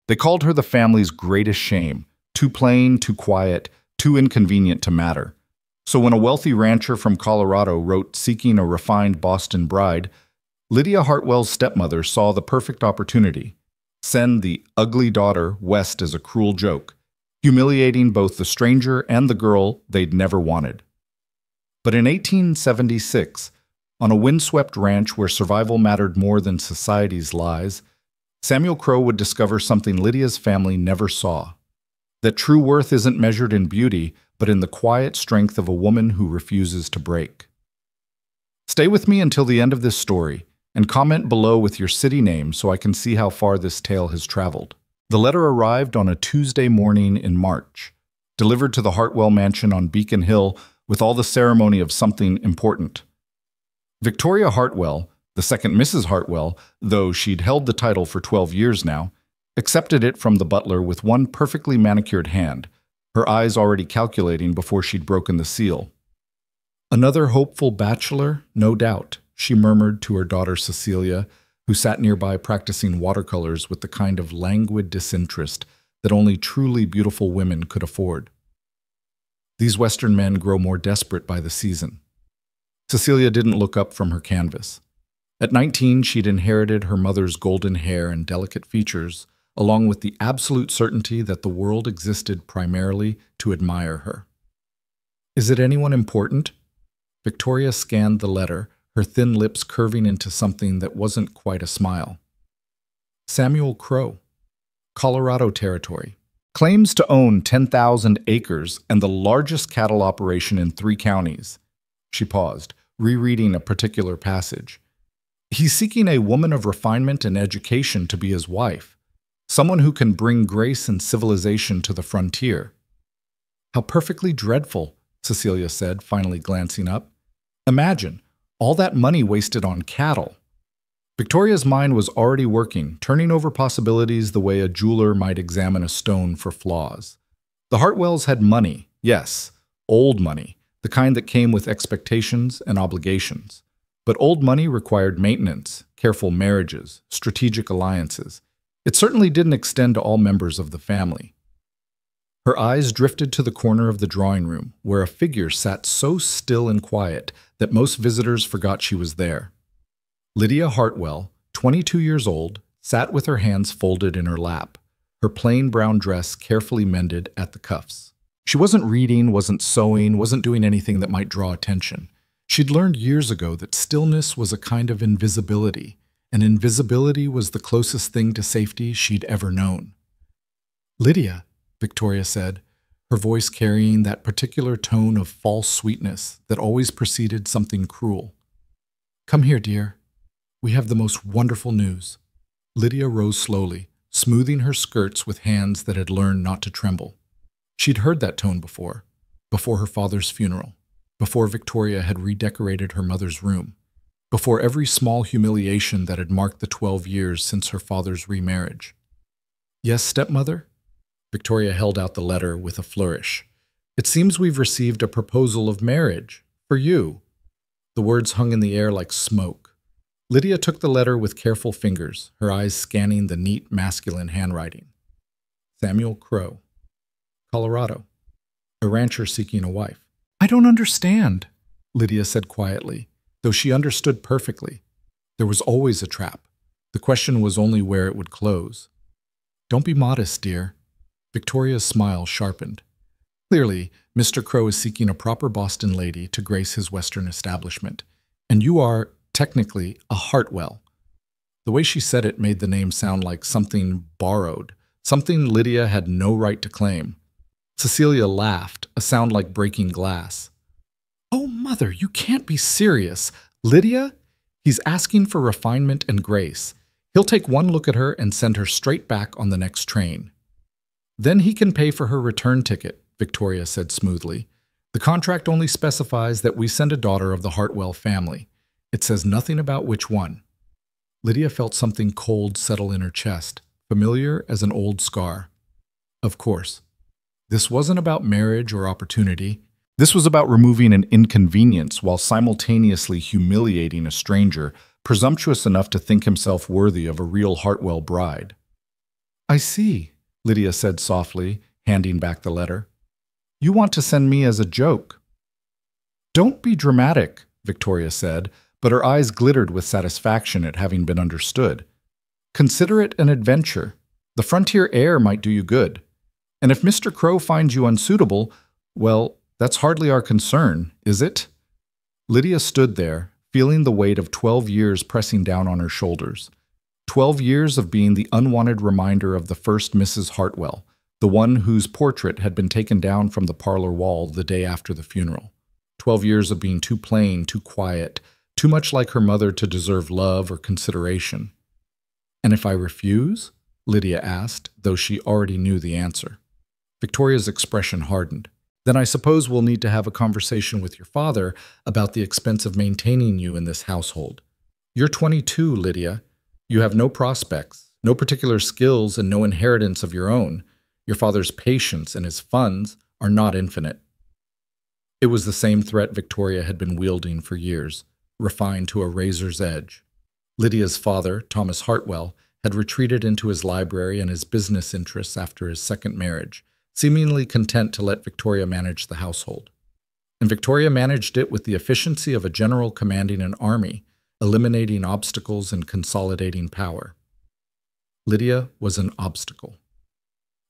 They called her the family's greatest shame, too plain, too quiet, too inconvenient to matter. So when a wealthy rancher from Colorado wrote seeking a refined Boston bride, Lydia Hartwell's stepmother saw the perfect opportunity. Send the ugly daughter west as a cruel joke, humiliating both the stranger and the girl they'd never wanted. But in 1876, on a windswept ranch where survival mattered more than society's lies, Samuel Crow would discover something Lydia's family never saw. That true worth isn't measured in beauty, but in the quiet strength of a woman who refuses to break. Stay with me until the end of this story, and comment below with your city name so I can see how far this tale has traveled. The letter arrived on a Tuesday morning in March, delivered to the Hartwell mansion on Beacon Hill with all the ceremony of something important. Victoria Hartwell, the second Mrs. Hartwell, though she'd held the title for 12 years now, accepted it from the butler with one perfectly manicured hand, her eyes already calculating before she'd broken the seal. Another hopeful bachelor, no doubt, she murmured to her daughter Cecilia, who sat nearby practicing watercolors with the kind of languid disinterest that only truly beautiful women could afford. These Western men grow more desperate by the season. Cecilia didn't look up from her canvas. At 19, she'd inherited her mother's golden hair and delicate features, along with the absolute certainty that the world existed primarily to admire her. Is it anyone important? Victoria scanned the letter, her thin lips curving into something that wasn't quite a smile. Samuel Crow, Colorado Territory, claims to own 10,000 acres and the largest cattle operation in 3 counties. She paused, rereading a particular passage. He's seeking a woman of refinement and education to be his wife, someone who can bring grace and civilization to the frontier. How perfectly dreadful, Cecilia said, finally glancing up. Imagine, all that money wasted on cattle. Victoria's mind was already working, turning over possibilities the way a jeweler might examine a stone for flaws. The Hartwells had money, yes, old money, the kind that came with expectations and obligations. But old money required maintenance, careful marriages, strategic alliances. It certainly didn't extend to all members of the family. Her eyes drifted to the corner of the drawing room, where a figure sat so still and quiet that most visitors forgot she was there. Lydia Hartwell, 22 years old, sat with her hands folded in her lap, her plain brown dress carefully mended at the cuffs. She wasn't reading, wasn't sewing, wasn't doing anything that might draw attention. She'd learned years ago that stillness was a kind of invisibility, and invisibility was the closest thing to safety she'd ever known. Lydia, Victoria said, her voice carrying that particular tone of false sweetness that always preceded something cruel. Come here, dear. We have the most wonderful news. Lydia rose slowly, smoothing her skirts with hands that had learned not to tremble. She'd heard that tone before her father's funeral, before Victoria had redecorated her mother's room, before every small humiliation that had marked the 12 years since her father's remarriage. Yes, stepmother? Victoria held out the letter with a flourish. It seems we've received a proposal of marriage, for you. The words hung in the air like smoke. Lydia took the letter with careful fingers, her eyes scanning the neat, masculine handwriting. Samuel Crow, Colorado, a rancher seeking a wife. I don't understand, Lydia said quietly, though she understood perfectly. There was always a trap. The question was only where it would close. Don't be modest, dear. Victoria's smile sharpened. Clearly, Mr. Crow is seeking a proper Boston lady to grace his Western establishment, and you are, technically, a Hartwell. The way she said it made the name sound like something borrowed, something Lydia had no right to claim. Cecilia laughed, a sound like breaking glass. Oh, Mother, you can't be serious. Lydia? He's asking for refinement and grace. He'll take one look at her and send her straight back on the next train. Then he can pay for her return ticket, Victoria said smoothly. The contract only specifies that we send a daughter of the Hartwell family. It says nothing about which one. Lydia felt something cold settle in her chest, familiar as an old scar. Of course. This wasn't about marriage or opportunity. This was about removing an inconvenience while simultaneously humiliating a stranger, presumptuous enough to think himself worthy of a real Hartwell bride. I see, Lydia said softly, handing back the letter. You want to send me as a joke. Don't be dramatic, Victoria said, but her eyes glittered with satisfaction at having been understood. Consider it an adventure. The frontier air might do you good. And if Mr. Crow finds you unsuitable, well, that's hardly our concern, is it? Lydia stood there, feeling the weight of 12 years pressing down on her shoulders. 12 years of being the unwanted reminder of the first Mrs. Hartwell, the one whose portrait had been taken down from the parlor wall the day after the funeral. 12 years of being too plain, too quiet, too much like her mother to deserve love or consideration. And if I refuse? Lydia asked, though she already knew the answer. Victoria's expression hardened. Then I suppose we'll need to have a conversation with your father about the expense of maintaining you in this household. You're 22, Lydia. You have no prospects, no particular skills, and no inheritance of your own. Your father's patience and his funds are not infinite. It was the same threat Victoria had been wielding for years, refined to a razor's edge. Lydia's father, Thomas Hartwell, had retreated into his library and his business interests after his second marriage, seemingly content to let Victoria manage the household. And Victoria managed it with the efficiency of a general commanding an army, eliminating obstacles and consolidating power. Lydia was an obstacle.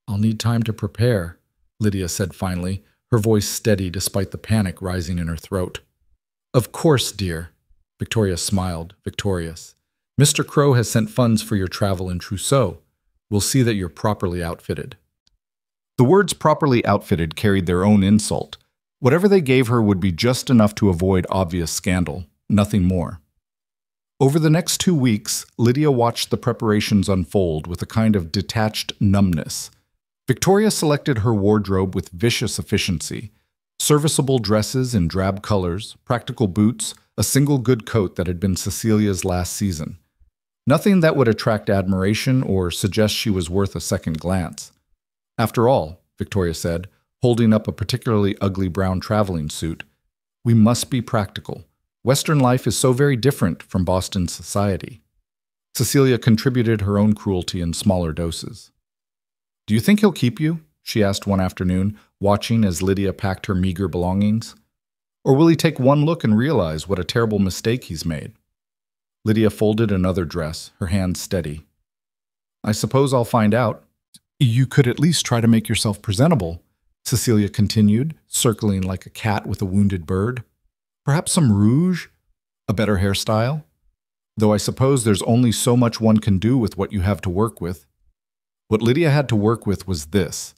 I'll need time to prepare, Lydia said finally, her voice steady despite the panic rising in her throat. Of course, dear. Victoria smiled, victorious. Mr. Crow has sent funds for your travel in trousseau. We'll see that you're properly outfitted. The words properly outfitted carried their own insult. Whatever they gave her would be just enough to avoid obvious scandal, nothing more. Over the next 2 weeks, Lydia watched the preparations unfold with a kind of detached numbness. Victoria selected her wardrobe with vicious efficiency. Serviceable dresses in drab colors, practical boots, a single good coat that had been Cecilia's last season. Nothing that would attract admiration or suggest she was worth a second glance. After all, Victoria said, holding up a particularly ugly brown traveling suit, we must be practical. Western life is so very different from Boston society. Cecilia contributed her own cruelty in smaller doses. Do you think he'll keep you? She asked one afternoon, watching as Lydia packed her meager belongings. Or will he take one look and realize what a terrible mistake he's made? Lydia folded another dress, her hands steady. I suppose I'll find out. You could at least try to make yourself presentable, Cecilia continued, circling like a cat with a wounded bird. Perhaps some rouge? A better hairstyle? Though I suppose there's only so much one can do with what you have to work with. What Lydia had to work with was this: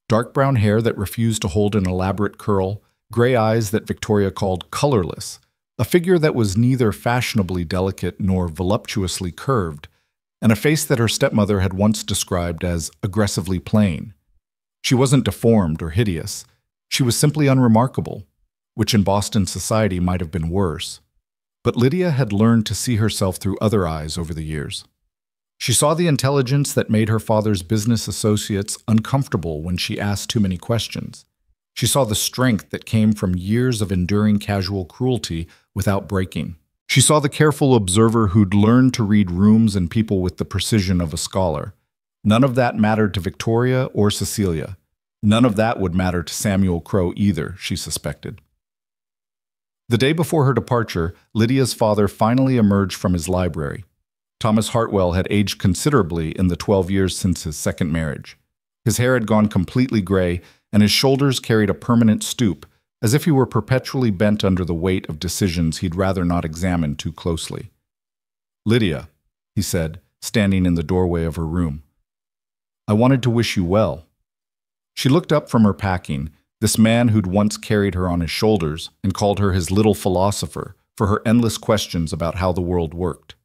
dark brown hair that refused to hold an elaborate curl, gray eyes that Victoria called colorless, a figure that was neither fashionably delicate nor voluptuously curved, and a face that her stepmother had once described as aggressively plain. She wasn't deformed or hideous. She was simply unremarkable, which in Boston society might have been worse. But Lydia had learned to see herself through other eyes over the years. She saw the intelligence that made her father's business associates uncomfortable when she asked too many questions. She saw the strength that came from years of enduring casual cruelty without breaking. She saw the careful observer who'd learned to read rooms and people with the precision of a scholar. None of that mattered to Victoria or Cecilia. None of that would matter to Samuel Crow either, she suspected. The day before her departure, Lydia's father finally emerged from his library. Thomas Hartwell had aged considerably in the 12 years since his second marriage. His hair had gone completely gray, and his shoulders carried a permanent stoop, as if he were perpetually bent under the weight of decisions he'd rather not examine too closely. Lydia, he said, standing in the doorway of her room, I wanted to wish you well. She looked up from her packing, this man who'd once carried her on his shoulders and called her his little philosopher for her endless questions about how the world worked.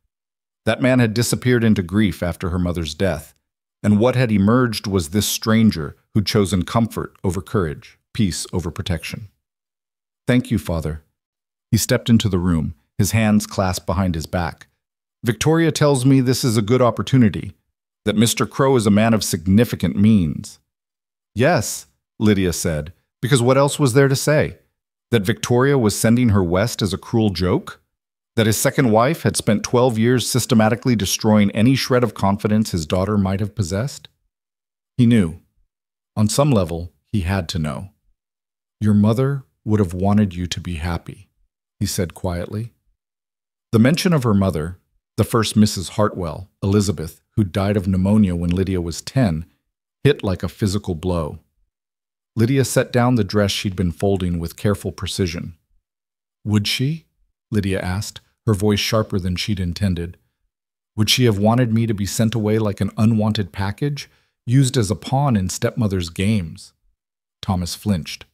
That man had disappeared into grief after her mother's death, and what had emerged was this stranger who'd chosen comfort over courage, peace over protection. Thank you, Father. He stepped into the room, his hands clasped behind his back. Victoria tells me this is a good opportunity, that Mr. Crow is a man of significant means. Yes, Lydia said, because what else was there to say? That Victoria was sending her west as a cruel joke? That his second wife had spent 12 years systematically destroying any shred of confidence his daughter might have possessed? He knew. On some level, he had to know. Your mother would have wanted you to be happy, he said quietly. The mention of her mother, the first Mrs. Hartwell, Elizabeth, who died of pneumonia when Lydia was 10, hit like a physical blow. Lydia set down the dress she'd been folding with careful precision. Would she? Lydia asked, her voice sharper than she'd intended. Would she have wanted me to be sent away like an unwanted package, used as a pawn in stepmother's games? Thomas flinched.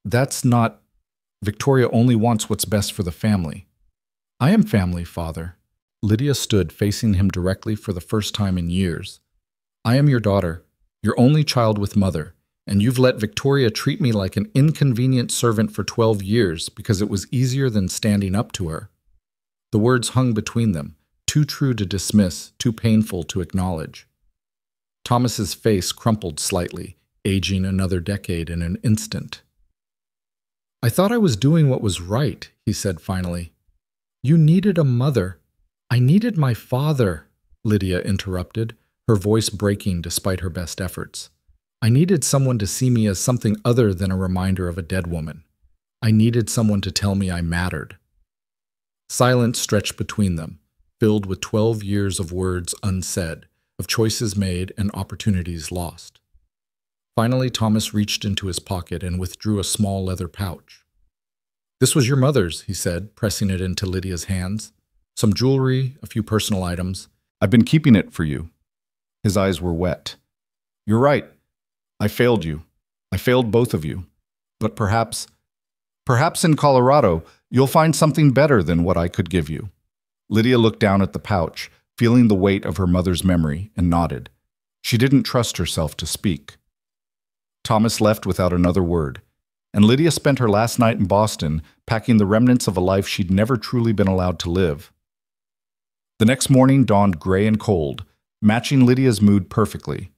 That's not... Victoria only wants what's best for the family. I am family, Father. Lydia stood facing him directly for the first time in years. I am your daughter, your only child with mother, and you've let Victoria treat me like an inconvenient servant for 12 years because it was easier than standing up to her. The words hung between them, too true to dismiss, too painful to acknowledge. Thomas's face crumpled slightly, aging another decade in an instant. I thought I was doing what was right, he said finally. You needed a mother. I needed my father, Lydia interrupted, her voice breaking despite her best efforts. I needed someone to see me as something other than a reminder of a dead woman. I needed someone to tell me I mattered. Silence stretched between them, filled with 12 years of words unsaid, of choices made and opportunities lost. Finally, Thomas reached into his pocket and withdrew a small leather pouch. This was your mother's, he said, pressing it into Lydia's hands. Some jewelry, a few personal items. I've been keeping it for you. His eyes were wet. You're right. I failed you. I failed both of you. But perhaps in Colorado, you'll find something better than what I could give you. Lydia looked down at the pouch, feeling the weight of her mother's memory, and nodded. She didn't trust herself to speak. Thomas left without another word, and Lydia spent her last night in Boston packing the remnants of a life she'd never truly been allowed to live. The next morning dawned gray and cold, matching Lydia's mood perfectly.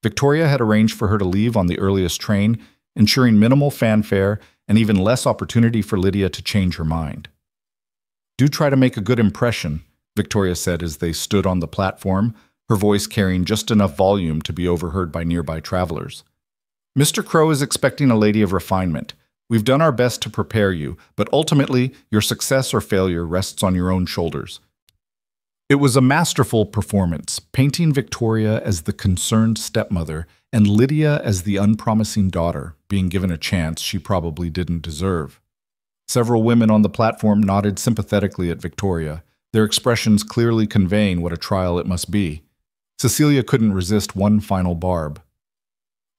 Victoria had arranged for her to leave on the earliest train, ensuring minimal fanfare and even less opportunity for Lydia to change her mind. Do try to make a good impression, Victoria said as they stood on the platform, her voice carrying just enough volume to be overheard by nearby travelers. Mr. Crow is expecting a lady of refinement. We've done our best to prepare you, but ultimately, your success or failure rests on your own shoulders. It was a masterful performance, painting Victoria as the concerned stepmother and Lydia as the unpromising daughter, being given a chance she probably didn't deserve. Several women on the platform nodded sympathetically at Victoria, their expressions clearly conveying what a trial it must be. Cecilia couldn't resist one final barb.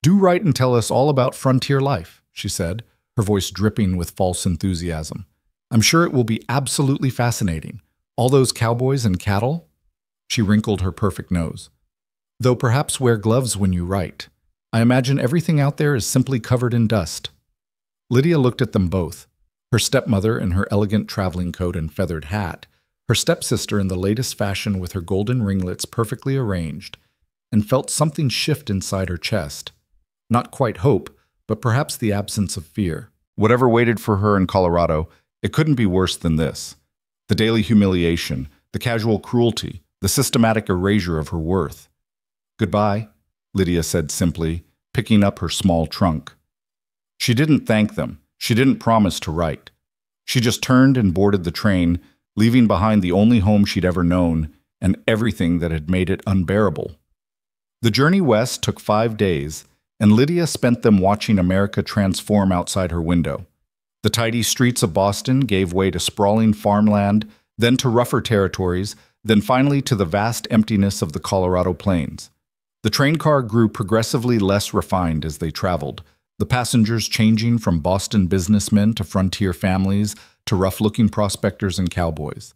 Do write and tell us all about frontier life, she said, her voice dripping with false enthusiasm. I'm sure it will be absolutely fascinating. All those cowboys and cattle? She wrinkled her perfect nose. Though perhaps wear gloves when you write. I imagine everything out there is simply covered in dust. Lydia looked at them both, her stepmother in her elegant traveling coat and feathered hat, her stepsister in the latest fashion with her golden ringlets perfectly arranged, and felt something shift inside her chest. Not quite hope, but perhaps the absence of fear. Whatever waited for her in Colorado, it couldn't be worse than this. The daily humiliation, the casual cruelty, the systematic erasure of her worth. Goodbye, Lydia said simply, picking up her small trunk. She didn't thank them. She didn't promise to write. She just turned and boarded the train, leaving behind the only home she'd ever known and everything that had made it unbearable. The journey west took 5 days, and Lydia spent them watching America transform outside her window. The tidy streets of Boston gave way to sprawling farmland, then to rougher territories, then finally to the vast emptiness of the Colorado plains. The train car grew progressively less refined as they traveled, the passengers changing from Boston businessmen to frontier families to rough-looking prospectors and cowboys.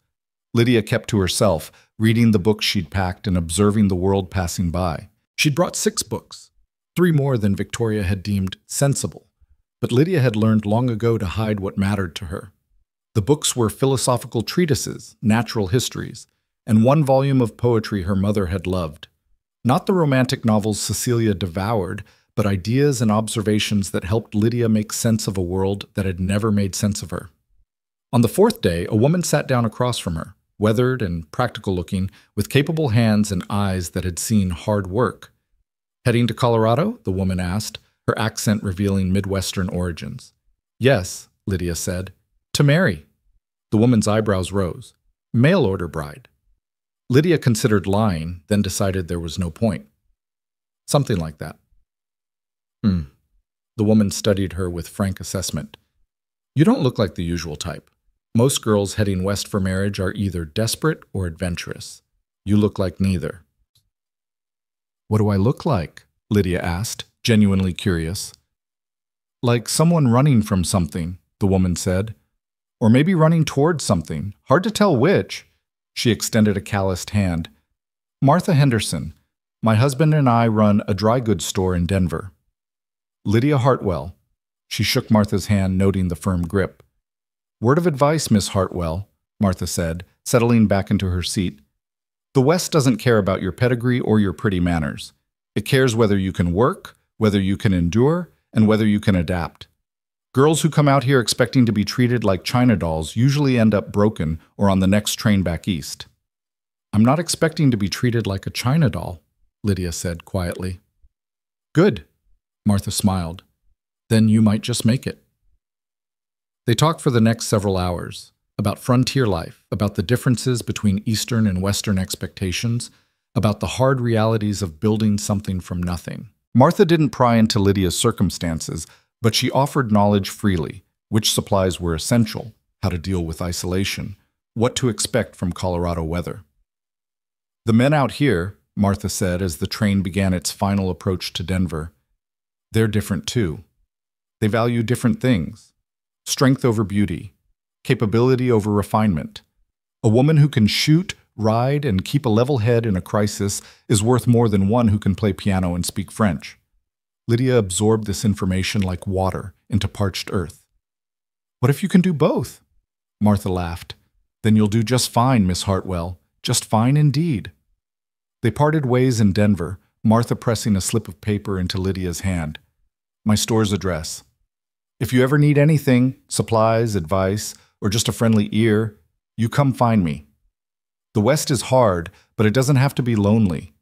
Lydia kept to herself, reading the books she'd packed and observing the world passing by. She'd brought 6 books, 3 more than Victoria had deemed sensible. But Lydia had learned long ago to hide what mattered to her. The books were philosophical treatises, natural histories, and 1 volume of poetry her mother had loved. Not the romantic novels Cecilia devoured, but ideas and observations that helped Lydia make sense of a world that had never made sense of her. On the 4th day, a woman sat down across from her, weathered and practical-looking, with capable hands and eyes that had seen hard work. Heading to Colorado? The woman asked, her accent revealing Midwestern origins. Yes, Lydia said. To marry. The woman's eyebrows rose. Mail-order bride. Lydia considered lying, then decided there was no point. Something like that. The woman studied her with frank assessment. You don't look like the usual type. Most girls heading west for marriage are either desperate or adventurous. You look like neither. What do I look like? Lydia asked, genuinely curious. Like someone running from something, the woman said. Or maybe running towards something. Hard to tell which. She extended a calloused hand. Martha Henderson. My husband and I run a dry goods store in Denver. Lydia Hartwell. She shook Martha's hand, noting the firm grip. Word of advice, Miss Hartwell, Martha said, settling back into her seat. The West doesn't care about your pedigree or your pretty manners. It cares whether you can work, whether you can endure, and whether you can adapt. Girls who come out here expecting to be treated like China dolls usually end up broken or on the next train back east. I'm not expecting to be treated like a China doll, Lydia said quietly. Good, Martha smiled. Then you might just make it. They talked for the next several hours, about frontier life, about the differences between Eastern and Western expectations, about the hard realities of building something from nothing. Martha didn't pry into Lydia's circumstances, but she offered knowledge freely, which supplies were essential, how to deal with isolation, what to expect from Colorado weather. The men out here, Martha said as the train began its final approach to Denver, they're different too. They value different things. Strength over beauty, capability over refinement. A woman who can shoot, ride, and keep a level head in a crisis is worth more than one who can play piano and speak French. Lydia absorbed this information like water into parched earth. What if you can do both? Martha laughed. Then you'll do just fine, Miss Hartwell. Just fine indeed. They parted ways in Denver, Martha pressing a slip of paper into Lydia's hand. My store's address. If you ever need anything, supplies, advice, or just a friendly ear, you come find me. The West is hard, but it doesn't have to be lonely.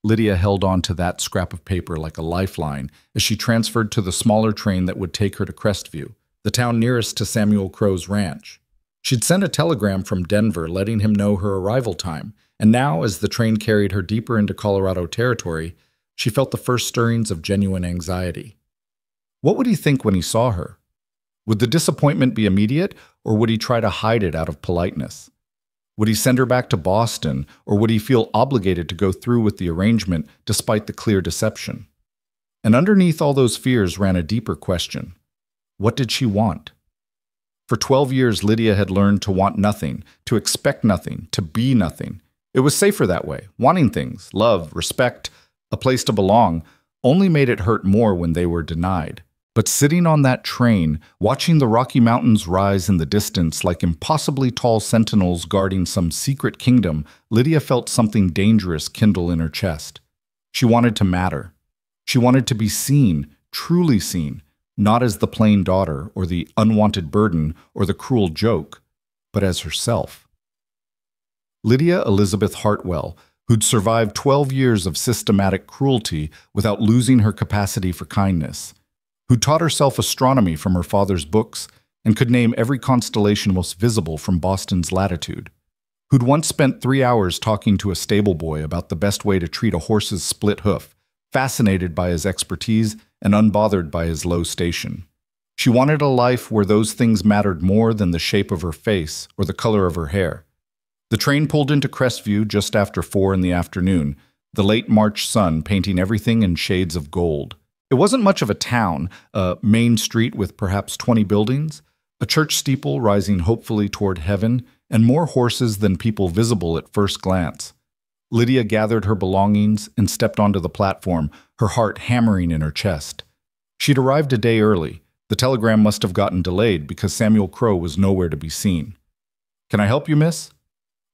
Lydia held on to that scrap of paper like a lifeline as she transferred to the smaller train that would take her to Crestview, the town nearest to Samuel Crow's ranch. She'd sent a telegram from Denver letting him know her arrival time, and now, as the train carried her deeper into Colorado territory, she felt the first stirrings of genuine anxiety. What would he think when he saw her? Would the disappointment be immediate, or would he try to hide it out of politeness? Would he send her back to Boston, or would he feel obligated to go through with the arrangement despite the clear deception? And underneath all those fears ran a deeper question. What did she want? For 12 years, Lydia had learned to want nothing, to expect nothing, to be nothing. It was safer that way. Wanting things, love, respect, a place to belong, only made it hurt more when they were denied. But sitting on that train, watching the Rocky Mountains rise in the distance like impossibly tall sentinels guarding some secret kingdom, Lydia felt something dangerous kindle in her chest. She wanted to matter. She wanted to be seen, truly seen, not as the plain daughter or the unwanted burden or the cruel joke, but as herself. Lydia Elizabeth Hartwell, who'd survived 12 years of systematic cruelty without losing her capacity for kindness, who taught herself astronomy from her father's books and could name every constellation most visible from Boston's latitude, who'd once spent 3 hours talking to a stable boy about the best way to treat a horse's split hoof, fascinated by his expertise and unbothered by his low station. She wanted a life where those things mattered more than the shape of her face or the color of her hair. The train pulled into Crestview just after 4 in the afternoon, the late March sun painting everything in shades of gold. It wasn't much of a town, a main street with perhaps 20 buildings, a church steeple rising hopefully toward heaven, and more horses than people visible at first glance. Lydia gathered her belongings and stepped onto the platform, her heart hammering in her chest. She'd arrived a day early. The telegram must have gotten delayed because Samuel Crow was nowhere to be seen. "Can I help you, miss?"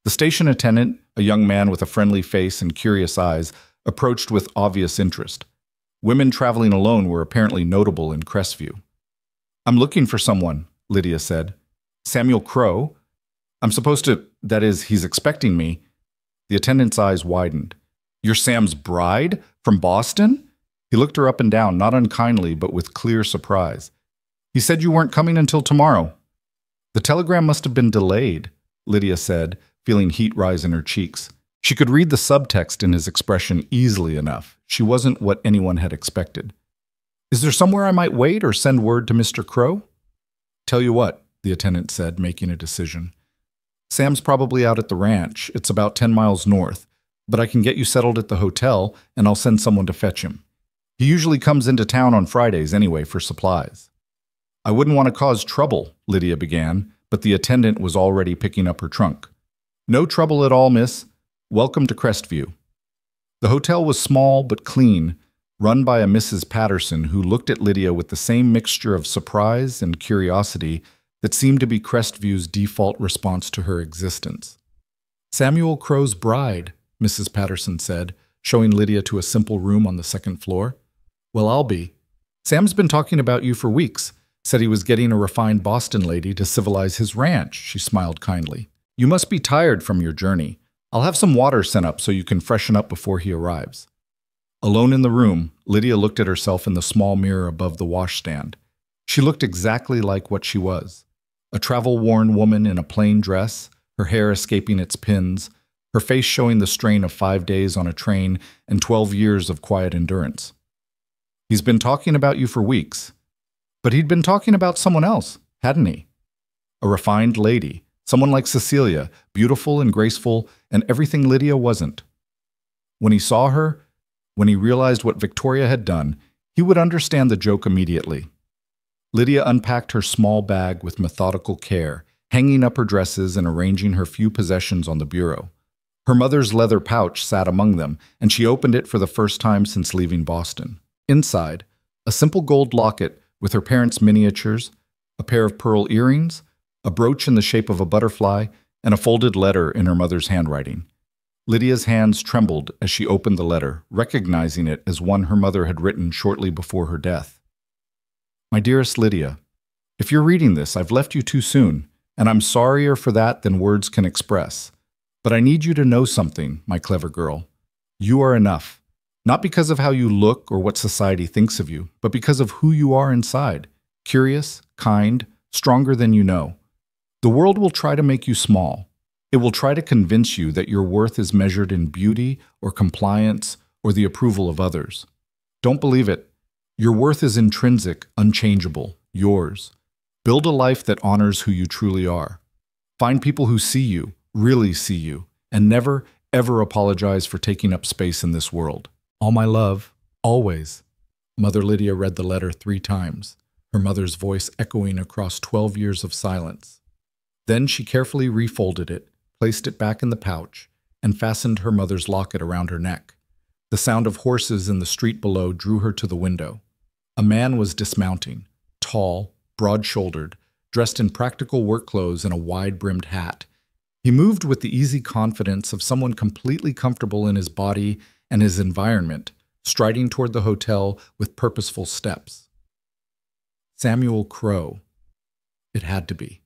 The station attendant, a young man with a friendly face and curious eyes, approached with obvious interest. Women traveling alone were apparently notable in Crestview. "I'm looking for someone," Lydia said. "Samuel Crow? I'm supposed to, that is, he's expecting me." The attendant's eyes widened. "You're Sam's bride? From Boston?" He looked her up and down, not unkindly, but with clear surprise. He said you weren't coming until tomorrow. The telegram must have been delayed, Lydia said, feeling heat rise in her cheeks. She could read the subtext in his expression easily enough. She wasn't what anyone had expected. Is there somewhere I might wait or send word to Mr. Crow? Tell you what, the attendant said, making a decision. Sam's probably out at the ranch. It's about 10 miles north, but I can get you settled at the hotel and I'll send someone to fetch him. He usually comes into town on Fridays anyway for supplies. I wouldn't want to cause trouble, Lydia began, but the attendant was already picking up her trunk. No trouble at all, miss. Welcome to Crestview. The hotel was small but clean, run by a Mrs. Patterson who looked at Lydia with the same mixture of surprise and curiosity that seemed to be Crestview's default response to her existence. Samuel Crow's bride, Mrs. Patterson said, showing Lydia to a simple room on the second floor. Well, I'll be. Sam's been talking about you for weeks. Said he was getting a refined Boston lady to civilize his ranch, she smiled kindly. You must be tired from your journey. I'll have some water sent up so you can freshen up before he arrives. Alone in the room, Lydia looked at herself in the small mirror above the washstand. She looked exactly like what she was. A travel-worn woman in a plain dress, her hair escaping its pins, her face showing the strain of 5 days on a train and 12 years of quiet endurance. He's been talking about you for weeks. But he'd been talking about someone else, hadn't he? A refined lady, someone like Cecilia, beautiful and graceful, and everything Lydia wasn't. When he saw her, when he realized what Victoria had done, he would understand the joke immediately. Lydia unpacked her small bag with methodical care, hanging up her dresses and arranging her few possessions on the bureau. Her mother's leather pouch sat among them, and she opened it for the first time since leaving Boston. Inside, a simple gold locket with her parents' miniatures, a pair of pearl earrings, a brooch in the shape of a butterfly, and a folded letter in her mother's handwriting. Lydia's hands trembled as she opened the letter, recognizing it as one her mother had written shortly before her death. My dearest Lydia, if you're reading this, I've left you too soon, and I'm sorrier for that than words can express. But I need you to know something, my clever girl. You are enough. Not because of how you look or what society thinks of you, but because of who you are inside. Curious, kind, stronger than you know. The world will try to make you small. It will try to convince you that your worth is measured in beauty or compliance or the approval of others. Don't believe it. Your worth is intrinsic, unchangeable, yours. Build a life that honors who you truly are. Find people who see you, really see you, and never, ever apologize for taking up space in this world. All my love, always. Mother Lydia read the letter 3 times, her mother's voice echoing across 12 years of silence. Then she carefully refolded it, placed it back in the pouch, and fastened her mother's locket around her neck. The sound of horses in the street below drew her to the window. A man was dismounting, tall, broad-shouldered, dressed in practical work clothes and a wide-brimmed hat. He moved with the easy confidence of someone completely comfortable in his body and his environment, striding toward the hotel with purposeful steps. Samuel Crow. It had to be.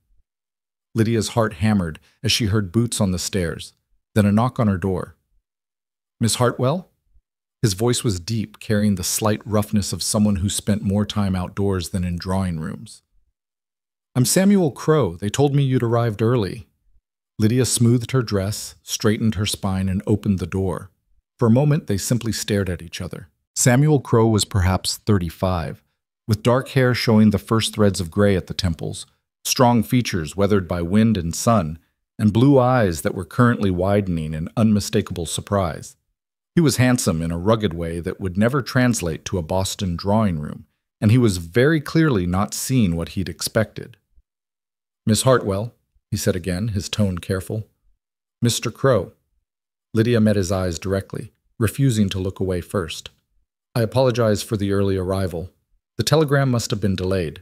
Lydia's heart hammered as she heard boots on the stairs, then a knock on her door. Miss Hartwell? His voice was deep, carrying the slight roughness of someone who spent more time outdoors than in drawing rooms. I'm Samuel Crow. They told me you'd arrived early. Lydia smoothed her dress, straightened her spine, and opened the door. For a moment, they simply stared at each other. Samuel Crow was perhaps 35, with dark hair showing the first threads of gray at the temples, strong features weathered by wind and sun, and blue eyes that were currently widening in unmistakable surprise. He was handsome in a rugged way that would never translate to a Boston drawing room, and he was very clearly not seeing what he'd expected. Miss Hartwell, he said again, his tone careful. Mr. Crow. Lydia met his eyes directly, refusing to look away first. I apologize for the early arrival. The telegram must have been delayed.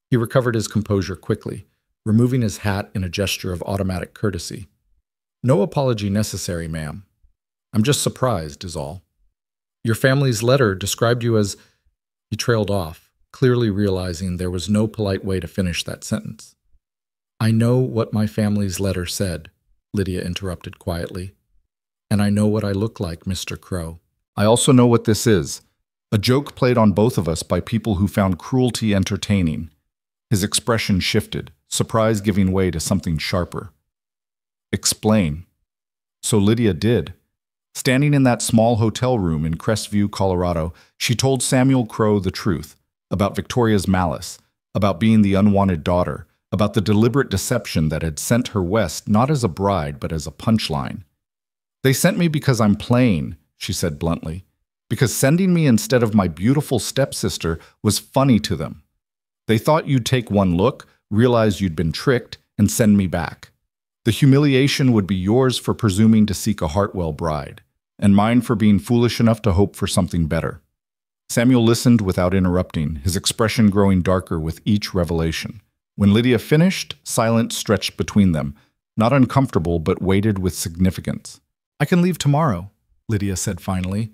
He recovered his composure quickly, removing his hat in a gesture of automatic courtesy. No apology necessary, ma'am. I'm just surprised, is all. Your family's letter described you as... He trailed off, clearly realizing there was no polite way to finish that sentence. I know what my family's letter said, Lydia interrupted quietly. And I know what I look like, Mr. Crow. I also know what this is. A joke played on both of us by people who found cruelty entertaining. His expression shifted, surprise giving way to something sharper. Explain. So Lydia did. Standing in that small hotel room in Crestview, Colorado, she told Samuel Crowe the truth about Victoria's malice, about being the unwanted daughter, about the deliberate deception that had sent her west not as a bride but as a punchline. They sent me because I'm plain, she said bluntly, because sending me instead of my beautiful stepsister was funny to them. They thought you'd take one look, realize you'd been tricked, and send me back. The humiliation would be yours for presuming to seek a Hartwell bride, and mine for being foolish enough to hope for something better. Samuel listened without interrupting, his expression growing darker with each revelation. When Lydia finished, silence stretched between them, not uncomfortable but weighted with significance. I can leave tomorrow, Lydia said finally.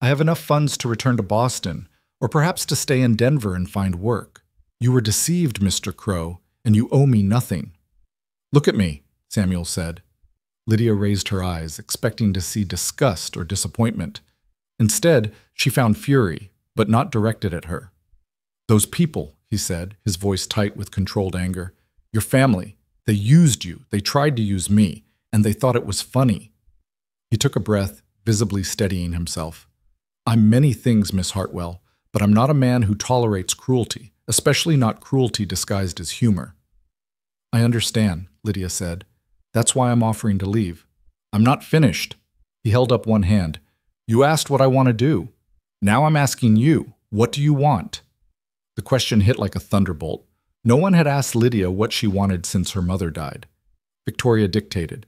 I have enough funds to return to Boston, or perhaps to stay in Denver and find work. You were deceived, Mr. Crowe, and you owe me nothing. Look at me, Samuel said. Lydia raised her eyes, expecting to see disgust or disappointment. Instead, she found fury, but not directed at her. Those people, he said, his voice tight with controlled anger. Your family. They used you. They tried to use me, and they thought it was funny. He took a breath, visibly steadying himself. I'm many things, Miss Hartwell, but I'm not a man who tolerates cruelty, especially not cruelty disguised as humor. I understand, Lydia said. That's why I'm offering to leave. I'm not finished. He held up one hand. You asked what I want to do. Now I'm asking you, what do you want? The question hit like a thunderbolt. No one had asked Lydia what she wanted since her mother died. Victoria dictated.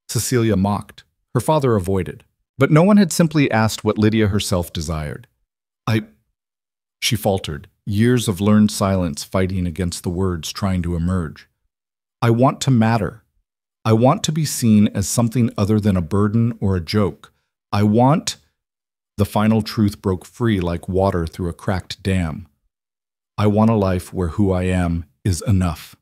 Cecilia mocked. Her father avoided. But no one had simply asked what Lydia herself desired. She faltered, years of learned silence fighting against the words trying to emerge. I want to matter. I want to be seen as something other than a burden or a joke. I want... The final truth broke free like water through a cracked dam. I want a life where who I am is enough.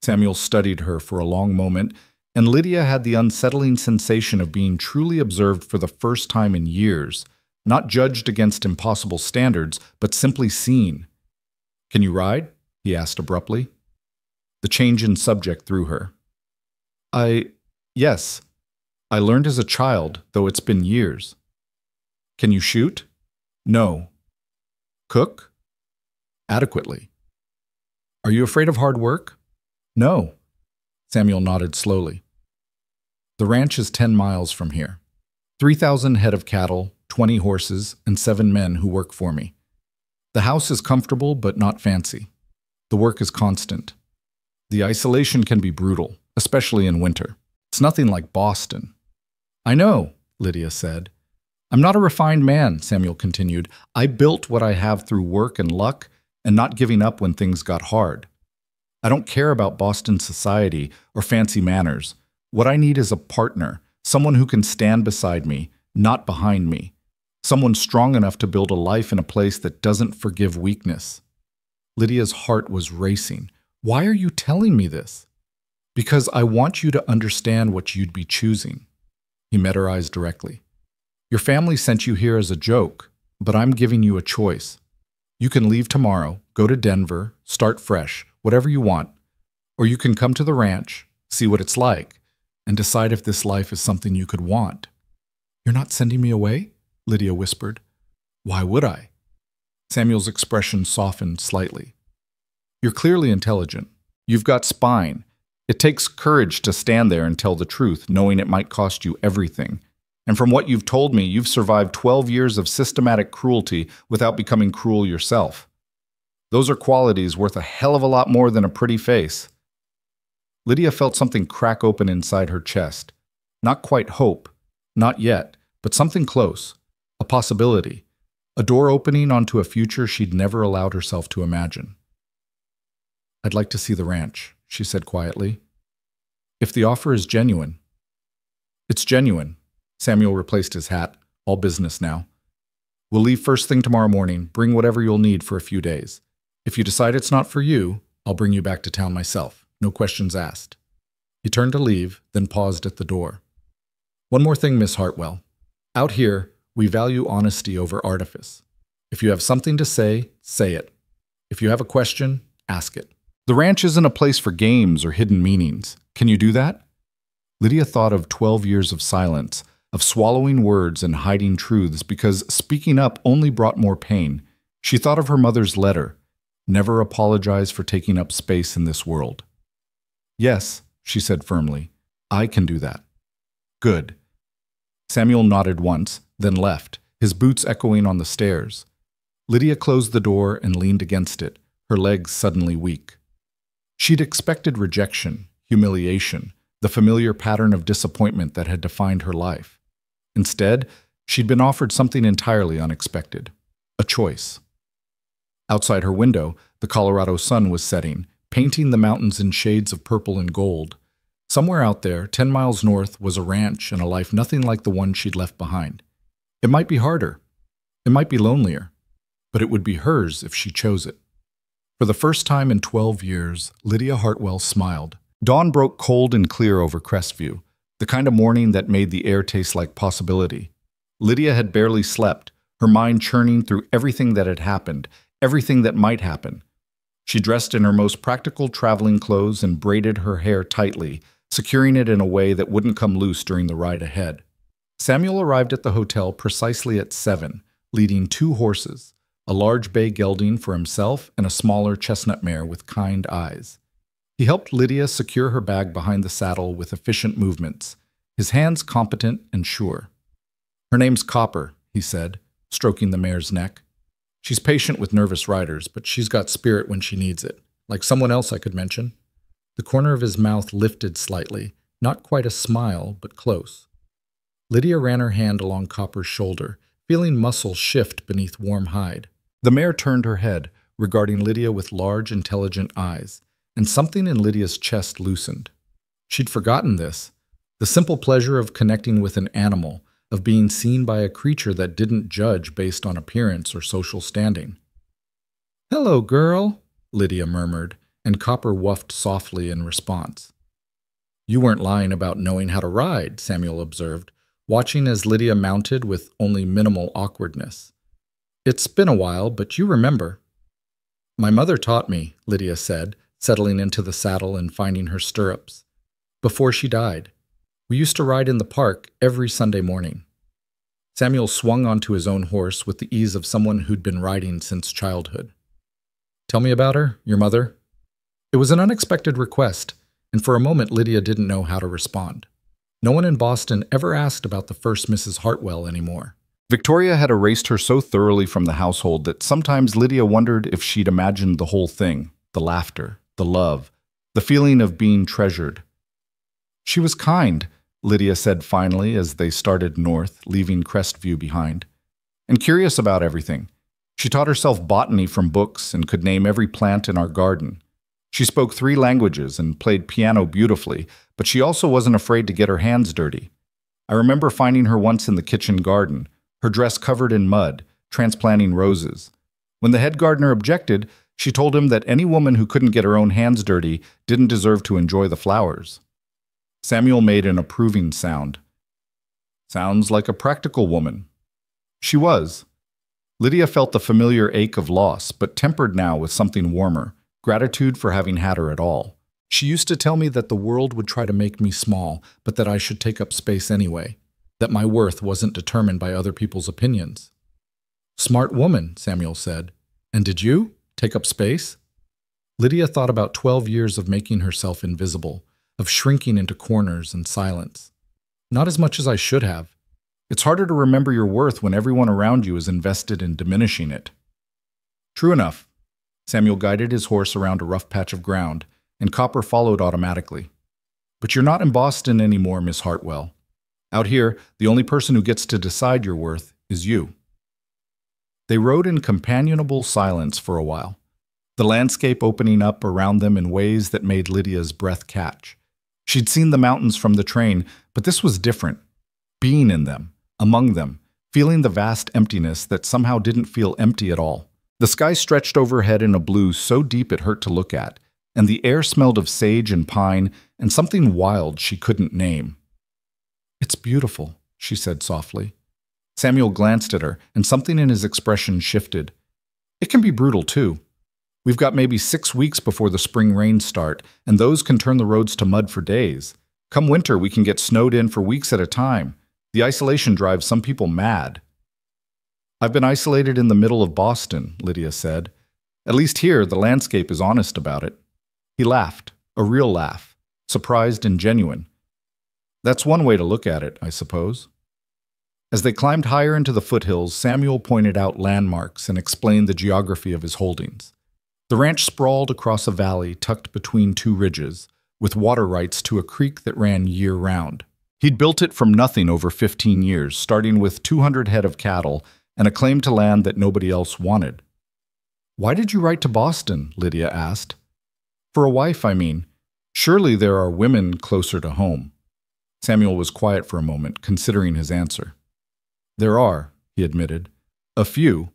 Samuel studied her for a long moment, and Lydia had the unsettling sensation of being truly observed for the first time in years, not judged against impossible standards, but simply seen. Can you ride? He asked abruptly. The change in subject threw her. Yes. I learned as a child, though it's been years. Can you shoot? No. Cook? Adequately. Are you afraid of hard work? No. Samuel nodded slowly. The ranch is 10 miles from here. 3,000 head of cattle, 20 horses, and 7 men who work for me. The house is comfortable but not fancy. The work is constant. The isolation can be brutal, especially in winter. It's nothing like Boston. I know, Lydia said. I'm not a refined man, Samuel continued. I built what I have through work and luck and not giving up when things got hard. I don't care about Boston society or fancy manners. What I need is a partner, someone who can stand beside me, not behind me. Someone strong enough to build a life in a place that doesn't forgive weakness. Lydia's heart was racing. Why are you telling me this? Because I want you to understand what you'd be choosing. He met her eyes directly. Your family sent you here as a joke, but I'm giving you a choice. You can leave tomorrow, go to Denver, start fresh, whatever you want. Or you can come to the ranch, see what it's like, and decide if this life is something you could want. You're not sending me away? Lydia whispered. Why would I? Samuel's expression softened slightly. You're clearly intelligent. You've got spine. It takes courage to stand there and tell the truth, knowing it might cost you everything. And from what you've told me, you've survived 12 years of systematic cruelty without becoming cruel yourself. Those are qualities worth a hell of a lot more than a pretty face. Lydia felt something crack open inside her chest. Not quite hope, not yet, but something close. A possibility. A door opening onto a future she'd never allowed herself to imagine. I'd like to see the ranch, she said quietly. If the offer is genuine. It's genuine. Samuel replaced his hat, all business now. We'll leave first thing tomorrow morning, bring whatever you'll need for a few days. If you decide it's not for you, I'll bring you back to town myself. No questions asked. He turned to leave, then paused at the door. One more thing, Miss Hartwell. Out here, we value honesty over artifice. If you have something to say, say it. If you have a question, ask it. The ranch isn't a place for games or hidden meanings. Can you do that? Lydia thought of 12 years of silence, of swallowing words and hiding truths because speaking up only brought more pain. She thought of her mother's letter, "Never apologize for taking up space in this world." "Yes," she said firmly, "I can do that." "Good." Samuel nodded once, then left, his boots echoing on the stairs. Lydia closed the door and leaned against it, her legs suddenly weak. She'd expected rejection, humiliation, the familiar pattern of disappointment that had defined her life. Instead, she'd been offered something entirely unexpected, a choice. Outside her window, the Colorado sun was setting, painting the mountains in shades of purple and gold. Somewhere out there, 10 miles north, was a ranch and a life nothing like the one she'd left behind. It might be harder. It might be lonelier. But it would be hers if she chose it. For the first time in 12 years, Lydia Hartwell smiled. Dawn broke cold and clear over Crestview, the kind of morning that made the air taste like possibility. Lydia had barely slept, her mind churning through everything that had happened, everything that might happen. She dressed in her most practical traveling clothes and braided her hair tightly, securing it in a way that wouldn't come loose during the ride ahead. Samuel arrived at the hotel precisely at 7, leading 2 horses, a large bay gelding for himself and a smaller chestnut mare with kind eyes. He helped Lydia secure her bag behind the saddle with efficient movements, his hands competent and sure. "Her name's Copper," he said, stroking the mare's neck. "She's patient with nervous riders, but she's got spirit when she needs it, like someone else I could mention." The corner of his mouth lifted slightly, not quite a smile, but close. Lydia ran her hand along Copper's shoulder, feeling muscle shift beneath warm hide. The mare turned her head, regarding Lydia with large, intelligent eyes, and something in Lydia's chest loosened. She'd forgotten this, the simple pleasure of connecting with an animal, of being seen by a creature that didn't judge based on appearance or social standing. "Hello, girl," Lydia murmured, and Copper whuffed softly in response. "You weren't lying about knowing how to ride," Samuel observed, watching as Lydia mounted with only minimal awkwardness. "It's been a while, but you remember." "My mother taught me," Lydia said, settling into the saddle and finding her stirrups. "Before she died. We used to ride in the park every Sunday morning." Samuel swung onto his own horse with the ease of someone who'd been riding since childhood. "Tell me about her, your mother." It was an unexpected request, and for a moment Lydia didn't know how to respond. No one in Boston ever asked about the first Mrs. Hartwell anymore. Victoria had erased her so thoroughly from the household that sometimes Lydia wondered if she'd imagined the whole thing, the laughter, the love, the feeling of being treasured. "She was kind," Lydia said finally as they started north, leaving Crestview behind, "and curious about everything. She taught herself botany from books and could name every plant in our garden. She spoke 3 languages and played piano beautifully, but she also wasn't afraid to get her hands dirty. I remember finding her once in the kitchen garden, her dress covered in mud, transplanting roses. When the head gardener objected, she told him that any woman who couldn't get her own hands dirty didn't deserve to enjoy the flowers." Samuel made an approving sound. "Sounds like a practical woman." She was. Lydia felt the familiar ache of loss, but tempered now with something warmer, gratitude for having had her at all. "She used to tell me that the world would try to make me small, but that I should take up space anyway, that my worth wasn't determined by other people's opinions." "Smart woman," Samuel said. "And did you take up space?" Lydia thought about 12 years of making herself invisible, of shrinking into corners and silence. "Not as much as I should have. It's harder to remember your worth when everyone around you is invested in diminishing it." "True enough." Samuel guided his horse around a rough patch of ground, and Copper followed automatically. "But you're not in Boston anymore, Miss Hartwell. Out here, the only person who gets to decide your worth is you." They rode in companionable silence for a while, the landscape opening up around them in ways that made Lydia's breath catch. She'd seen the mountains from the train, but this was different. Being in them, among them, feeling the vast emptiness that somehow didn't feel empty at all. The sky stretched overhead in a blue so deep it hurt to look at, and the air smelled of sage and pine and something wild she couldn't name. "It's beautiful," she said softly. Samuel glanced at her, and something in his expression shifted. It can be brutal, too. We've got maybe 6 weeks before the spring rains start, and those can turn the roads to mud for days. Come winter, we can get snowed in for weeks at a time. The isolation drives some people mad. I've been isolated in the middle of Boston, Lydia said. At least here, the landscape is honest about it. He laughed, a real laugh, surprised and genuine. That's one way to look at it, I suppose. As they climbed higher into the foothills, Samuel pointed out landmarks and explained the geography of his holdings. The ranch sprawled across a valley tucked between 2 ridges, with water rights to a creek that ran year-round. He'd built it from nothing over 15 years, starting with 200 head of cattle and a claim to land that nobody else wanted. Why did you write to Boston? Lydia asked. For a wife, I mean. Surely there are women closer to home. Samuel was quiet for a moment, considering his answer. There are, he admitted. A few.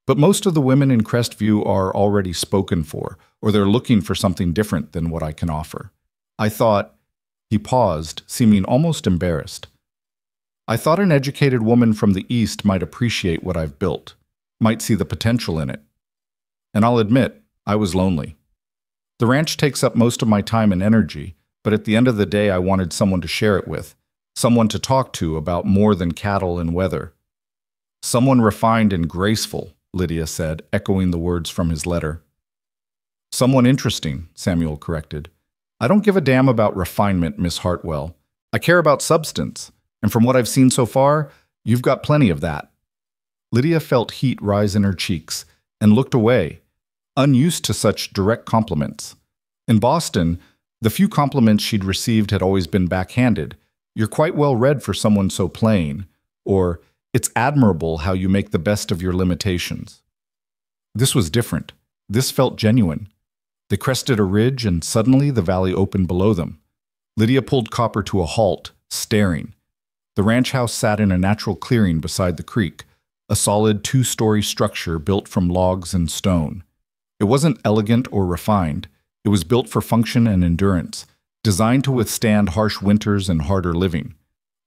But most of the women in Crestview are already spoken for, or they're looking for something different than what I can offer. I thought, he paused, seeming almost embarrassed. I thought an educated woman from the East might appreciate what I've built, might see the potential in it. And I'll admit, I was lonely. The ranch takes up most of my time and energy, but at the end of the day I wanted someone to share it with, someone to talk to about more than cattle and weather. Someone refined and graceful, Lydia said, echoing the words from his letter. Someone interesting, Samuel corrected. I don't give a damn about refinement, Miss Hartwell. I care about substance, and from what I've seen so far, you've got plenty of that. Lydia felt heat rise in her cheeks and looked away, unused to such direct compliments. In Boston, the few compliments she'd received had always been backhanded. You're quite well read for someone so plain, or it's admirable how you make the best of your limitations. This was different. This felt genuine. They crested a ridge, and suddenly the valley opened below them. Lydia pulled Copper to a halt, staring. The ranch house sat in a natural clearing beside the creek, a solid 2-story structure built from logs and stone. It wasn't elegant or refined. It was built for function and endurance, designed to withstand harsh winters and harder living.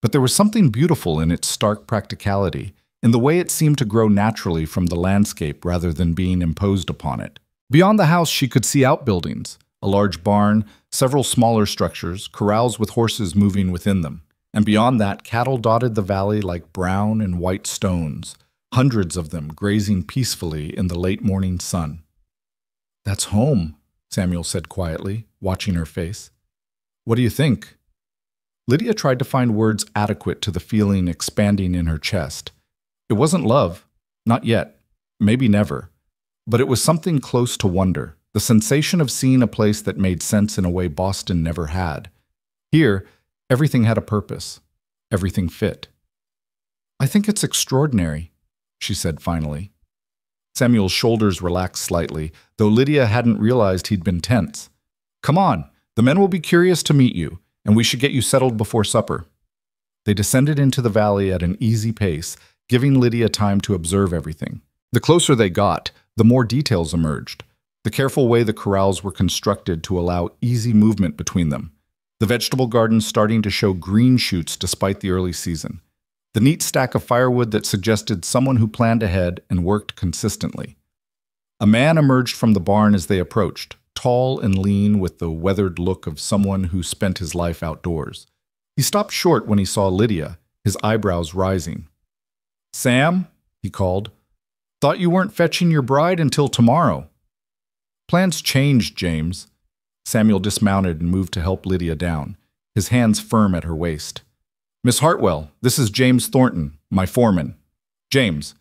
But there was something beautiful in its stark practicality, in the way it seemed to grow naturally from the landscape rather than being imposed upon it. Beyond the house she could see outbuildings, a large barn, several smaller structures, corrals with horses moving within them. And beyond that, cattle dotted the valley like brown and white stones, hundreds of them grazing peacefully in the late morning sun. That's home, Samuel said quietly, watching her face. What do you think? Lydia tried to find words adequate to the feeling expanding in her chest. It wasn't love, not yet, maybe never, but it was something close to wonder, the sensation of seeing a place that made sense in a way Boston never had. Here, everything had a purpose. Everything fit. I think it's extraordinary, she said finally. Samuel's shoulders relaxed slightly, though Lydia hadn't realized he'd been tense. Come on, the men will be curious to meet you, and we should get you settled before supper. They descended into the valley at an easy pace, giving Lydia time to observe everything. The closer they got, the more details emerged. The careful way the corrals were constructed to allow easy movement between them. The vegetable gardens starting to show green shoots despite the early season. The neat stack of firewood that suggested someone who planned ahead and worked consistently. A man emerged from the barn as they approached, tall and lean with the weathered look of someone who spent his life outdoors. He stopped short when he saw Lydia, his eyebrows rising. Sam, he called, thought you weren't fetching your bride until tomorrow. Plans changed, James. Samuel dismounted and moved to help Lydia down, his hands firm at her waist. Miss Hartwell, this is James Thornton, my foreman. James,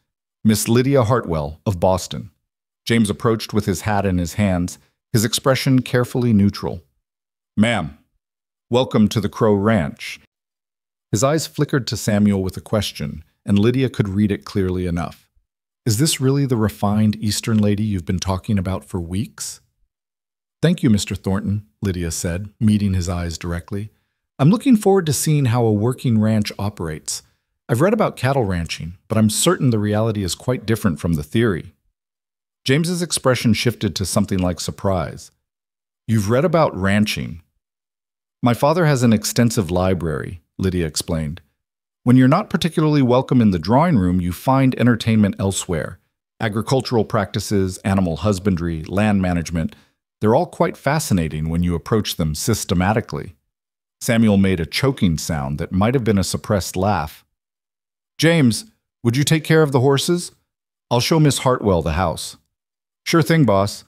Miss Lydia Hartwell of Boston. James approached with his hat in his hands, his expression carefully neutral. Ma'am, welcome to the Crow Ranch. His eyes flickered to Samuel with a question, and Lydia could read it clearly enough. Is this really the refined Eastern lady you've been talking about for weeks? Thank you, Mr. Thornton, Lydia said, meeting his eyes directly. I'm looking forward to seeing how a working ranch operates. I've read about cattle ranching, but I'm certain the reality is quite different from the theory. James's expression shifted to something like surprise. You've read about ranching. My father has an extensive library, Lydia explained. When you're not particularly welcome in the drawing room, you find entertainment elsewhere. Agricultural practices, animal husbandry, land management, they're all quite fascinating when you approach them systematically. Samuel made a choking sound that might have been a suppressed laugh. James, would you take care of the horses? I'll show Miss Hartwell the house. Sure thing, boss.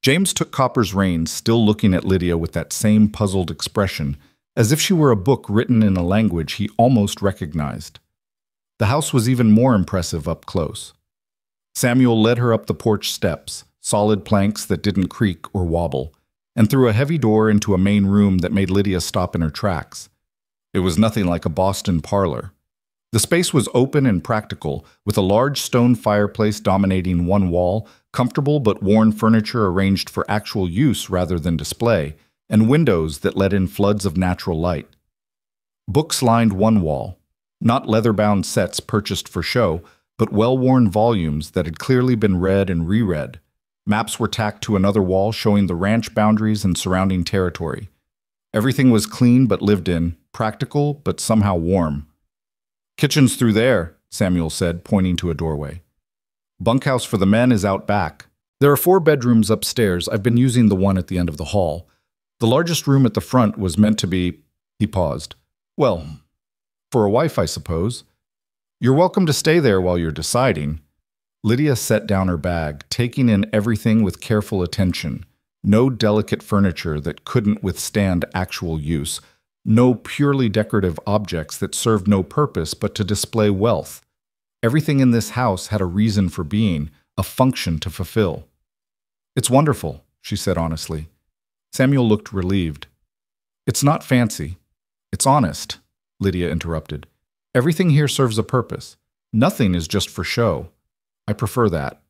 James took Copper's reins, still looking at Lydia with that same puzzled expression, as if she were a book written in a language he almost recognized. The house was even more impressive up close. Samuel led her up the porch steps, solid planks that didn't creak or wobble, and through a heavy door into a main room that made Lydia stop in her tracks. It was nothing like a Boston parlor. The space was open and practical, with a large stone fireplace dominating one wall, comfortable but worn furniture arranged for actual use rather than display, and windows that let in floods of natural light. Books lined one wall, not leather-bound sets purchased for show, but well-worn volumes that had clearly been read and reread. Maps were tacked to another wall showing the ranch boundaries and surrounding territory. Everything was clean but lived in, practical but somehow warm. Kitchen's through there, Samuel said, pointing to a doorway. Bunkhouse for the men is out back. There are 4 bedrooms upstairs. I've been using the one at the end of the hall. The largest room at the front was meant to be— He paused. Well, for a wife, I suppose. You're welcome to stay there while you're deciding. Lydia set down her bag, taking in everything with careful attention. No delicate furniture that couldn't withstand actual use. No purely decorative objects that served no purpose but to display wealth. Everything in this house had a reason for being, a function to fulfill. It's wonderful, she said honestly. Samuel looked relieved. It's not fancy. It's honest, Lydia interrupted. Everything here serves a purpose. Nothing is just for show. I prefer that.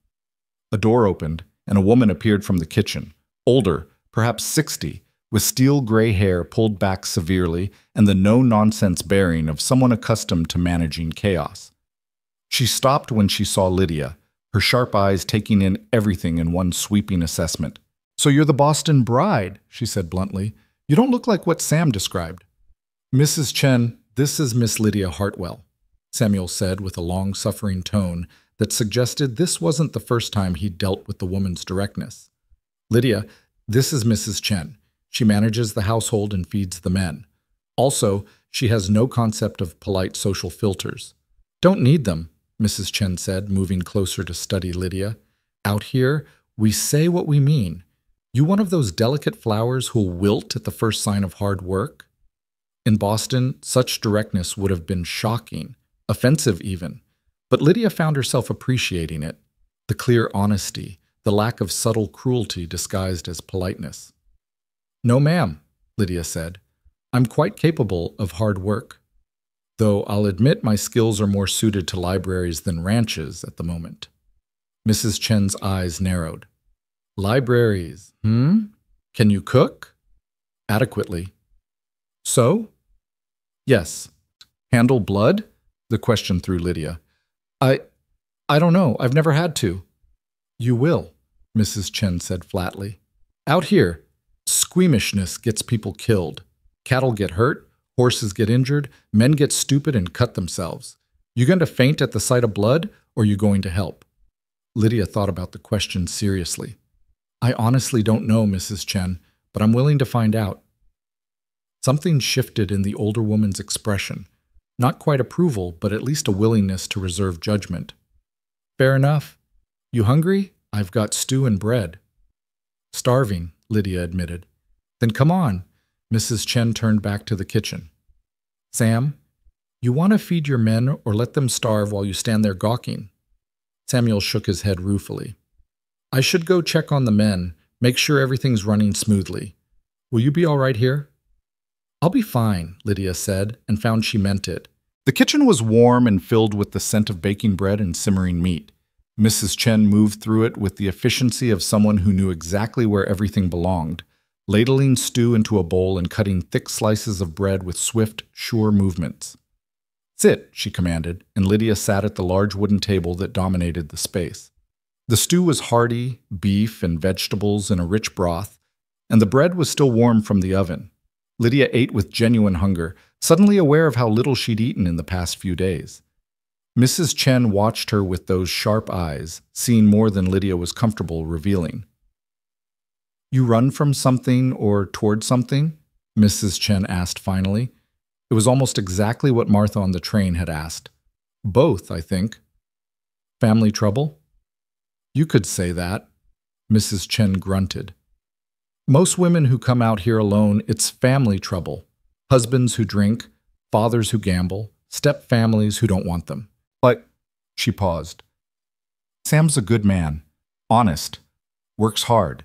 A door opened, and a woman appeared from the kitchen, older, perhaps 60, with steel gray hair pulled back severely and the no-nonsense bearing of someone accustomed to managing chaos. She stopped when she saw Lydia, her sharp eyes taking in everything in one sweeping assessment. So you're the Boston bride, she said bluntly. You don't look like what Sam described. Mrs. Chen, this is Miss Lydia Hartwell, Samuel said with a long-suffering tone that suggested this wasn't the first time he'd dealt with the woman's directness. Lydia, this is Mrs. Chen. She manages the household and feeds the men. Also, she has no concept of polite social filters. Don't need them, Mrs. Chen said, moving closer to study Lydia. Out here, we say what we mean. You one of those delicate flowers who'll wilt at the first sign of hard work? In Boston, such directness would have been shocking, offensive even. But Lydia found herself appreciating it, the clear honesty, the lack of subtle cruelty disguised as politeness. No, ma'am, Lydia said. I'm quite capable of hard work, though I'll admit my skills are more suited to libraries than ranches at the moment. Mrs. Chen's eyes narrowed. Libraries, Can you cook? Adequately. So? Yes. Handle blood? The question threw Lydia. I don't know. I've never had to. You will, Mrs. Chen said flatly. Out here, squeamishness gets people killed. Cattle get hurt, horses get injured, men get stupid and cut themselves. You going to faint at the sight of blood, or you going to help? Lydia thought about the question seriously. I honestly don't know, Mrs. Chen, but I'm willing to find out. Something shifted in the older woman's expression. Not quite approval, but at least a willingness to reserve judgment. Fair enough. You hungry? I've got stew and bread. Starving, Lydia admitted. Then come on. Mrs. Chen turned back to the kitchen. Sam, you want to feed your men or let them starve while you stand there gawking? Samuel shook his head ruefully. I should go check on the men, make sure everything's running smoothly. Will you be all right here? I'll be fine, Lydia said, and found she meant it. The kitchen was warm and filled with the scent of baking bread and simmering meat. Mrs. Chen moved through it with the efficiency of someone who knew exactly where everything belonged, ladling stew into a bowl and cutting thick slices of bread with swift, sure movements. Sit, she commanded, and Lydia sat at the large wooden table that dominated the space. The stew was hearty, beef and vegetables in a rich broth, and the bread was still warm from the oven. Lydia ate with genuine hunger, suddenly aware of how little she'd eaten in the past few days. Mrs. Chen watched her with those sharp eyes, seeing more than Lydia was comfortable revealing. "You run from something or toward something?" Mrs. Chen asked finally. It was almost exactly what Martha on the train had asked. "Both, I think." "Family trouble?" "You could say that." Mrs. Chen grunted. "Most women who come out here alone, it's family trouble. Husbands who drink, fathers who gamble, step-families who don't want them." "But," she paused. "Sam's a good man, honest, works hard,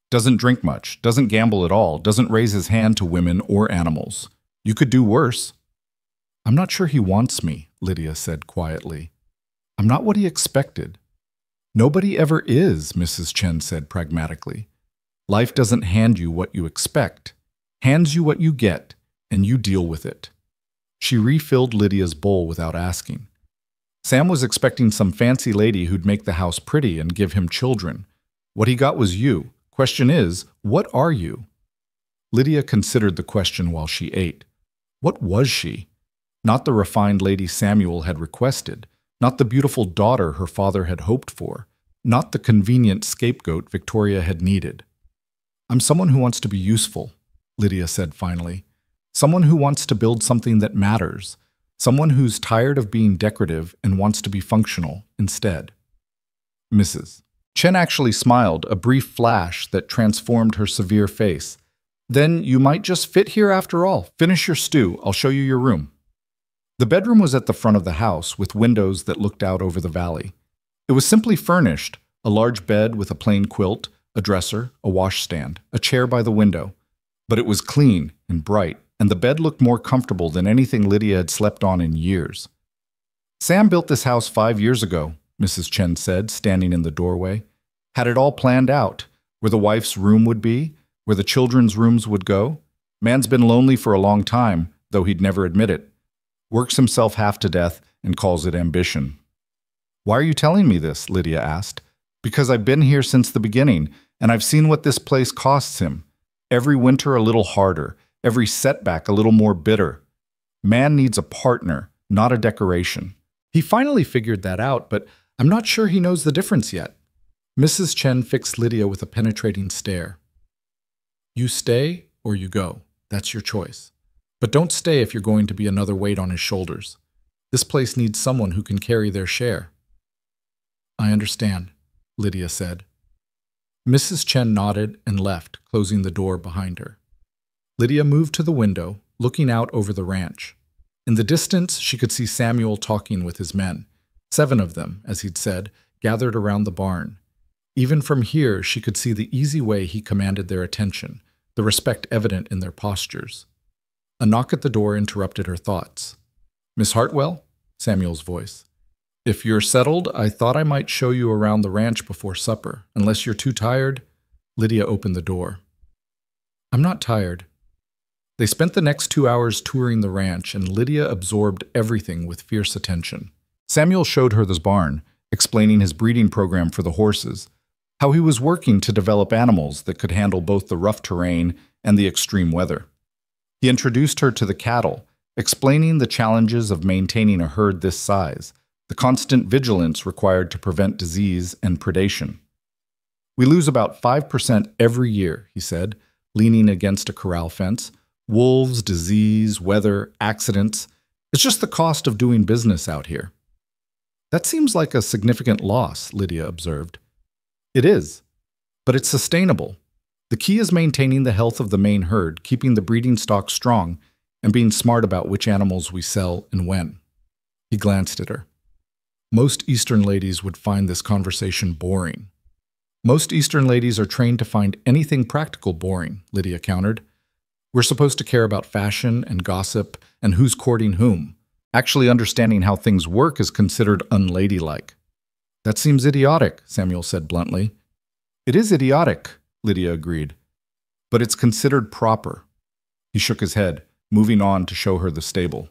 doesn't drink much, doesn't gamble at all, doesn't raise his hand to women or animals. You could do worse." "I'm not sure he wants me," Lydia said quietly. "I'm not what he expected." "Nobody ever is," Mrs. Chen said pragmatically. "Life doesn't hand you what you expect, hands you what you get, and you deal with it." She refilled Lydia's bowl without asking. Sam was expecting some fancy lady who'd make the house pretty and give him children. What he got was you. Question is, what are you? Lydia considered the question while she ate. What was she? Not the refined lady Samuel had requested, not the beautiful daughter her father had hoped for, not the convenient scapegoat Victoria had needed. "I'm someone who wants to be useful," Lydia said finally. "Someone who wants to build something that matters. Someone who's tired of being decorative and wants to be functional instead." Mrs. Chen actually smiled, a brief flash that transformed her severe face. "Then you might just fit here after all. Finish your stew. I'll show you your room." The bedroom was at the front of the house, with windows that looked out over the valley. It was simply furnished, a large bed with a plain quilt, a dresser, a washstand, a chair by the window. But it was clean and bright, and the bed looked more comfortable than anything Lydia had slept on in years. "Sam built this house 5 years ago," Mrs. Chen said, standing in the doorway. "Had it all planned out, where the wife's room would be, where the children's rooms would go. Man's been lonely for a long time, though he'd never admit it. Works himself half to death and calls it ambition." "Why are you telling me this?" Lydia asked. "Because I've been here since the beginning, and I've seen what this place costs him. Every winter a little harder, every setback a little more bitter. Man needs a partner, not a decoration. He finally figured that out, but I'm not sure he knows the difference yet." Mrs. Chen fixed Lydia with a penetrating stare. "You stay or you go. That's your choice. But don't stay if you're going to be another weight on his shoulders. This place needs someone who can carry their share." "I understand," Lydia said. Mrs. Chen nodded and left, closing the door behind her. Lydia moved to the window, looking out over the ranch. In the distance, she could see Samuel talking with his men. 7 of them, as he'd said, gathered around the barn. Even from here, she could see the easy way he commanded their attention, the respect evident in their postures. A knock at the door interrupted her thoughts. "Miss Hartwell?" Samuel's voice. "If you're settled, I thought I might show you around the ranch before supper. Unless you're too tired." Lydia opened the door. "I'm not tired." They spent the next 2 hours touring the ranch, and Lydia absorbed everything with fierce attention. Samuel showed her the barn, explaining his breeding program for the horses, how he was working to develop animals that could handle both the rough terrain and the extreme weather. He introduced her to the cattle, explaining the challenges of maintaining a herd this size, the constant vigilance required to prevent disease and predation. "We lose about 5% every year," he said, leaning against a corral fence. "Wolves, disease, weather, accidents. It's just the cost of doing business out here." "That seems like a significant loss," Lydia observed. "It is, but it's sustainable. The key is maintaining the health of the main herd, keeping the breeding stock strong, and being smart about which animals we sell and when." He glanced at her. "Most Eastern ladies would find this conversation boring." "Most Eastern ladies are trained to find anything practical boring," Lydia countered. "We're supposed to care about fashion and gossip and who's courting whom. Actually understanding how things work is considered unladylike." "That seems idiotic," Samuel said bluntly. "It is idiotic," Lydia agreed, "but it's considered proper." He shook his head, moving on to show her the stable.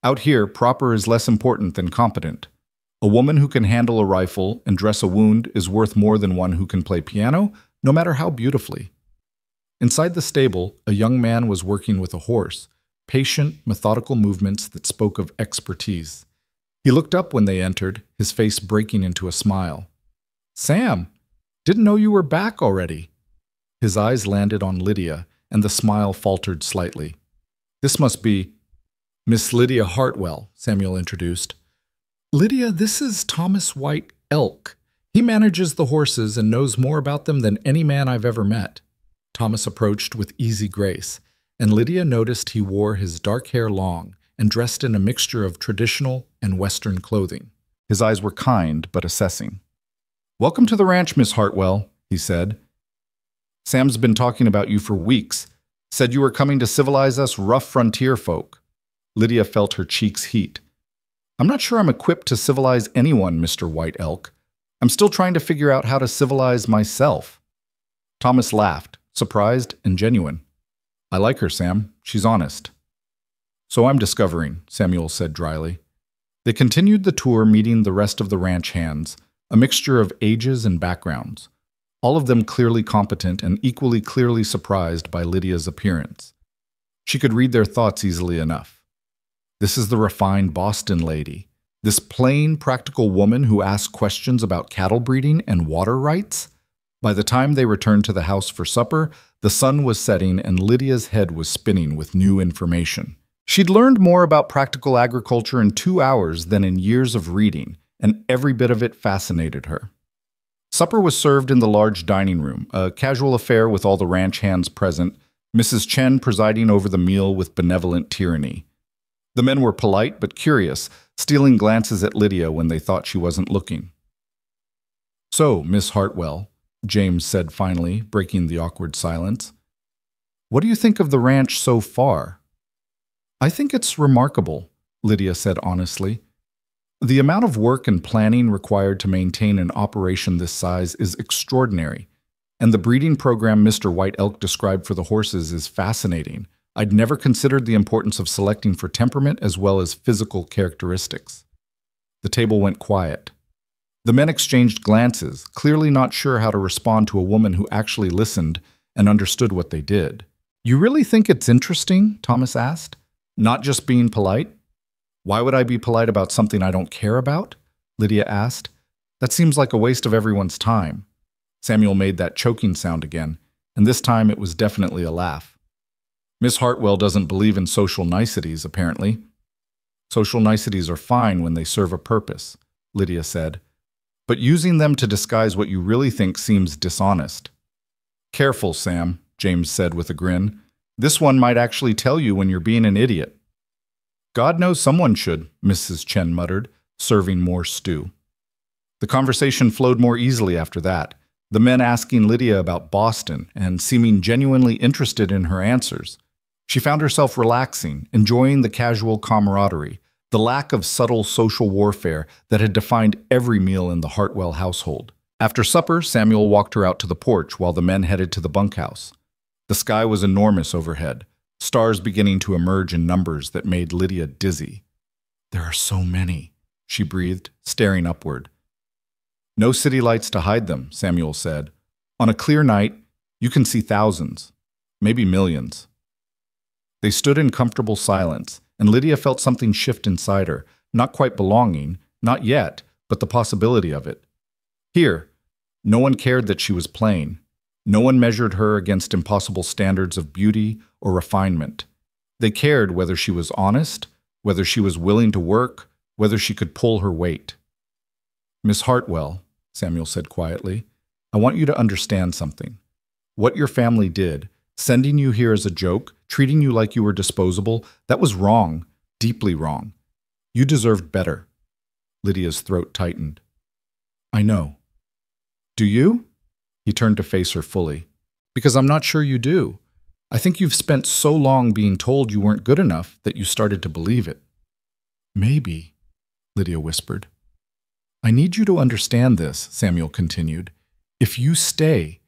"Out here, proper is less important than competent. A woman who can handle a rifle and dress a wound is worth more than one who can play piano, no matter how beautifully." Inside the stable, a young man was working with a horse, patient, methodical movements that spoke of expertise. He looked up when they entered, his face breaking into a smile. "Sam, didn't know you were back already." His eyes landed on Lydia, and the smile faltered slightly. "This must be Miss Lydia Hartwell," Samuel introduced. "Lydia, this is Thomas White Elk. He manages the horses and knows more about them than any man I've ever met." Thomas approached with easy grace, and Lydia noticed he wore his dark hair long and dressed in a mixture of traditional and Western clothing. His eyes were kind but assessing. "Welcome to the ranch, Miss Hartwell," he said. "Sam's been talking about you for weeks. Said you were coming to civilize us rough frontier folk." Lydia felt her cheeks heat. "I'm not sure I'm equipped to civilize anyone, Mr. White Elk. I'm still trying to figure out how to civilize myself." Thomas laughed, surprised and genuine. "I like her, Sam. She's honest." "So I'm discovering," Samuel said dryly. They continued the tour, meeting the rest of the ranch hands, a mixture of ages and backgrounds, all of them clearly competent and equally clearly surprised by Lydia's appearance. She could read their thoughts easily enough. This is the refined Boston lady, this plain, practical woman who asked questions about cattle breeding and water rights. By the time they returned to the house for supper, the sun was setting and Lydia's head was spinning with new information. She'd learned more about practical agriculture in 2 hours than in years of reading, and every bit of it fascinated her. Supper was served in the large dining room, a casual affair with all the ranch hands present, Mrs. Chen presiding over the meal with benevolent tyranny. The men were polite but curious, stealing glances at Lydia when they thought she wasn't looking. "So, Miss Hartwell," James said finally, breaking the awkward silence, "what do you think of the ranch so far?" "I think it's remarkable," Lydia said honestly. "The amount of work and planning required to maintain an operation this size is extraordinary, and the breeding program Mr. White Elk described for the horses is fascinating. I'd never considered the importance of selecting for temperament as well as physical characteristics." The table went quiet. The men exchanged glances, clearly not sure how to respond to a woman who actually listened and understood what they did. "You really think it's interesting?" Thomas asked. "Not just being polite?" "Why would I be polite about something I don't care about?" Lydia asked. "That seems like a waste of everyone's time." Samuel made that choking sound again, and this time it was definitely a laugh. "Miss Hartwell doesn't believe in social niceties, apparently." "Social niceties are fine when they serve a purpose," Lydia said. "But using them to disguise what you really think seems dishonest." "Careful, Sam," James said with a grin. "This one might actually tell you when you're being an idiot." "God knows someone should," Mrs. Chen muttered, serving more stew. The conversation flowed more easily after that, the men asking Lydia about Boston and seeming genuinely interested in her answers. She found herself relaxing, enjoying the casual camaraderie, the lack of subtle social warfare that had defined every meal in the Hartwell household. After supper, Samuel walked her out to the porch while the men headed to the bunkhouse. The sky was enormous overhead, stars beginning to emerge in numbers that made Lydia dizzy. "There are so many," she breathed, staring upward. "No city lights to hide them," Samuel said. "On a clear night, you can see thousands, maybe millions." They stood in comfortable silence, and Lydia felt something shift inside her, not quite belonging, not yet, but the possibility of it. Here, no one cared that she was plain. No one measured her against impossible standards of beauty or refinement. They cared whether she was honest, whether she was willing to work, whether she could pull her weight. "Miss Hartwell," Samuel said quietly, "I want you to understand something. What your family did, sending you here as a joke, treating you like you were disposable, that was wrong, deeply wrong. You deserved better." Lydia's throat tightened. "I know." "Do you?" He turned to face her fully. "Because I'm not sure you do. I think you've spent so long being told you weren't good enough that you started to believe it." "Maybe," Lydia whispered. "I need you to understand this," Samuel continued. "If you stay,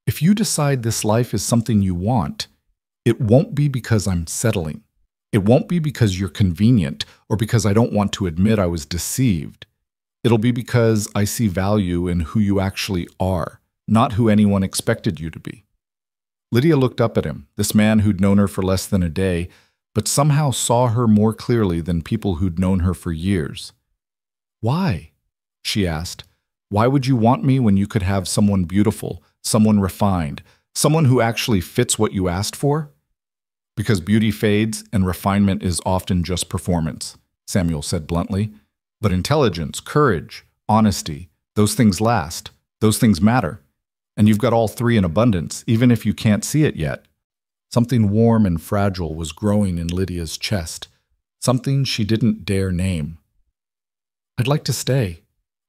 if you decide this life is something you want, it won't be because I'm settling. It won't be because you're convenient or because I don't want to admit I was deceived. It'll be because I see value in who you actually are, not who anyone expected you to be." Lydia looked up at him, this man who'd known her for less than a day, but somehow saw her more clearly than people who'd known her for years. "Why?" she asked. "Why would you want me when you could have someone beautiful, someone refined, someone who actually fits what you asked for?" "Because beauty fades and refinement is often just performance," Samuel said bluntly. "But intelligence, courage, honesty, those things last. Those things matter. And you've got all three in abundance, even if you can't see it yet." Something warm and fragile was growing in Lydia's chest, something she didn't dare name. "I'd like to stay,"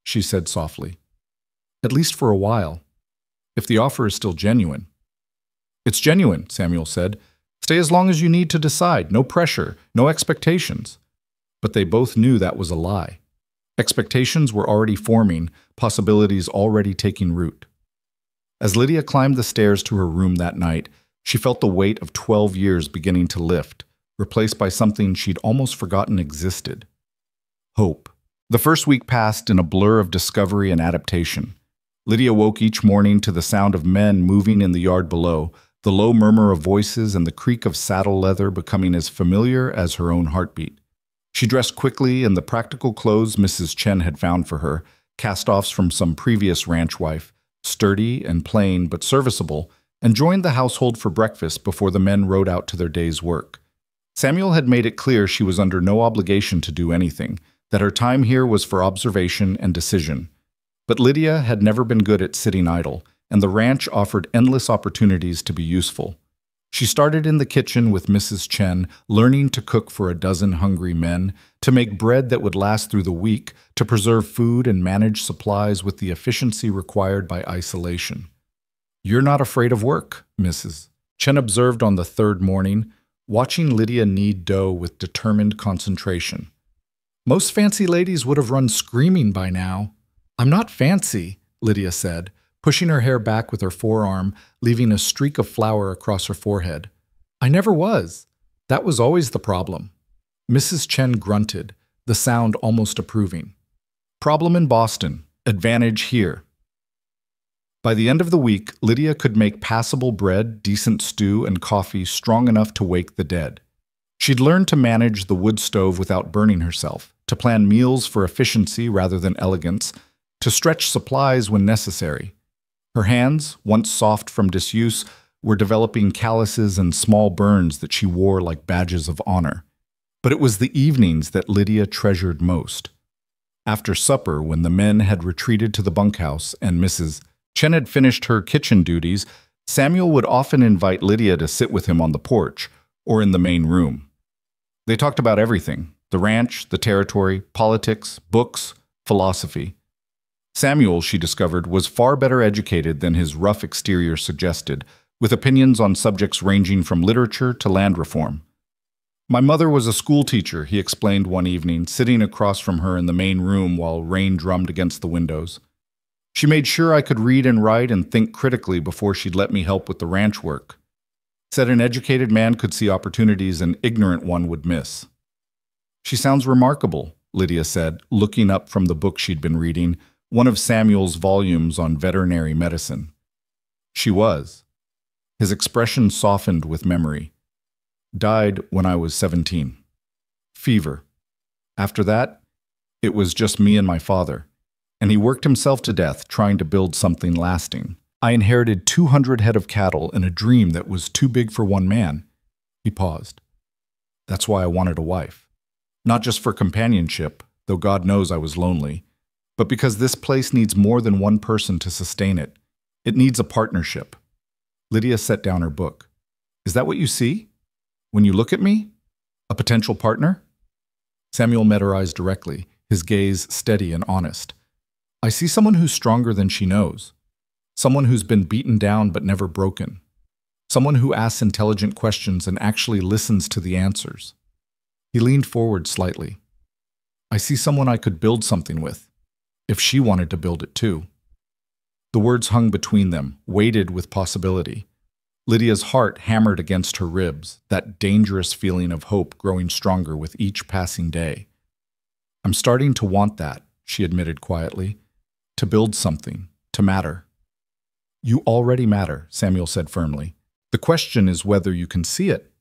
she said softly. "At least for a while, if the offer is still genuine." "It's genuine," Samuel said. "Stay as long as you need to decide. No pressure, no expectations." But they both knew that was a lie. Expectations were already forming, possibilities already taking root. As Lydia climbed the stairs to her room that night, she felt the weight of 12 years beginning to lift, replaced by something she'd almost forgotten existed. Hope. The first week passed in a blur of discovery and adaptation. Lydia woke each morning to the sound of men moving in the yard below, the low murmur of voices and the creak of saddle leather becoming as familiar as her own heartbeat. She dressed quickly in the practical clothes Mrs. Chen had found for her, cast-offs from some previous ranch wife, sturdy and plain but serviceable, and joined the household for breakfast before the men rode out to their day's work. Samuel had made it clear she was under no obligation to do anything, that her time here was for observation and decision. But Lydia had never been good at sitting idle, and the ranch offered endless opportunities to be useful. She started in the kitchen with Mrs. Chen, learning to cook for a dozen hungry men, to make bread that would last through the week, to preserve food and manage supplies with the efficiency required by isolation. "You're not afraid of work, Mrs. Chen observed on the third morning, watching Lydia knead dough with determined concentration. "Most fancy ladies would have run screaming by now." "I'm not fancy," Lydia said, pushing her hair back with her forearm, leaving a streak of flour across her forehead. "I never was. That was always the problem." Mrs. Chen grunted, the sound almost approving. "Problem in Boston, advantage here." By the end of the week, Lydia could make passable bread, decent stew, and coffee strong enough to wake the dead. She'd learned to manage the wood stove without burning herself, to plan meals for efficiency rather than elegance, to stretch supplies when necessary. Her hands, once soft from disuse, were developing calluses and small burns that she wore like badges of honor. But it was the evenings that Lydia treasured most. After supper, when the men had retreated to the bunkhouse and Mrs. Chen had finished her kitchen duties, Samuel would often invite Lydia to sit with him on the porch or in the main room. They talked about everything: the ranch, the territory, politics, books, philosophy. Samuel, she discovered, was far better educated than his rough exterior suggested, with opinions on subjects ranging from literature to land reform. "My mother was a school teacher," he explained one evening, sitting across from her in the main room while rain drummed against the windows. "She made sure I could read and write and think critically before she'd let me help with the ranch work. Said an educated man could see opportunities an ignorant one would miss." "She sounds remarkable," Lydia said, looking up from the book she'd been reading, one of Samuel's volumes on veterinary medicine. "She was." His expression softened with memory. "Died when I was 17. Fever. After that, it was just me and my father, and he worked himself to death trying to build something lasting. I inherited 200 head of cattle and a dream that was too big for one man." He paused. "That's why I wanted a wife. Not just for companionship, though God knows I was lonely, but because this place needs more than one person to sustain it. It needs a partnership." Lydia set down her book. "Is that what you see? When you look at me? A potential partner?" Samuel met her eyes directly, his gaze steady and honest. "I see someone who's stronger than she knows. Someone who's been beaten down but never broken. Someone who asks intelligent questions and actually listens to the answers." He leaned forward slightly. "I see someone I could build something with, if she wanted to build it too." The words hung between them, weighted with possibility. Lydia's heart hammered against her ribs, that dangerous feeling of hope growing stronger with each passing day. "I'm starting to want that," she admitted quietly. "To build something, to matter." "You already matter," Samuel said firmly. "The question is whether you can see it."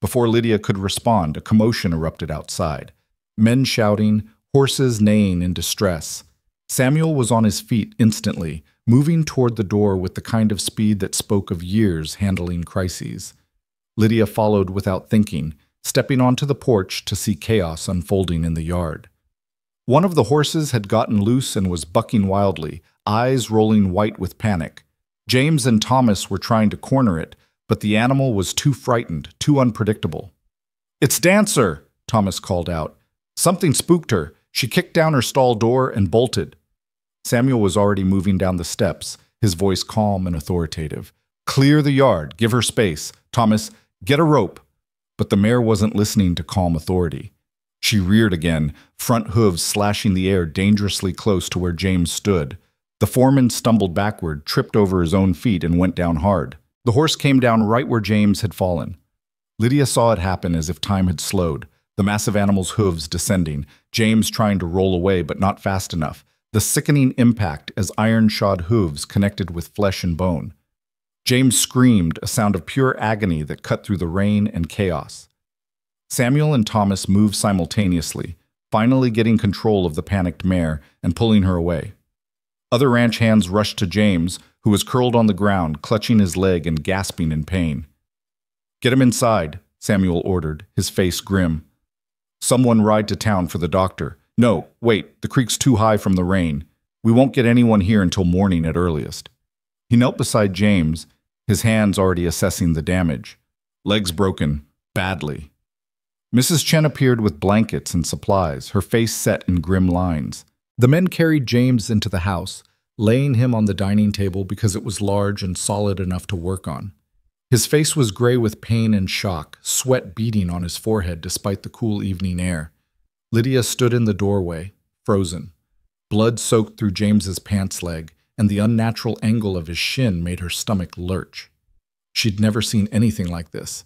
Before Lydia could respond, a commotion erupted outside. Men shouting, horses neighing in distress. Samuel was on his feet instantly, moving toward the door with the kind of speed that spoke of years handling crises. Lydia followed without thinking, stepping onto the porch to see chaos unfolding in the yard. One of the horses had gotten loose and was bucking wildly, eyes rolling white with panic. James and Thomas were trying to corner it, but the animal was too frightened, too unpredictable. "It's Dancer!" Thomas called out. "Something spooked her. She kicked down her stall door and bolted." Samuel was already moving down the steps, his voice calm and authoritative. "Clear the yard. Give her space. Thomas, get a rope." But the mare wasn't listening to calm authority. She reared again, front hooves slashing the air dangerously close to where James stood. The foreman stumbled backward, tripped over his own feet, and went down hard. The horse came down right where James had fallen. Lydia saw it happen as if time had slowed, the massive animal's hooves descending, James trying to roll away but not fast enough, the sickening impact as iron-shod hooves connected with flesh and bone. James screamed, a sound of pure agony that cut through the rain and chaos. Samuel and Thomas moved simultaneously, finally getting control of the panicked mare and pulling her away. Other ranch hands rushed to James, who was curled on the ground, clutching his leg and gasping in pain. "Get him inside," Samuel ordered, his face grim. "Someone ride to town for the doctor. No, wait, the creek's too high from the rain. We won't get anyone here until morning at earliest." He knelt beside James, his hands already assessing the damage. Legs broken, badly. Mrs. Chen appeared with blankets and supplies, her face set in grim lines. The men carried James into the house, laying him on the dining table because it was large and solid enough to work on. His face was gray with pain and shock, sweat beading on his forehead despite the cool evening air. Lydia stood in the doorway, frozen. Blood soaked through James's pants leg, and the unnatural angle of his shin made her stomach lurch. She'd never seen anything like this.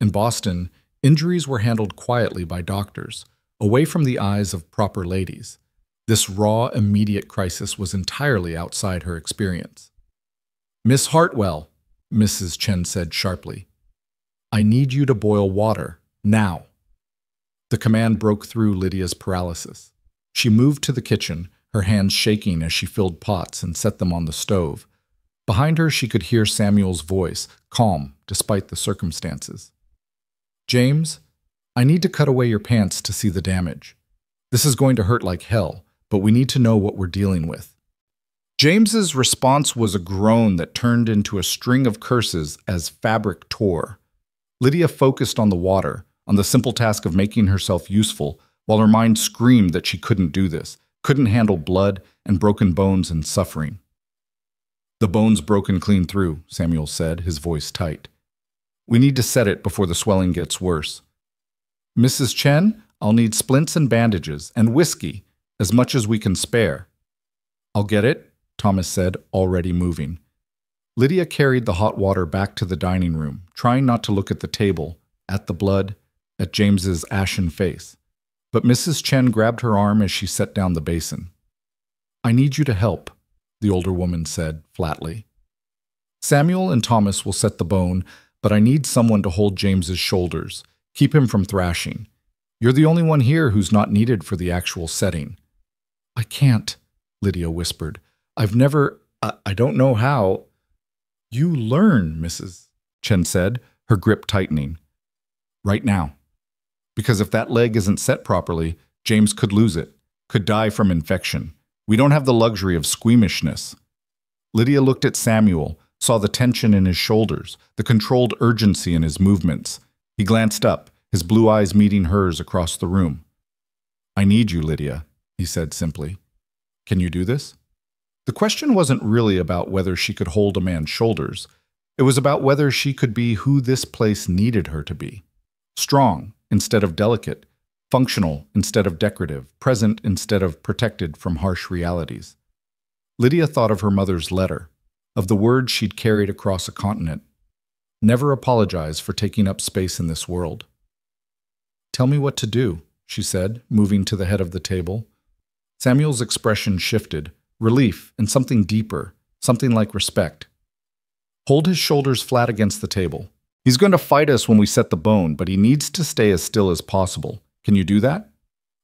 In Boston, injuries were handled quietly by doctors, away from the eyes of proper ladies. This raw, immediate crisis was entirely outside her experience. "Miss Hartwell," Mrs. Chen said sharply, "I need you to boil water, now." The command broke through Lydia's paralysis. She moved to the kitchen, her hands shaking as she filled pots and set them on the stove. Behind her, she could hear Samuel's voice, calm despite the circumstances. "James, I need to cut away your pants to see the damage. This is going to hurt like hell, but we need to know what we're dealing with." James's response was a groan that turned into a string of curses as fabric tore. Lydia focused on the water, on the simple task of making herself useful, while her mind screamed that she couldn't do this, couldn't handle blood and broken bones and suffering. "The bone's broken clean through," Samuel said, his voice tight. "We need to set it before the swelling gets worse. Mrs. Chen, I'll need splints and bandages, and whiskey, as much as we can spare." "I'll get it," Thomas said, already moving. Lydia carried the hot water back to the dining room, trying not to look at the table, at the blood, at James's ashen face. But Mrs. Chen grabbed her arm as she set down the basin. "I need you to help," the older woman said, flatly. "Samuel and Thomas will set the bone, but I need someone to hold James's shoulders, keep him from thrashing. You're the only one here who's not needed for the actual setting." "I can't," Lydia whispered. I don't know how." "You learn," Mrs. Chen said, her grip tightening. "Right now. Because if that leg isn't set properly, James could lose it, could die from infection. We don't have the luxury of squeamishness." Lydia looked at Samuel, saw the tension in his shoulders, the controlled urgency in his movements. He glanced up, his blue eyes meeting hers across the room. "I need you, Lydia," he said simply. "Can you do this?" The question wasn't really about whether she could hold a man's shoulders. It was about whether she could be who this place needed her to be. Strong instead of delicate, functional instead of decorative, present instead of protected from harsh realities. Lydia thought of her mother's letter, of the words she'd carried across a continent. Never apologize for taking up space in this world. "Tell me what to do," she said, moving to the head of the table. Samuel's expression shifted, relief and something deeper, something like respect. "Hold his shoulders flat against the table. He's going to fight us when we set the bone, but he needs to stay as still as possible. Can you do that?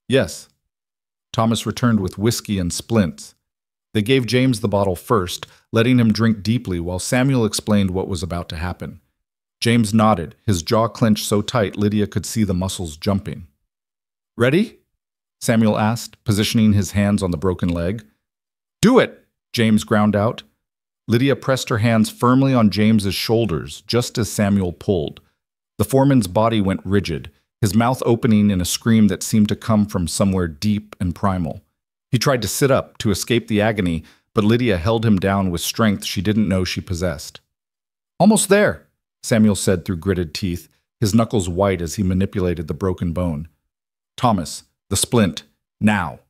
Yes. Thomas returned with whiskey and splints. They gave James the bottle first, letting him drink deeply while Samuel explained what was about to happen. James nodded, his jaw clenched so tight Lydia could see the muscles jumping. Ready? Samuel asked, positioning his hands on the broken leg. Do it! James ground out. Lydia pressed her hands firmly on James's shoulders, just as Samuel pulled. The foreman's body went rigid, his mouth opening in a scream that seemed to come from somewhere deep and primal. He tried to sit up, to escape the agony, but Lydia held him down with strength she didn't know she possessed. Almost there, Samuel said through gritted teeth, his knuckles white as he manipulated the broken bone. Thomas, the splint, now.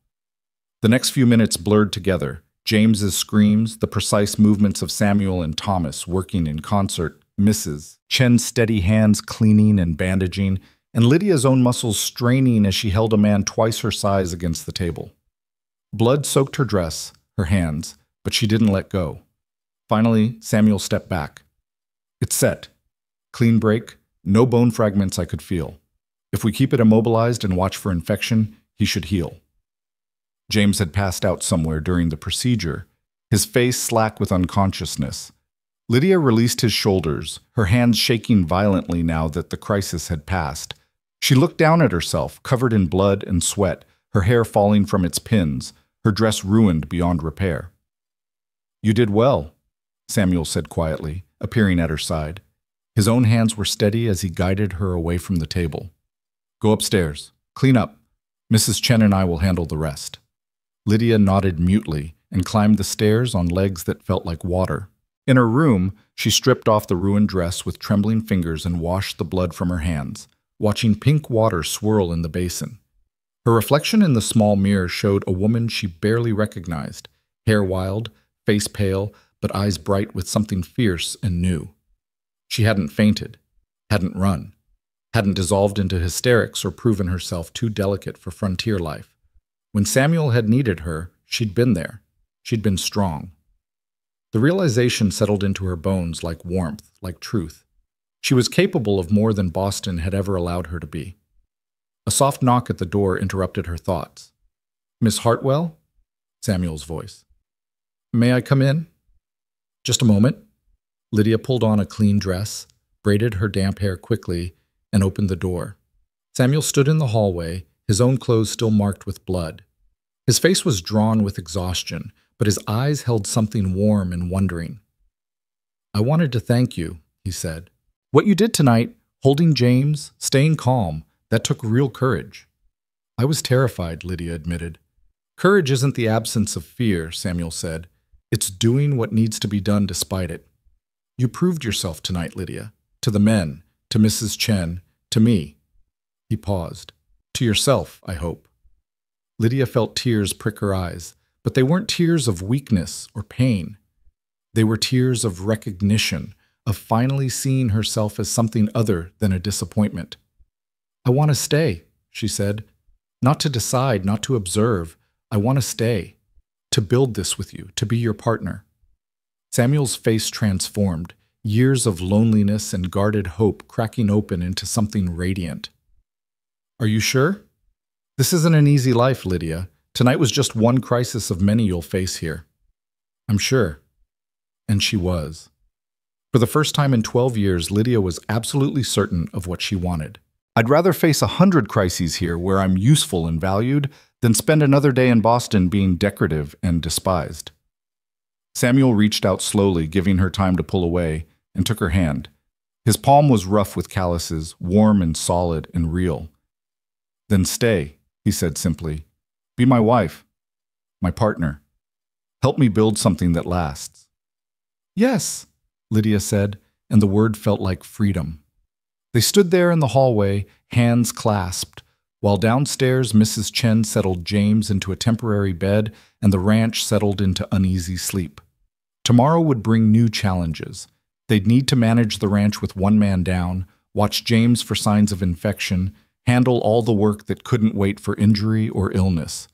The next few minutes blurred together. James's screams, the precise movements of Samuel and Thomas working in concert, Mrs. Chen's steady hands cleaning and bandaging, and Lydia's own muscles straining as she held a man twice her size against the table. Blood soaked her dress, her hands, but she didn't let go. Finally, Samuel stepped back. It's set. Clean break, no bone fragments I could feel. If we keep it immobilized and watch for infection, he should heal. James had passed out somewhere during the procedure, his face slack with unconsciousness. Lydia released his shoulders, her hands shaking violently now that the crisis had passed. She looked down at herself, covered in blood and sweat, her hair falling from its pins, her dress ruined beyond repair. You did well, Samuel said quietly, appearing at her side. His own hands were steady as he guided her away from the table. Go upstairs. Clean up. Mrs. Chen and I will handle the rest. Lydia nodded mutely and climbed the stairs on legs that felt like water. In her room, she stripped off the ruined dress with trembling fingers and washed the blood from her hands, watching pink water swirl in the basin. Her reflection in the small mirror showed a woman she barely recognized, hair wild, face pale, but eyes bright with something fierce and new. She hadn't fainted, hadn't run, hadn't dissolved into hysterics or proven herself too delicate for frontier life. When Samuel had needed her, she'd been there. She'd been strong. The realization settled into her bones like warmth, like truth. She was capable of more than Boston had ever allowed her to be. A soft knock at the door interrupted her thoughts. Miss Hartwell? Samuel's voice. May I come in? Just a moment. Lydia pulled on a clean dress, braided her damp hair quickly, and opened the door. Samuel stood in the hallway, his own clothes still marked with blood. His face was drawn with exhaustion, but his eyes held something warm and wondering. I wanted to thank you, he said. What you did tonight, holding James, staying calm, that took real courage. I was terrified, Lydia admitted. Courage isn't the absence of fear, Samuel said. It's doing what needs to be done despite it. You proved yourself tonight, Lydia. To the men, to Mrs. Chen, to me. He paused. To yourself, I hope. Lydia felt tears prick her eyes, but they weren't tears of weakness or pain. They were tears of recognition, of finally seeing herself as something other than a disappointment. I want to stay, she said. Not to decide, not to observe. I want to stay. To build this with you, to be your partner. Samuel's face transformed, years of loneliness and guarded hope cracking open into something radiant. Are you sure? This isn't an easy life, Lydia. Tonight was just one crisis of many you'll face here. I'm sure. And she was. For the first time in 12 years, Lydia was absolutely certain of what she wanted. I'd rather face 100 crises here where I'm useful and valued than spend another day in Boston being decorative and despised. Samuel reached out slowly, giving her time to pull away, and took her hand. His palm was rough with calluses, warm and solid and real. Then stay, he said simply. Be my wife, my partner. Help me build something that lasts. Yes, Lydia said, and the word felt like freedom. They stood there in the hallway, hands clasped, while downstairs Mrs. Chen settled James into a temporary bed and the ranch settled into uneasy sleep. Tomorrow would bring new challenges. They'd need to manage the ranch with one man down, watch James for signs of infection, handle all the work that couldn't wait for injury or illness.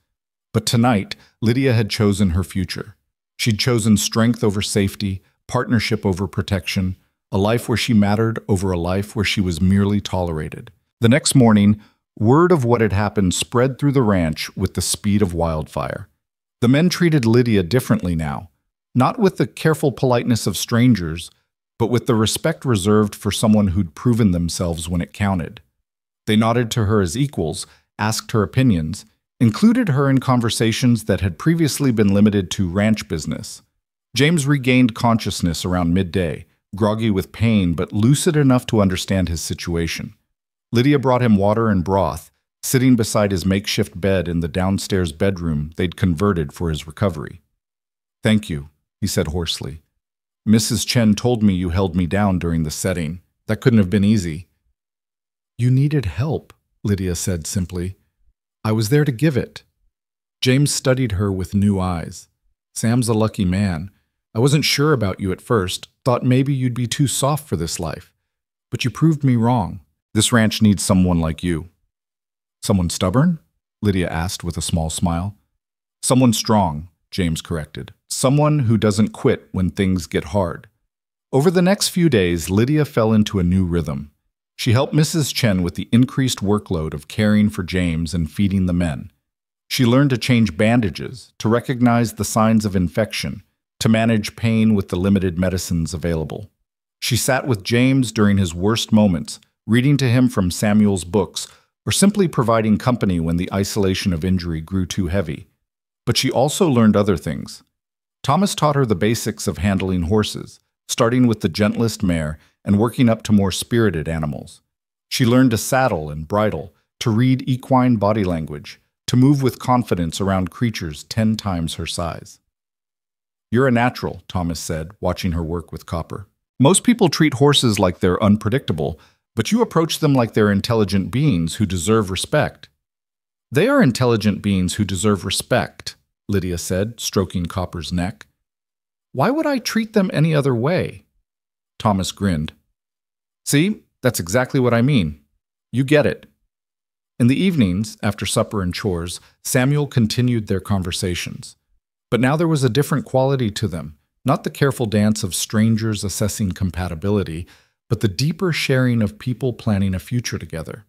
But tonight, Lydia had chosen her future. She'd chosen strength over safety, partnership over protection, a life where she mattered over a life where she was merely tolerated. The next morning, word of what had happened spread through the ranch with the speed of wildfire. The men treated Lydia differently now, not with the careful politeness of strangers, but with the respect reserved for someone who'd proven themselves when it counted. They nodded to her as equals, asked her opinions, included her in conversations that had previously been limited to ranch business. James regained consciousness around midday, groggy with pain but lucid enough to understand his situation. Lydia brought him water and broth, sitting beside his makeshift bed in the downstairs bedroom they'd converted for his recovery. "Thank you," he said hoarsely. "Mrs. Chen told me you held me down during the setting. That couldn't have been easy." "You needed help," Lydia said simply. "I was there to give it." James studied her with new eyes. "Sam's a lucky man. I wasn't sure about you at first, thought maybe you'd be too soft for this life. But you proved me wrong. This ranch needs someone like you." "Someone stubborn?" Lydia asked with a small smile. "Someone strong," James corrected. "Someone who doesn't quit when things get hard." Over the next few days, Lydia fell into a new rhythm. She helped Mrs. Chen with the increased workload of caring for James and feeding the men. She learned to change bandages, to recognize the signs of infection, to manage pain with the limited medicines available. She sat with James during his worst moments, reading to him from Samuel's books, or simply providing company when the isolation of injury grew too heavy. But she also learned other things. Thomas taught her the basics of handling horses, starting with the gentlest mare and working up to more spirited animals. She learned to saddle and bridle, to read equine body language, to move with confidence around creatures 10 times her size. "You're a natural," Thomas said, watching her work with copper. "Most people treat horses like they're unpredictable, but you approach them like they're intelligent beings who deserve respect." "They are intelligent beings who deserve respect," Lydia said, stroking Copper's neck. "Why would I treat them any other way?" Thomas grinned. "See, that's exactly what I mean. You get it." In the evenings, after supper and chores, Samuel continued their conversations. But now there was a different quality to them, not the careful dance of strangers assessing compatibility, but the deeper sharing of people planning a future together.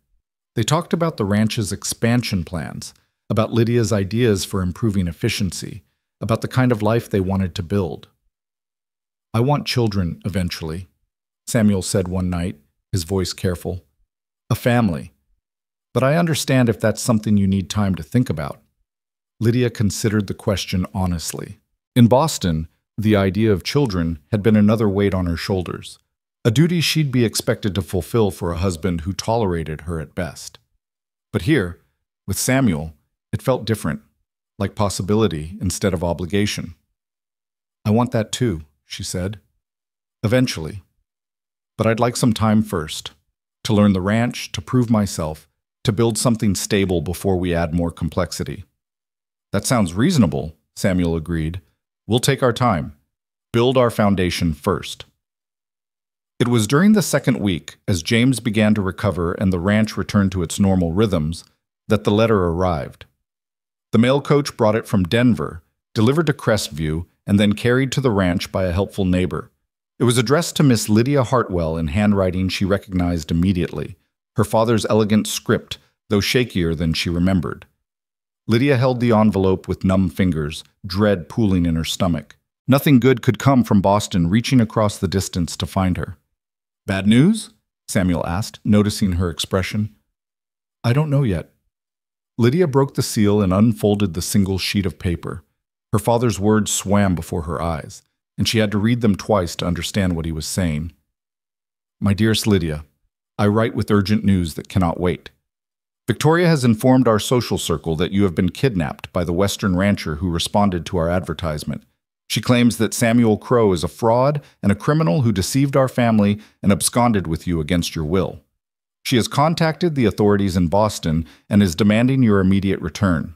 They talked about the ranch's expansion plans, about Lydia's ideas for improving efficiency, about the kind of life they wanted to build. "I want children eventually," Samuel said one night, his voice careful. "A family. But I understand if that's something you need time to think about." Lydia considered the question honestly. In Boston, the idea of children had been another weight on her shoulders, a duty she'd be expected to fulfill for a husband who tolerated her at best. But here, with Samuel, it felt different, like possibility instead of obligation. "I want that too," she said. "Eventually. But I'd like some time first, to learn the ranch, to prove myself, to build something stable before we add more complexity." "That sounds reasonable," Samuel agreed. "We'll take our time. Build our foundation first." It was during the second week, as James began to recover and the ranch returned to its normal rhythms, that the letter arrived. The mail coach brought it from Denver, delivered to Crestview, and then carried to the ranch by a helpful neighbor. It was addressed to Miss Lydia Hartwell in handwriting she recognized immediately, her father's elegant script, though shakier than she remembered. Lydia held the envelope with numb fingers, dread pooling in her stomach. Nothing good could come from Boston reaching across the distance to find her. "Bad news?" Samuel asked, noticing her expression. "I don't know yet." Lydia broke the seal and unfolded the single sheet of paper. Her father's words swam before her eyes, and she had to read them twice to understand what he was saying. "My dearest Lydia, I write with urgent news that cannot wait. Victoria has informed our social circle that you have been kidnapped by the Western rancher who responded to our advertisement. She claims that Samuel Crow is a fraud and a criminal who deceived our family and absconded with you against your will. She has contacted the authorities in Boston and is demanding your immediate return.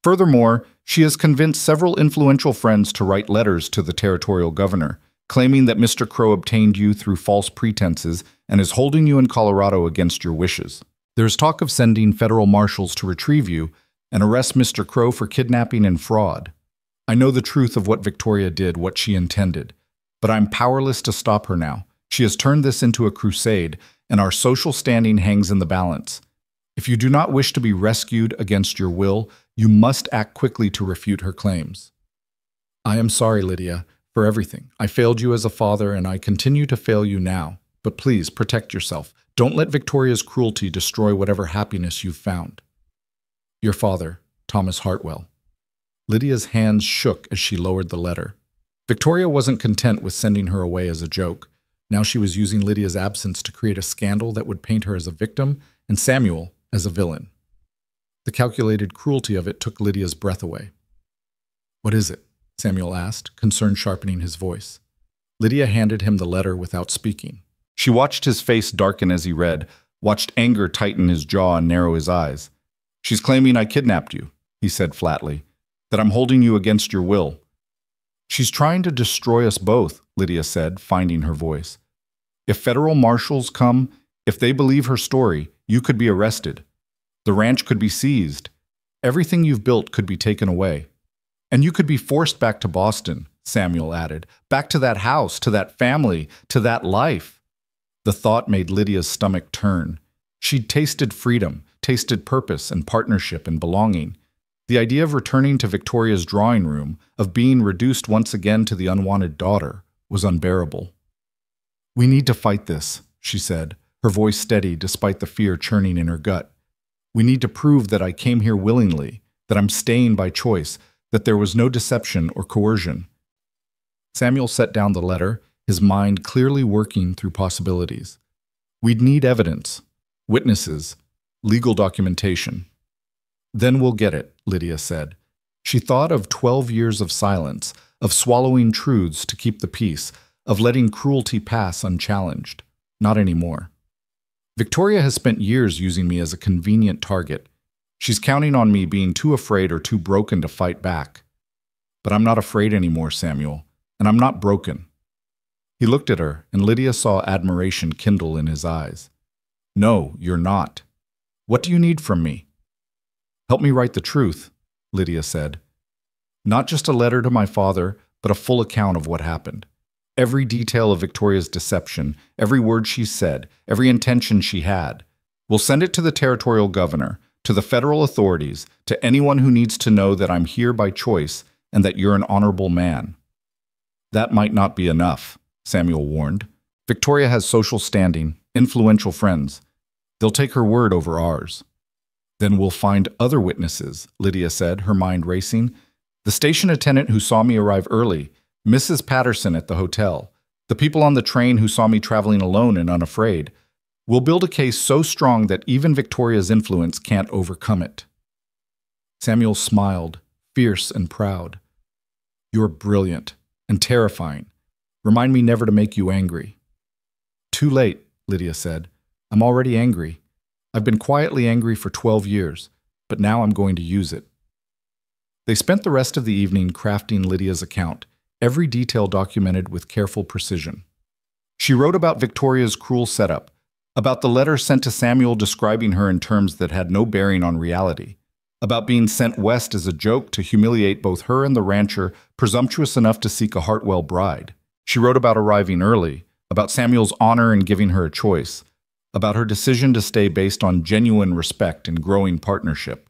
Furthermore, she has convinced several influential friends to write letters to the territorial governor, claiming that Mr. Crow obtained you through false pretenses and is holding you in Colorado against your wishes. There is talk of sending federal marshals to retrieve you and arrest Mr. Crow for kidnapping and fraud. I know the truth of what Victoria did, what she intended, but I'm powerless to stop her now. She has turned this into a crusade, and our social standing hangs in the balance. If you do not wish to be rescued against your will, you must act quickly to refute her claims. I am sorry, Lydia, for everything. I failed you as a father, and I continue to fail you now. But please, protect yourself. Don't let Victoria's cruelty destroy whatever happiness you've found. Your father, Thomas Hartwell. Lydia's hands shook as she lowered the letter. Victoria wasn't content with sending her away as a joke. Now she was using Lydia's absence to create a scandal that would paint her as a victim and Samuel as a villain. The calculated cruelty of it took Lydia's breath away. What is it? Samuel asked, concern sharpening his voice. Lydia handed him the letter without speaking. She watched his face darken as he read, watched anger tighten his jaw and narrow his eyes. She's claiming I kidnapped you, he said flatly, that I'm holding you against your will. She's trying to destroy us both, Lydia said, finding her voice. If federal marshals come, if they believe her story, you could be arrested. The ranch could be seized. Everything you've built could be taken away. And you could be forced back to Boston, Samuel added, back to that house, to that family, to that life. The thought made Lydia's stomach turn. She'd tasted freedom, tasted purpose and partnership and belonging. The idea of returning to Victoria's drawing room, of being reduced once again to the unwanted daughter, was unbearable. We need to fight this, she said, her voice steady despite the fear churning in her gut. We need to prove that I came here willingly, that I'm staying by choice, that there was no deception or coercion. Samuel set down the letter, his mind clearly working through possibilities. We'd need evidence, witnesses, legal documentation. Then we'll get it, Lydia said. She thought of 12 years of silence, of swallowing truths to keep the peace, of letting cruelty pass unchallenged. Not anymore. Victoria has spent years using me as a convenient target. She's counting on me being too afraid or too broken to fight back. But I'm not afraid anymore, Samuel, and I'm not broken. He looked at her, and Lydia saw admiration kindle in his eyes. No, you're not. What do you need from me? Help me write the truth, Lydia said. Not just a letter to my father, but a full account of what happened. Every detail of Victoria's deception, every word she said, every intention she had. We'll send it to the territorial governor, to the federal authorities, to anyone who needs to know that I'm here by choice and that you're an honorable man. That might not be enough, Samuel warned. Victoria has social standing, influential friends. They'll take her word over ours. Then we'll find other witnesses, Lydia said, her mind racing. The station attendant who saw me arrive early, Mrs. Patterson at the hotel, the people on the train who saw me traveling alone and unafraid. We'll build a case so strong that even Victoria's influence can't overcome it. Samuel smiled, fierce and proud. You're brilliant and terrifying. Remind me never to make you angry. Too late, Lydia said. I'm already angry. I've been quietly angry for 12 years, but now I'm going to use it. They spent the rest of the evening crafting Lydia's account, every detail documented with careful precision. She wrote about Victoria's cruel setup, about the letter sent to Samuel describing her in terms that had no bearing on reality, about being sent west as a joke to humiliate both her and the rancher presumptuous enough to seek a Hartwell bride. She wrote about arriving early, about Samuel's honor in giving her a choice, about her decision to stay based on genuine respect and growing partnership.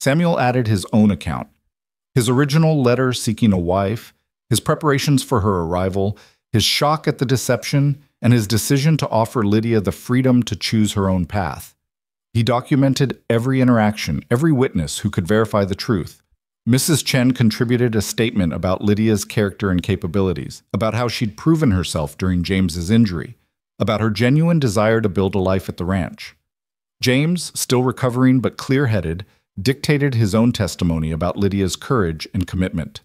Samuel added his own account, his original letter seeking a wife, his preparations for her arrival, his shock at the deception, and his decision to offer Lydia the freedom to choose her own path. He documented every interaction, every witness who could verify the truth. Mrs. Chen contributed a statement about Lydia's character and capabilities, about how she'd proven herself during James's injury, about her genuine desire to build a life at the ranch. James, still recovering but clear-headed, dictated his own testimony about Lydia's courage and commitment.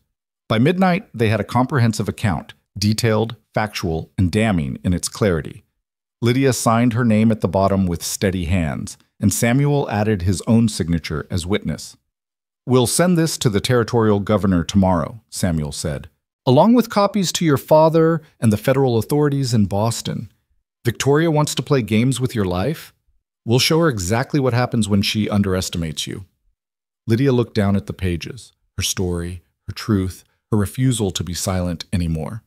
By midnight, they had a comprehensive account, detailed, factual, and damning in its clarity. Lydia signed her name at the bottom with steady hands, and Samuel added his own signature as witness. We'll send this to the territorial governor tomorrow, Samuel said, along with copies to your father and the federal authorities in Boston. Victoria wants to play games with your life? We'll show her exactly what happens when she underestimates you. Lydia looked down at the pages, her story, her truth, her refusal to be silent anymore.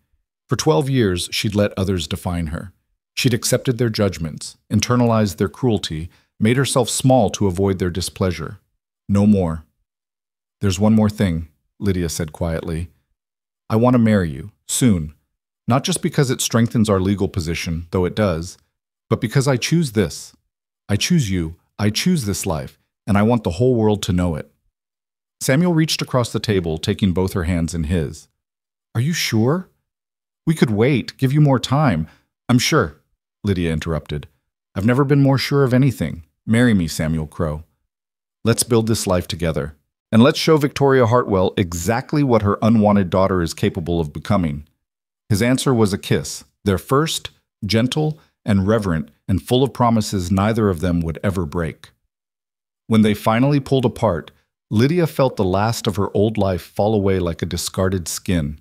For 12 years, she'd let others define her. She'd accepted their judgments, internalized their cruelty, made herself small to avoid their displeasure. No more. "There's one more thing," Lydia said quietly. "I want to marry you, soon. Not just because it strengthens our legal position, though it does, but because I choose this. I choose you, I choose this life, and I want the whole world to know it." Samuel reached across the table, taking both her hands in his. "Are you sure? We could wait, give you more time." "I'm sure," Lydia interrupted. "I've never been more sure of anything. Marry me, Samuel Crowe. Let's build this life together. And let's show Victoria Hartwell exactly what her unwanted daughter is capable of becoming." His answer was a kiss, their first, gentle and reverent, and full of promises neither of them would ever break. When they finally pulled apart, Lydia felt the last of her old life fall away like a discarded skin.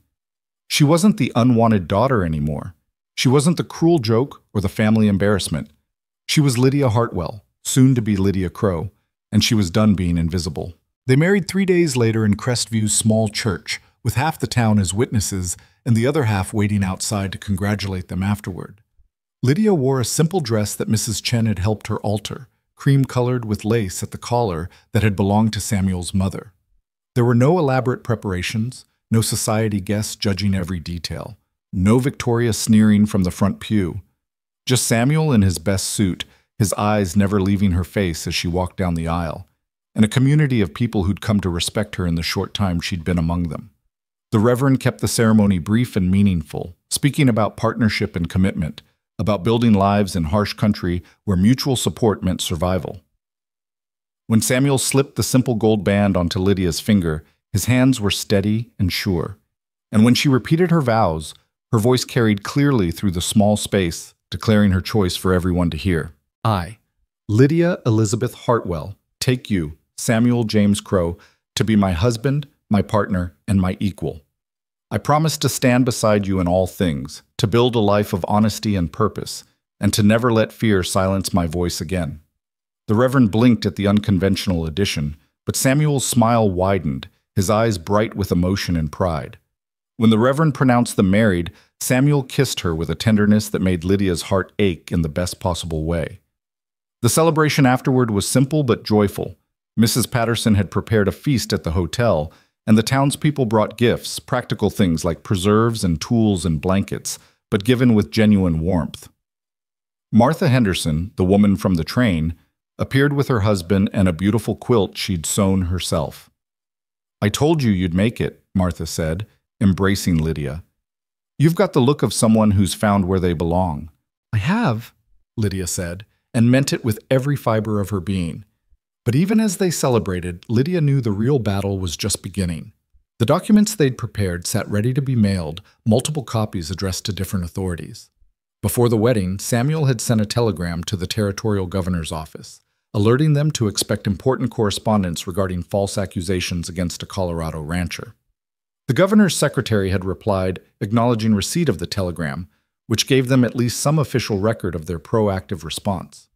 She wasn't the unwanted daughter anymore. She wasn't the cruel joke or the family embarrassment. She was Lydia Hartwell, soon to be Lydia Crowe, and she was done being invisible. They married 3 days later in Crestview's small church, with half the town as witnesses and the other half waiting outside to congratulate them afterward. Lydia wore a simple dress that Mrs. Chen had helped her alter, cream-colored with lace at the collar that had belonged to Samuel's mother. There were no elaborate preparations, no society guests judging every detail, no Victoria sneering from the front pew. Just Samuel in his best suit, his eyes never leaving her face as she walked down the aisle, and a community of people who'd come to respect her in the short time she'd been among them. The Reverend kept the ceremony brief and meaningful, speaking about partnership and commitment, about building lives in harsh country where mutual support meant survival. When Samuel slipped the simple gold band onto Lydia's finger, his hands were steady and sure. And when she repeated her vows, her voice carried clearly through the small space, declaring her choice for everyone to hear. "I, Lydia Elizabeth Hartwell, take you, Samuel James Crowe, to be my husband, my partner, and my equal. I promise to stand beside you in all things, to build a life of honesty and purpose, and to never let fear silence my voice again." The Reverend blinked at the unconventional addition, but Samuel's smile widened, his eyes bright with emotion and pride. When the Reverend pronounced them married, Samuel kissed her with a tenderness that made Lydia's heart ache in the best possible way. The celebration afterward was simple but joyful. Mrs. Patterson had prepared a feast at the hotel, and the townspeople brought gifts, practical things like preserves and tools and blankets, but given with genuine warmth. Martha Henderson, the woman from the train, appeared with her husband and a beautiful quilt she'd sewn herself. "I told you you'd make it," Martha said, embracing Lydia. "You've got the look of someone who's found where they belong." "I have," Lydia said, and meant it with every fiber of her being. But even as they celebrated, Lydia knew the real battle was just beginning. The documents they'd prepared sat ready to be mailed, multiple copies addressed to different authorities. Before the wedding, Samuel had sent a telegram to the territorial governor's office, alerting them to expect important correspondence regarding false accusations against a Colorado rancher. The governor's secretary had replied, acknowledging receipt of the telegram, which gave them at least some official record of their proactive response.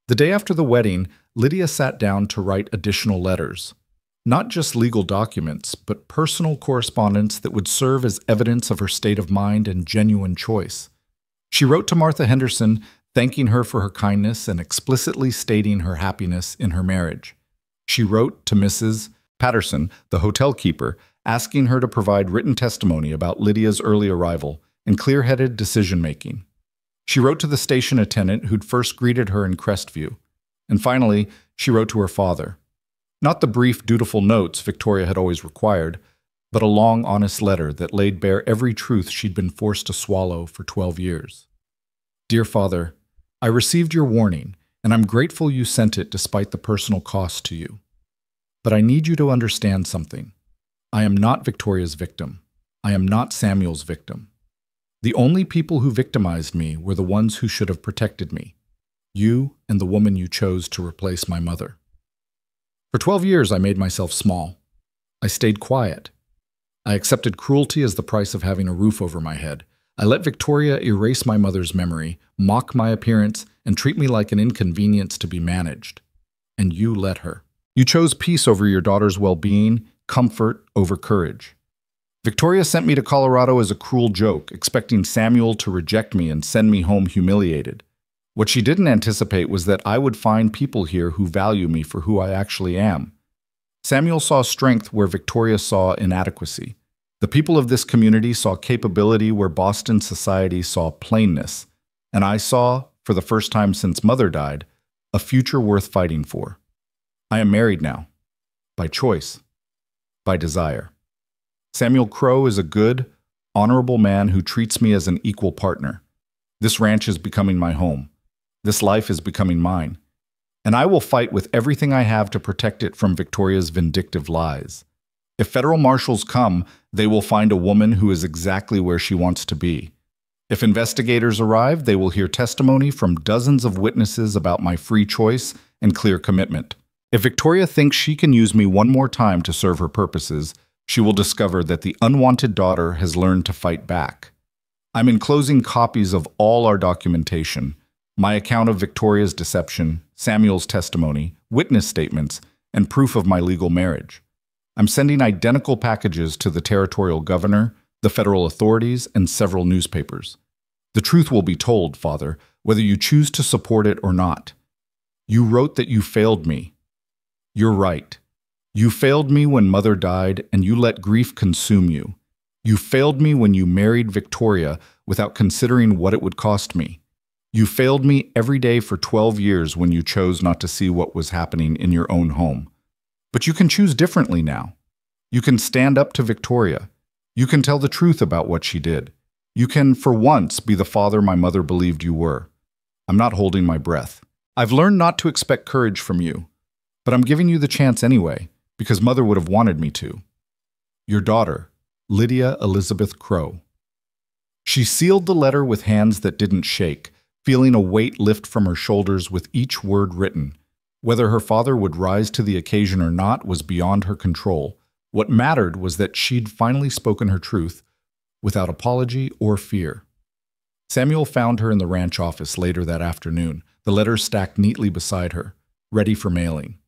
The day after the wedding, Lydia sat down to write additional letters. Not just legal documents, but personal correspondence that would serve as evidence of her state of mind and genuine choice. She wrote to Martha Henderson, thanking her for her kindness and explicitly stating her happiness in her marriage. She wrote to Mrs. Patterson, the hotel keeper, asking her to provide written testimony about Lydia's early arrival and clear-headed decision-making. She wrote to the station attendant who'd first greeted her in Crestview. And finally, she wrote to her father. Not the brief, dutiful notes Victoria had always required, but a long, honest letter that laid bare every truth she'd been forced to swallow for 12 years. "Dear Father, I received your warning, and I'm grateful you sent it despite the personal cost to you. But I need you to understand something. I am not Victoria's victim. I am not Samuel's victim. The only people who victimized me were the ones who should have protected me. You and the woman you chose to replace my mother. For 12 years, I made myself small. I stayed quiet. I accepted cruelty as the price of having a roof over my head. I let Victoria erase my mother's memory, mock my appearance, and treat me like an inconvenience to be managed. And you let her. You chose peace over your daughter's well-being, comfort over courage. Victoria sent me to Colorado as a cruel joke, expecting Samuel to reject me and send me home humiliated. What she didn't anticipate was that I would find people here who value me for who I actually am. Samuel saw strength where Victoria saw inadequacy. The people of this community saw capability where Boston society saw plainness. And I saw, for the first time since Mother died, a future worth fighting for. I am married now. By choice. By desire. Samuel Crow is a good, honorable man who treats me as an equal partner. This ranch is becoming my home. This life is becoming mine. And I will fight with everything I have to protect it from Victoria's vindictive lies. If federal marshals come, they will find a woman who is exactly where she wants to be. If investigators arrive, they will hear testimony from dozens of witnesses about my free choice and clear commitment. If Victoria thinks she can use me one more time to serve her purposes, she will discover that the unwanted daughter has learned to fight back. I'm enclosing copies of all our documentation, my account of Victoria's deception, Samuel's testimony, witness statements, and proof of my legal marriage. I'm sending identical packages to the territorial governor, the federal authorities, and several newspapers. The truth will be told, Father, whether you choose to support it or not. You wrote that you failed me. You're right. You failed me when Mother died, and you let grief consume you. You failed me when you married Victoria without considering what it would cost me. You failed me every day for 12 years when you chose not to see what was happening in your own home. But you can choose differently now. You can stand up to Victoria. You can tell the truth about what she did. You can, for once, be the father my mother believed you were. I'm not holding my breath. I've learned not to expect courage from you, but I'm giving you the chance anyway, because Mother would have wanted me to. Your daughter, Lydia Elizabeth Crow. She sealed the letter with hands that didn't shake, feeling a weight lift from her shoulders with each word written. Whether her father would rise to the occasion or not was beyond her control. What mattered was that she'd finally spoken her truth, without apology or fear. Samuel found her in the ranch office later that afternoon, the letters stacked neatly beside her, ready for mailing.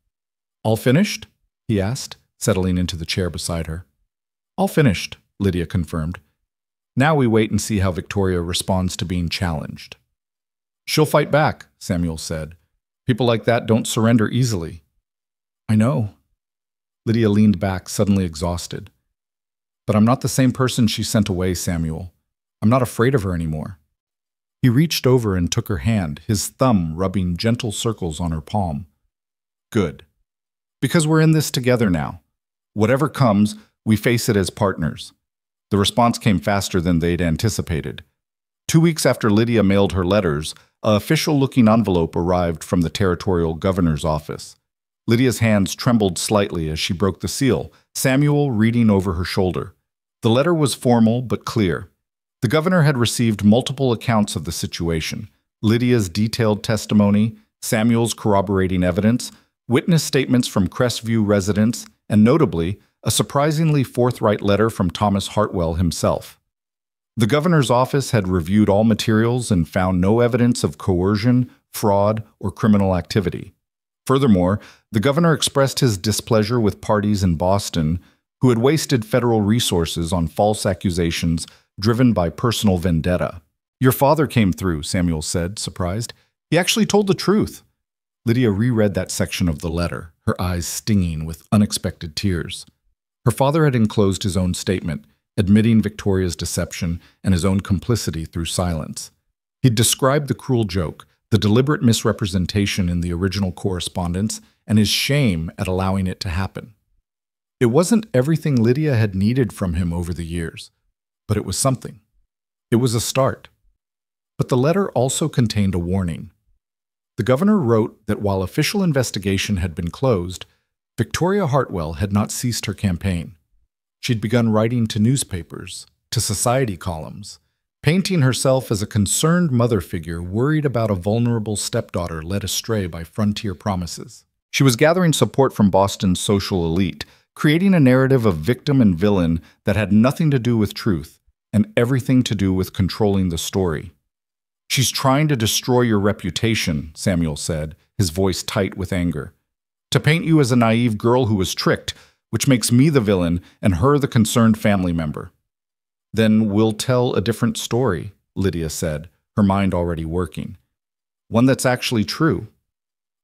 All finished? He asked, settling into the chair beside her. All finished, Lydia confirmed. Now we wait and see how Victoria responds to being challenged. She'll fight back, Samuel said. People like that don't surrender easily. I know. Lydia leaned back, suddenly exhausted. But I'm not the same person she sent away, Samuel. I'm not afraid of her anymore. He reached over and took her hand, his thumb rubbing gentle circles on her palm. Good. Because we're in this together now. Whatever comes, we face it as partners. The response came faster than they'd anticipated. 2 weeks after Lydia mailed her letters, an official-looking envelope arrived from the territorial governor's office. Lydia's hands trembled slightly as she broke the seal, Samuel reading over her shoulder. The letter was formal but clear. The governor had received multiple accounts of the situation: Lydia's detailed testimony, Samuel's corroborating evidence, witness statements from Crestview residents, and notably, a surprisingly forthright letter from Thomas Hartwell himself. The governor's office had reviewed all materials and found no evidence of coercion, fraud, or criminal activity. Furthermore, the governor expressed his displeasure with parties in Boston who had wasted federal resources on false accusations driven by personal vendetta. Your father came through, Samuel said, surprised. He actually told the truth. Lydia reread that section of the letter, her eyes stinging with unexpected tears. Her father had enclosed his own statement, admitting Victoria's deception and his own complicity through silence. He'd described the cruel joke, the deliberate misrepresentation in the original correspondence, and his shame at allowing it to happen. It wasn't everything Lydia had needed from him over the years, but it was something. It was a start. But the letter also contained a warning. The governor wrote that while official investigation had been closed, Victoria Hartwell had not ceased her campaign. She'd begun writing to newspapers, to society columns, painting herself as a concerned mother figure worried about a vulnerable stepdaughter led astray by frontier promises. She was gathering support from Boston's social elite, creating a narrative of victim and villain that had nothing to do with truth and everything to do with controlling the story. She's trying to destroy your reputation, Samuel said, his voice tight with anger. To paint you as a naive girl who was tricked, which makes me the villain and her the concerned family member. Then we'll tell a different story, Lydia said, her mind already working. One that's actually true.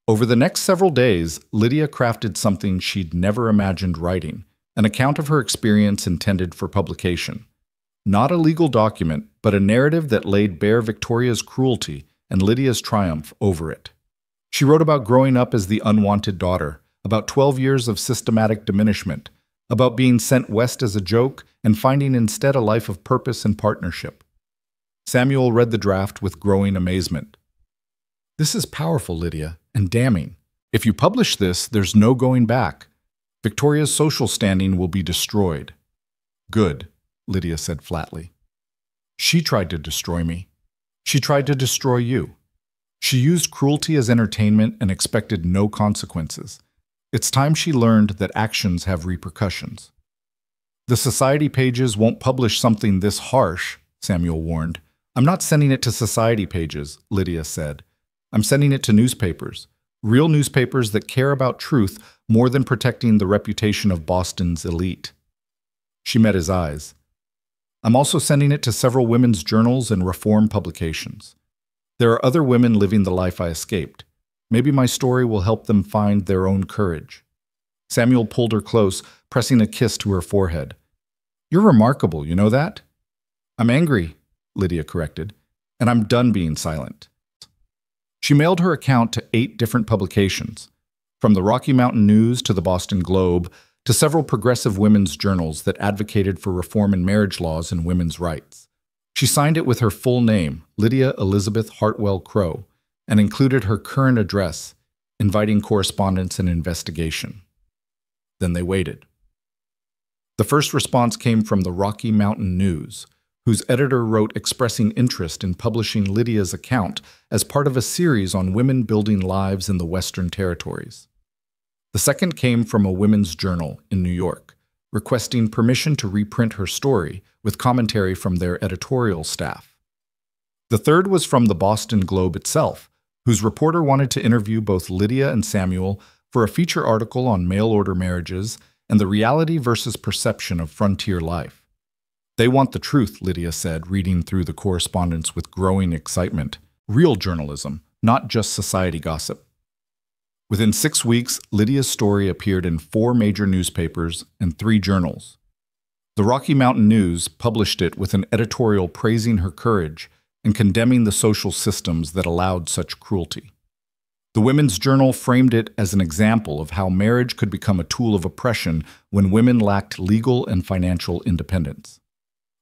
Over the next several days, Lydia crafted something she'd never imagined writing, an account of her experience intended for publication. Not a legal document, but a narrative that laid bare Victoria's cruelty and Lydia's triumph over it. She wrote about growing up as the unwanted daughter, about 12 years of systematic diminishment, about being sent west as a joke and finding instead a life of purpose and partnership. Samuel read the draft with growing amazement. "This is powerful, Lydia, and damning. If you publish this, there's no going back. Victoria's social standing will be destroyed." "Good," Lydia said flatly. "She tried to destroy me. She tried to destroy you. She used cruelty as entertainment and expected no consequences. It's time she learned that actions have repercussions." "The society pages won't publish something this harsh," Samuel warned. "I'm not sending it to society pages," Lydia said. "I'm sending it to newspapers, real newspapers that care about truth more than protecting the reputation of Boston's elite." She met his eyes. "I'm also sending it to several women's journals and reform publications. There are other women living the life I escaped. Maybe my story will help them find their own courage." Samuel pulled her close, pressing a kiss to her forehead. "You're remarkable, you know that?" "I'm angry," Lydia corrected, "and I'm done being silent." She mailed her account to 8 different publications, from the Rocky Mountain News to the Boston Globe to several progressive women's journals that advocated for reform in marriage laws and women's rights. She signed it with her full name, Lydia Elizabeth Hartwell Crow, and included her current address, inviting correspondence and investigation. Then they waited. The first response came from the Rocky Mountain News, whose editor wrote expressing interest in publishing Lydia's account as part of a series on women building lives in the Western Territories. The second came from a women's journal in New York, requesting permission to reprint her story with commentary from their editorial staff. The third was from the Boston Globe itself, whose reporter wanted to interview both Lydia and Samuel for a feature article on mail-order marriages and the reality versus perception of frontier life. "They want the truth," Lydia said, reading through the correspondence with growing excitement. "Real journalism, not just society gossip." Within 6 weeks, Lydia's story appeared in 4 major newspapers and 3 journals. The Rocky Mountain News published it with an editorial praising her courage and condemning the social systems that allowed such cruelty. The Women's Journal framed it as an example of how marriage could become a tool of oppression when women lacked legal and financial independence.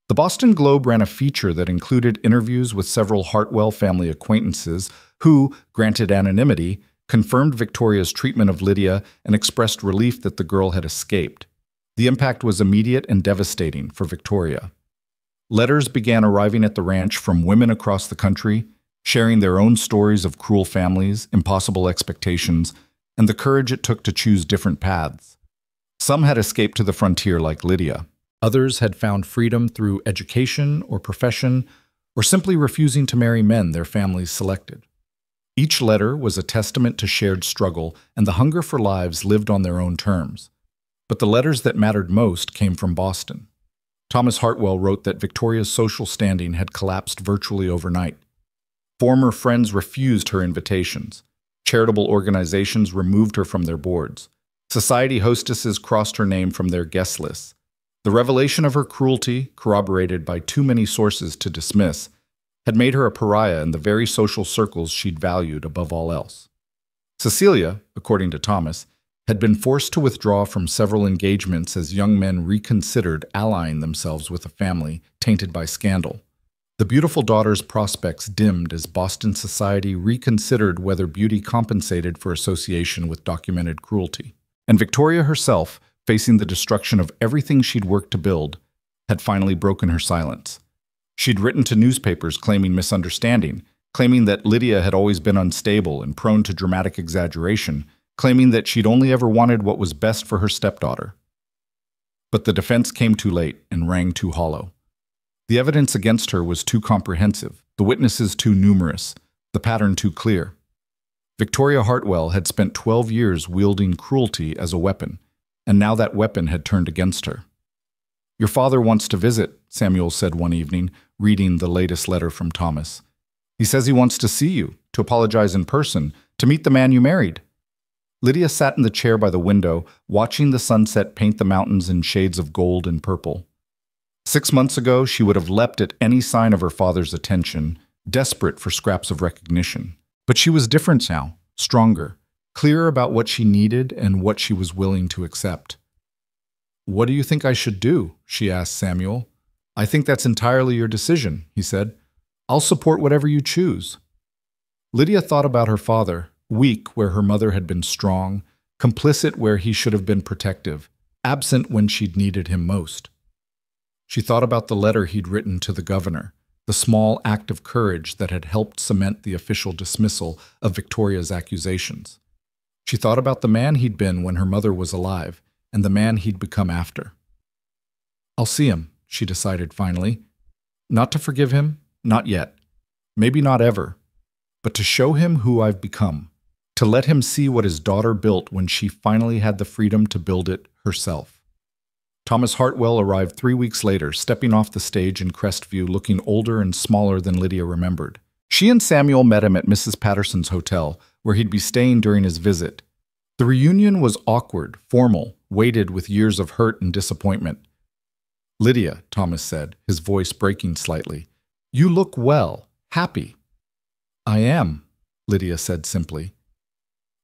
The Boston Globe ran a feature that included interviews with several Hartwell family acquaintances who, granted anonymity, confirmed Victoria's treatment of Lydia and expressed relief that the girl had escaped. The impact was immediate and devastating for Victoria. Letters began arriving at the ranch from women across the country, sharing their own stories of cruel families, impossible expectations, and the courage it took to choose different paths. Some had escaped to the frontier like Lydia. Others had found freedom through education or profession, or simply refusing to marry men their families selected. Each letter was a testament to shared struggle and the hunger for lives lived on their own terms. But the letters that mattered most came from Boston. Thomas Hartwell wrote that Victoria's social standing had collapsed virtually overnight. Former friends refused her invitations. Charitable organizations removed her from their boards. Society hostesses crossed her name from their guest lists. The revelation of her cruelty, corroborated by too many sources to dismiss, had made her a pariah in the very social circles she'd valued above all else. Cecilia, according to Thomas, had been forced to withdraw from several engagements as young men reconsidered allying themselves with a family tainted by scandal. The beautiful daughter's prospects dimmed as Boston society reconsidered whether beauty compensated for association with documented cruelty. And Victoria herself, facing the destruction of everything she'd worked to build, had finally broken her silence. She'd written to newspapers claiming misunderstanding, claiming that Lydia had always been unstable and prone to dramatic exaggeration, claiming that she'd only ever wanted what was best for her stepdaughter. But the defense came too late and rang too hollow. The evidence against her was too comprehensive, the witnesses too numerous, the pattern too clear. Victoria Hartwell had spent 12 years wielding cruelty as a weapon, and now that weapon had turned against her. "Your father wants to visit," Samuel said one evening, reading the latest letter from Thomas. "He says he wants to see you, to apologize in person, to meet the man you married." Lydia sat in the chair by the window, watching the sunset paint the mountains in shades of gold and purple. 6 months ago, she would have leapt at any sign of her father's attention, desperate for scraps of recognition. But she was different now, stronger, clearer about what she needed and what she was willing to accept. "What do you think I should do?" she asked Samuel. "I think that's entirely your decision," he said. "I'll support whatever you choose." Lydia thought about her father, weak where her mother had been strong, complicit where he should have been protective, absent when she'd needed him most. She thought about the letter he'd written to the governor, the small act of courage that had helped cement the official dismissal of Victoria's accusations. She thought about the man he'd been when her mother was alive, and the man he'd become after. "I'll see him," she decided finally. "Not to forgive him, not yet. Maybe not ever. But to show him who I've become. To let him see what his daughter built when she finally had the freedom to build it herself." Thomas Hartwell arrived 3 weeks later, stepping off the stage in Crestview looking older and smaller than Lydia remembered. She and Samuel met him at Mrs. Patterson's hotel, where he'd be staying during his visit. The reunion was awkward, formal, weighted with years of hurt and disappointment. "Lydia," Thomas said, his voice breaking slightly, "you look well, happy." "I am," Lydia said simply.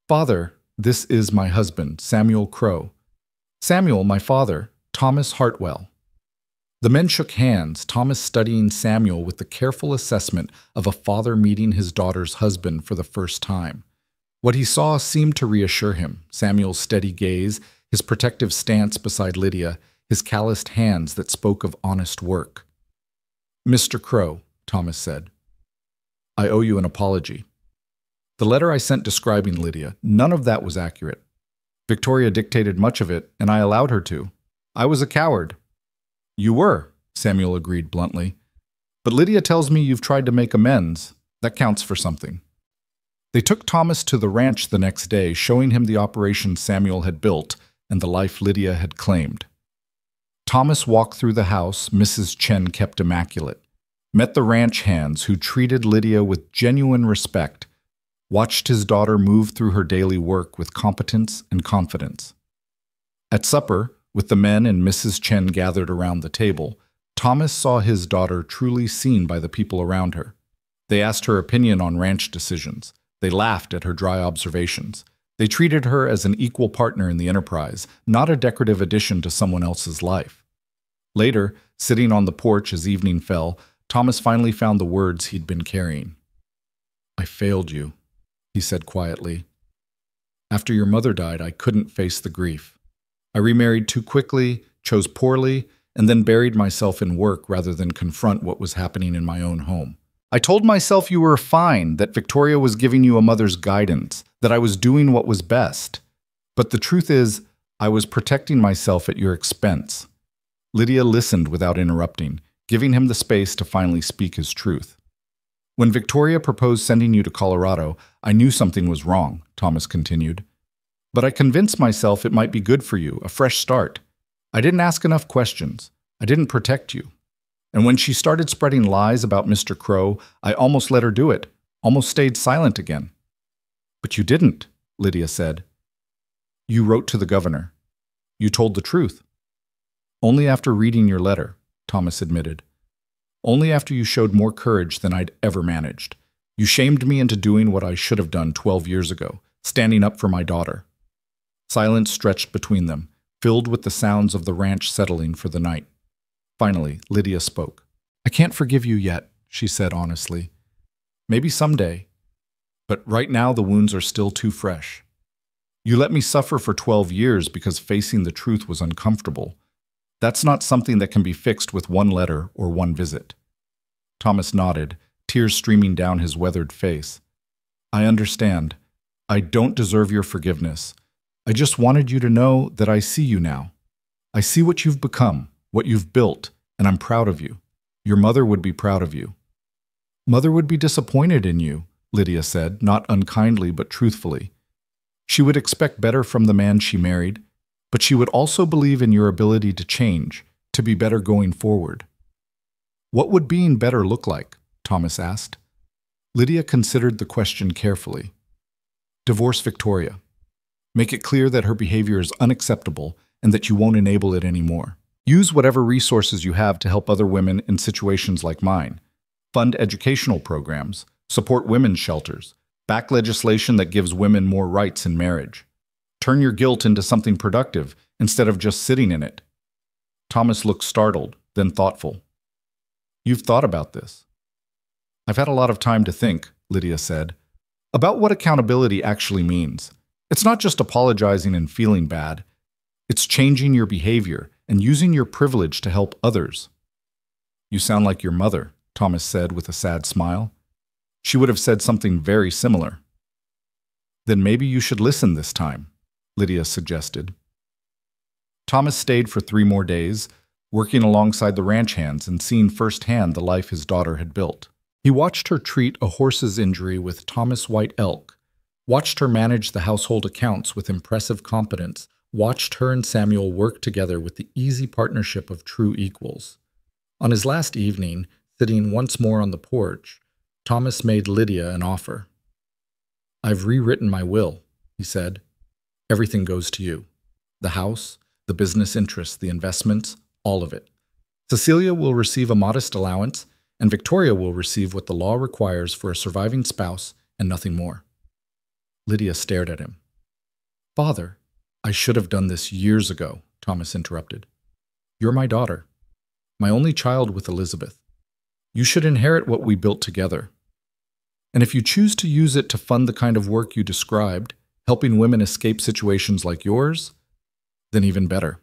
"Father, this is my husband, Samuel Crow. Samuel, my father, Thomas Hartwell." The men shook hands, Thomas studying Samuel with the careful assessment of a father meeting his daughter's husband for the first time. What he saw seemed to reassure him, Samuel's steady gaze, his protective stance beside Lydia, his calloused hands that spoke of honest work. "Mr. Crow," Thomas said, "I owe you an apology. The letter I sent describing Lydia, none of that was accurate. Victoria dictated much of it, and I allowed her to. I was a coward." "You were," Samuel agreed bluntly. "But Lydia tells me you've tried to make amends. That counts for something." They took Thomas to the ranch the next day, showing him the operation Samuel had built and the life Lydia had claimed. Thomas walked through the house Mrs. Chen kept immaculate, met the ranch hands who treated Lydia with genuine respect, watched his daughter move through her daily work with competence and confidence. At supper, with the men and Mrs. Chen gathered around the table, Thomas saw his daughter truly seen by the people around her. They asked her opinion on ranch decisions. They laughed at her dry observations. They treated her as an equal partner in the enterprise, not a decorative addition to someone else's life. Later, sitting on the porch as evening fell, Thomas finally found the words he'd been carrying. "I failed you," he said quietly. "After your mother died, I couldn't face the grief. I remarried too quickly, chose poorly, and then buried myself in work rather than confront what was happening in my own home. I told myself you were fine, that Victoria was giving you a mother's guidance, that I was doing what was best. But the truth is, I was protecting myself at your expense." Lydia listened without interrupting, giving him the space to finally speak his truth. "When Victoria proposed sending you to Colorado, I knew something was wrong," Thomas continued. "But I convinced myself it might be good for you, a fresh start. I didn't ask enough questions. I didn't protect you. And when she started spreading lies about Mr. Crow, I almost let her do it, almost stayed silent again." "But you didn't," Lydia said. "You wrote to the governor. You told the truth." "Only after reading your letter," Thomas admitted. "Only after you showed more courage than I'd ever managed. You shamed me into doing what I should have done 12 years ago, standing up for my daughter." Silence stretched between them, filled with the sounds of the ranch settling for the night. Finally, Lydia spoke. "I can't forgive you yet," she said honestly. "Maybe someday. But right now the wounds are still too fresh. You let me suffer for 12 years because facing the truth was uncomfortable. That's not something that can be fixed with one letter or one visit." Thomas nodded, tears streaming down his weathered face. "I understand. I don't deserve your forgiveness. I just wanted you to know that I see you now. I see what you've become, what you've built, and I'm proud of you. Your mother would be proud of you." "Mother would be disappointed in you," Lydia said, not unkindly but truthfully. "She would expect better from the man she married, but she would also believe in your ability to change, to be better going forward. What would being better look like? Thomas asked. Lydia considered the question carefully. Divorce Victoria. Make it clear that her behavior is unacceptable and that you won't enable it anymore. Use whatever resources you have to help other women in situations like mine. Fund educational programs, support women's shelters, back legislation that gives women more rights in marriage. Turn your guilt into something productive instead of just sitting in it. Thomas looked startled, then thoughtful. You've thought about this. I've had a lot of time to think, Lydia said, about what accountability actually means. It's not just apologizing and feeling bad. It's changing your behavior and using your privilege to help others. You sound like your mother, Thomas said with a sad smile. She would have said something very similar. Then maybe you should listen this time, Lydia suggested. Thomas stayed for 3 more days, working alongside the ranch hands and seeing firsthand the life his daughter had built. He watched her treat a horse's injury with Thomas White Elk, watched her manage the household accounts with impressive competence, watched her and Samuel work together with the easy partnership of true equals. On his last evening, sitting once more on the porch, Thomas made Lydia an offer. I've rewritten my will, he said. Everything goes to you. The house, the business interests, the investments, all of it. Cecilia will receive a modest allowance, and Victoria will receive what the law requires for a surviving spouse and nothing more. Lydia stared at him. Father, I should have done this years ago, Thomas interrupted. You're my daughter, my only child with Elizabeth. You should inherit what we built together. And if you choose to use it to fund the kind of work you described, helping women escape situations like yours, then even better.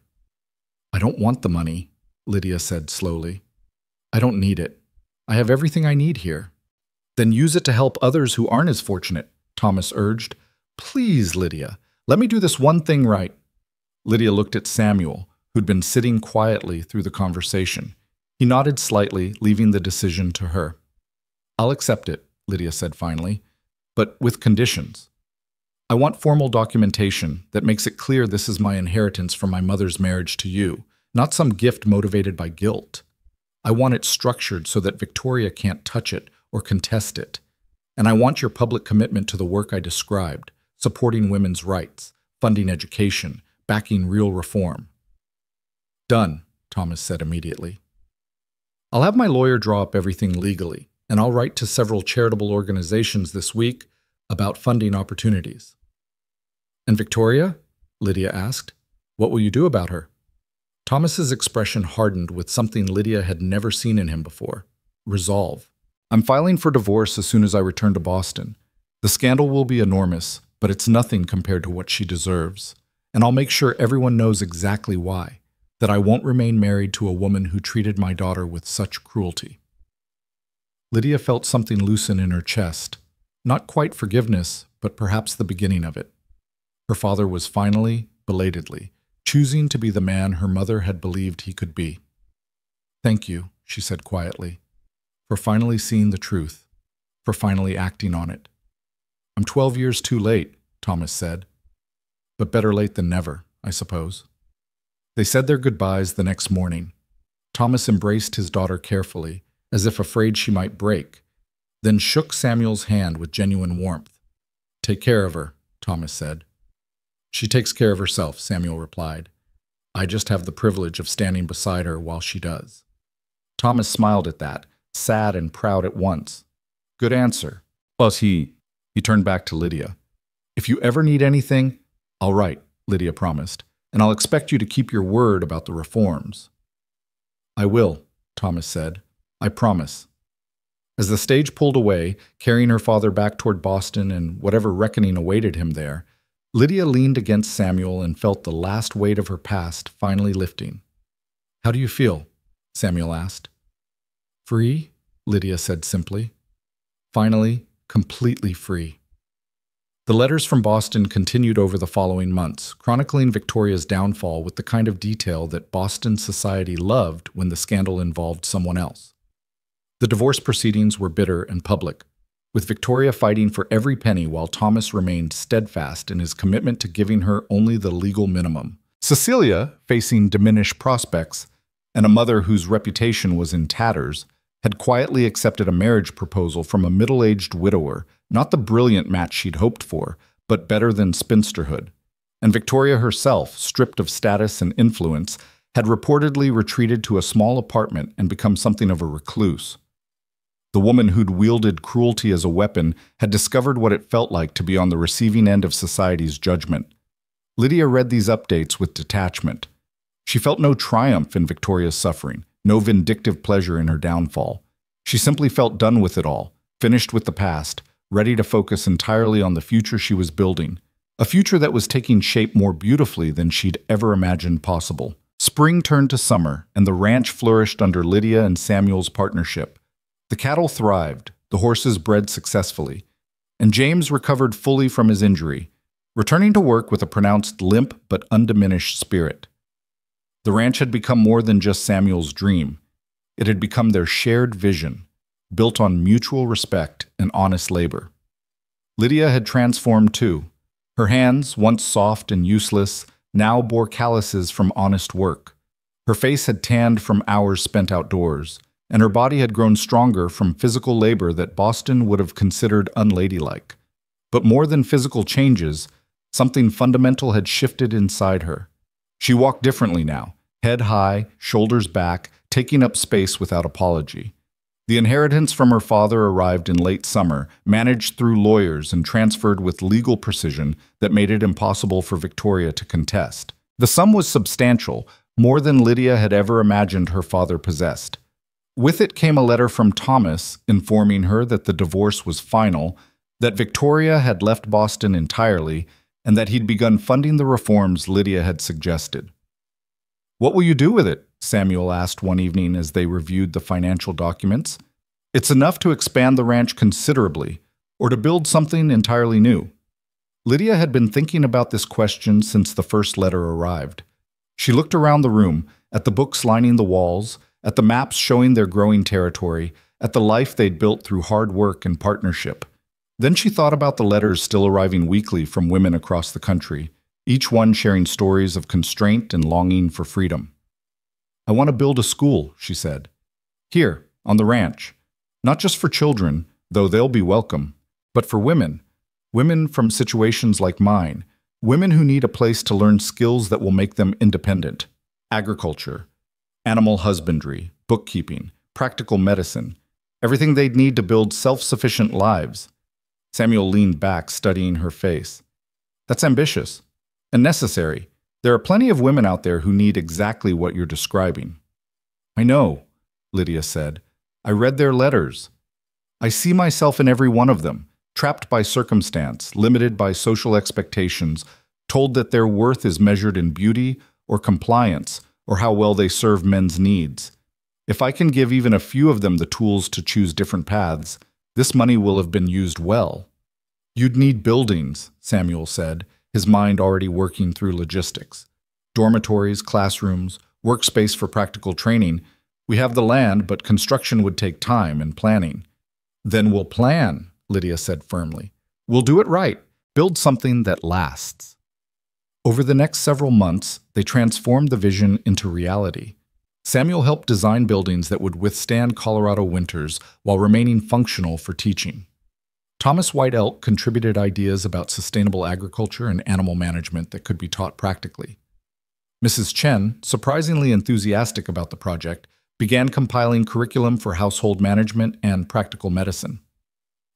I don't want the money, Lydia said slowly. I don't need it. I have everything I need here. Then use it to help others who aren't as fortunate, Thomas urged. Please, Lydia, let me do this one thing right. Lydia looked at Samuel, who'd been sitting quietly through the conversation. He nodded slightly, leaving the decision to her. I'll accept it, Lydia said finally, but with conditions. I want formal documentation that makes it clear this is my inheritance from my mother's marriage to you, not some gift motivated by guilt. I want it structured so that Victoria can't touch it or contest it. And I want your public commitment to the work I described, supporting women's rights, funding education, backing real reform. Done, Thomas said immediately. I'll have my lawyer draw up everything legally, and I'll write to several charitable organizations this week about funding opportunities. And Victoria? Lydia asked. What will you do about her? Thomas's expression hardened with something Lydia had never seen in him before. Resolve. I'm filing for divorce as soon as I return to Boston. The scandal will be enormous, but it's nothing compared to what she deserves. And I'll make sure everyone knows exactly why, that I won't remain married to a woman who treated my daughter with such cruelty. Lydia felt something loosen in her chest. Not quite forgiveness, but perhaps the beginning of it. Her father was finally, belatedly, choosing to be the man her mother had believed he could be. Thank you, she said quietly, for finally seeing the truth, for finally acting on it. I'm 12 years too late, Thomas said. But better late than never, I suppose. They said their goodbyes the next morning. Thomas embraced his daughter carefully, as if afraid she might break, then shook Samuel's hand with genuine warmth. Take care of her, Thomas said. She takes care of herself, Samuel replied. I just have the privilege of standing beside her while she does. Thomas smiled at that, sad and proud at once. Good answer. Plus, he turned back to Lydia. If you ever need anything, I'll write, Lydia promised, and I'll expect you to keep your word about the reforms. I will, Thomas said. I promise. As the stage pulled away, carrying her father back toward Boston and whatever reckoning awaited him there, Lydia leaned against Samuel and felt the last weight of her past finally lifting. How do you feel? Samuel asked. Free, Lydia said simply. Finally, completely free. The letters from Boston continued over the following months, chronicling Victoria's downfall with the kind of detail that Boston society loved when the scandal involved someone else. The divorce proceedings were bitter and public, with Victoria fighting for every penny while Thomas remained steadfast in his commitment to giving her only the legal minimum, Cecilia, facing diminished prospects, and a mother whose reputation was in tatters, had quietly accepted a marriage proposal from a middle-aged widower, not the brilliant match she'd hoped for, but better than spinsterhood. And Victoria herself, stripped of status and influence, had reportedly retreated to a small apartment and become something of a recluse. The woman who'd wielded cruelty as a weapon had discovered what it felt like to be on the receiving end of society's judgment. Lydia read these updates with detachment. She felt no triumph in Victoria's suffering, no vindictive pleasure in her downfall. She simply felt done with it all, finished with the past, ready to focus entirely on the future she was building, a future that was taking shape more beautifully than she'd ever imagined possible. Spring turned to summer, and the ranch flourished under Lydia and Samuel's partnership. The cattle thrived, the horses bred successfully, and James recovered fully from his injury, returning to work with a pronounced limp but undiminished spirit. The ranch had become more than just Samuel's dream. It had become their shared vision, built on mutual respect and honest labor. Lydia had transformed too. Her hands, once soft and useless, now bore calluses from honest work. Her face had tanned from hours spent outdoors, and her body had grown stronger from physical labor that Boston would have considered unladylike. But more than physical changes, something fundamental had shifted inside her. She walked differently now, head high, shoulders back, taking up space without apology. The inheritance from her father arrived in late summer, managed through lawyers and transferred with legal precision that made it impossible for Victoria to contest. The sum was substantial, more than Lydia had ever imagined her father possessed. With it came a letter from Thomas informing her that the divorce was final, that Victoria had left Boston entirely, and that he'd begun funding the reforms Lydia had suggested. "What will you do with it?" Samuel asked one evening as they reviewed the financial documents. "It's enough to expand the ranch considerably, or to build something entirely new." Lydia had been thinking about this question since the first letter arrived. She looked around the room, at the books lining the walls, at the maps showing their growing territory, at the life they'd built through hard work and partnership. Then she thought about the letters still arriving weekly from women across the country, each one sharing stories of constraint and longing for freedom. "I want to build a school," she said. "Here, on the ranch. Not just for children, though they'll be welcome, but for women. Women from situations like mine. Women who need a place to learn skills that will make them independent. Agriculture, animal husbandry, bookkeeping, practical medicine. Everything they'd need to build self-sufficient lives." Samuel leaned back, studying her face. "That's ambitious. And necessary. There are plenty of women out there who need exactly what you're describing." "I know," Lydia said. "I read their letters. I see myself in every one of them, trapped by circumstance, limited by social expectations, told that their worth is measured in beauty or compliance or how well they serve men's needs. If I can give even a few of them the tools to choose different paths, this money will have been used well." "You'd need buildings," Samuel said, his mind already working through logistics. "Dormitories, classrooms, workspace for practical training. We have the land, but construction would take time and planning." "Then we'll plan," Lydia said firmly. "We'll do it right. Build something that lasts." Over the next several months, they transformed the vision into reality. Samuel helped design buildings that would withstand Colorado winters while remaining functional for teaching. Thomas White Elk contributed ideas about sustainable agriculture and animal management that could be taught practically. Mrs. Chen, surprisingly enthusiastic about the project, began compiling curriculum for household management and practical medicine.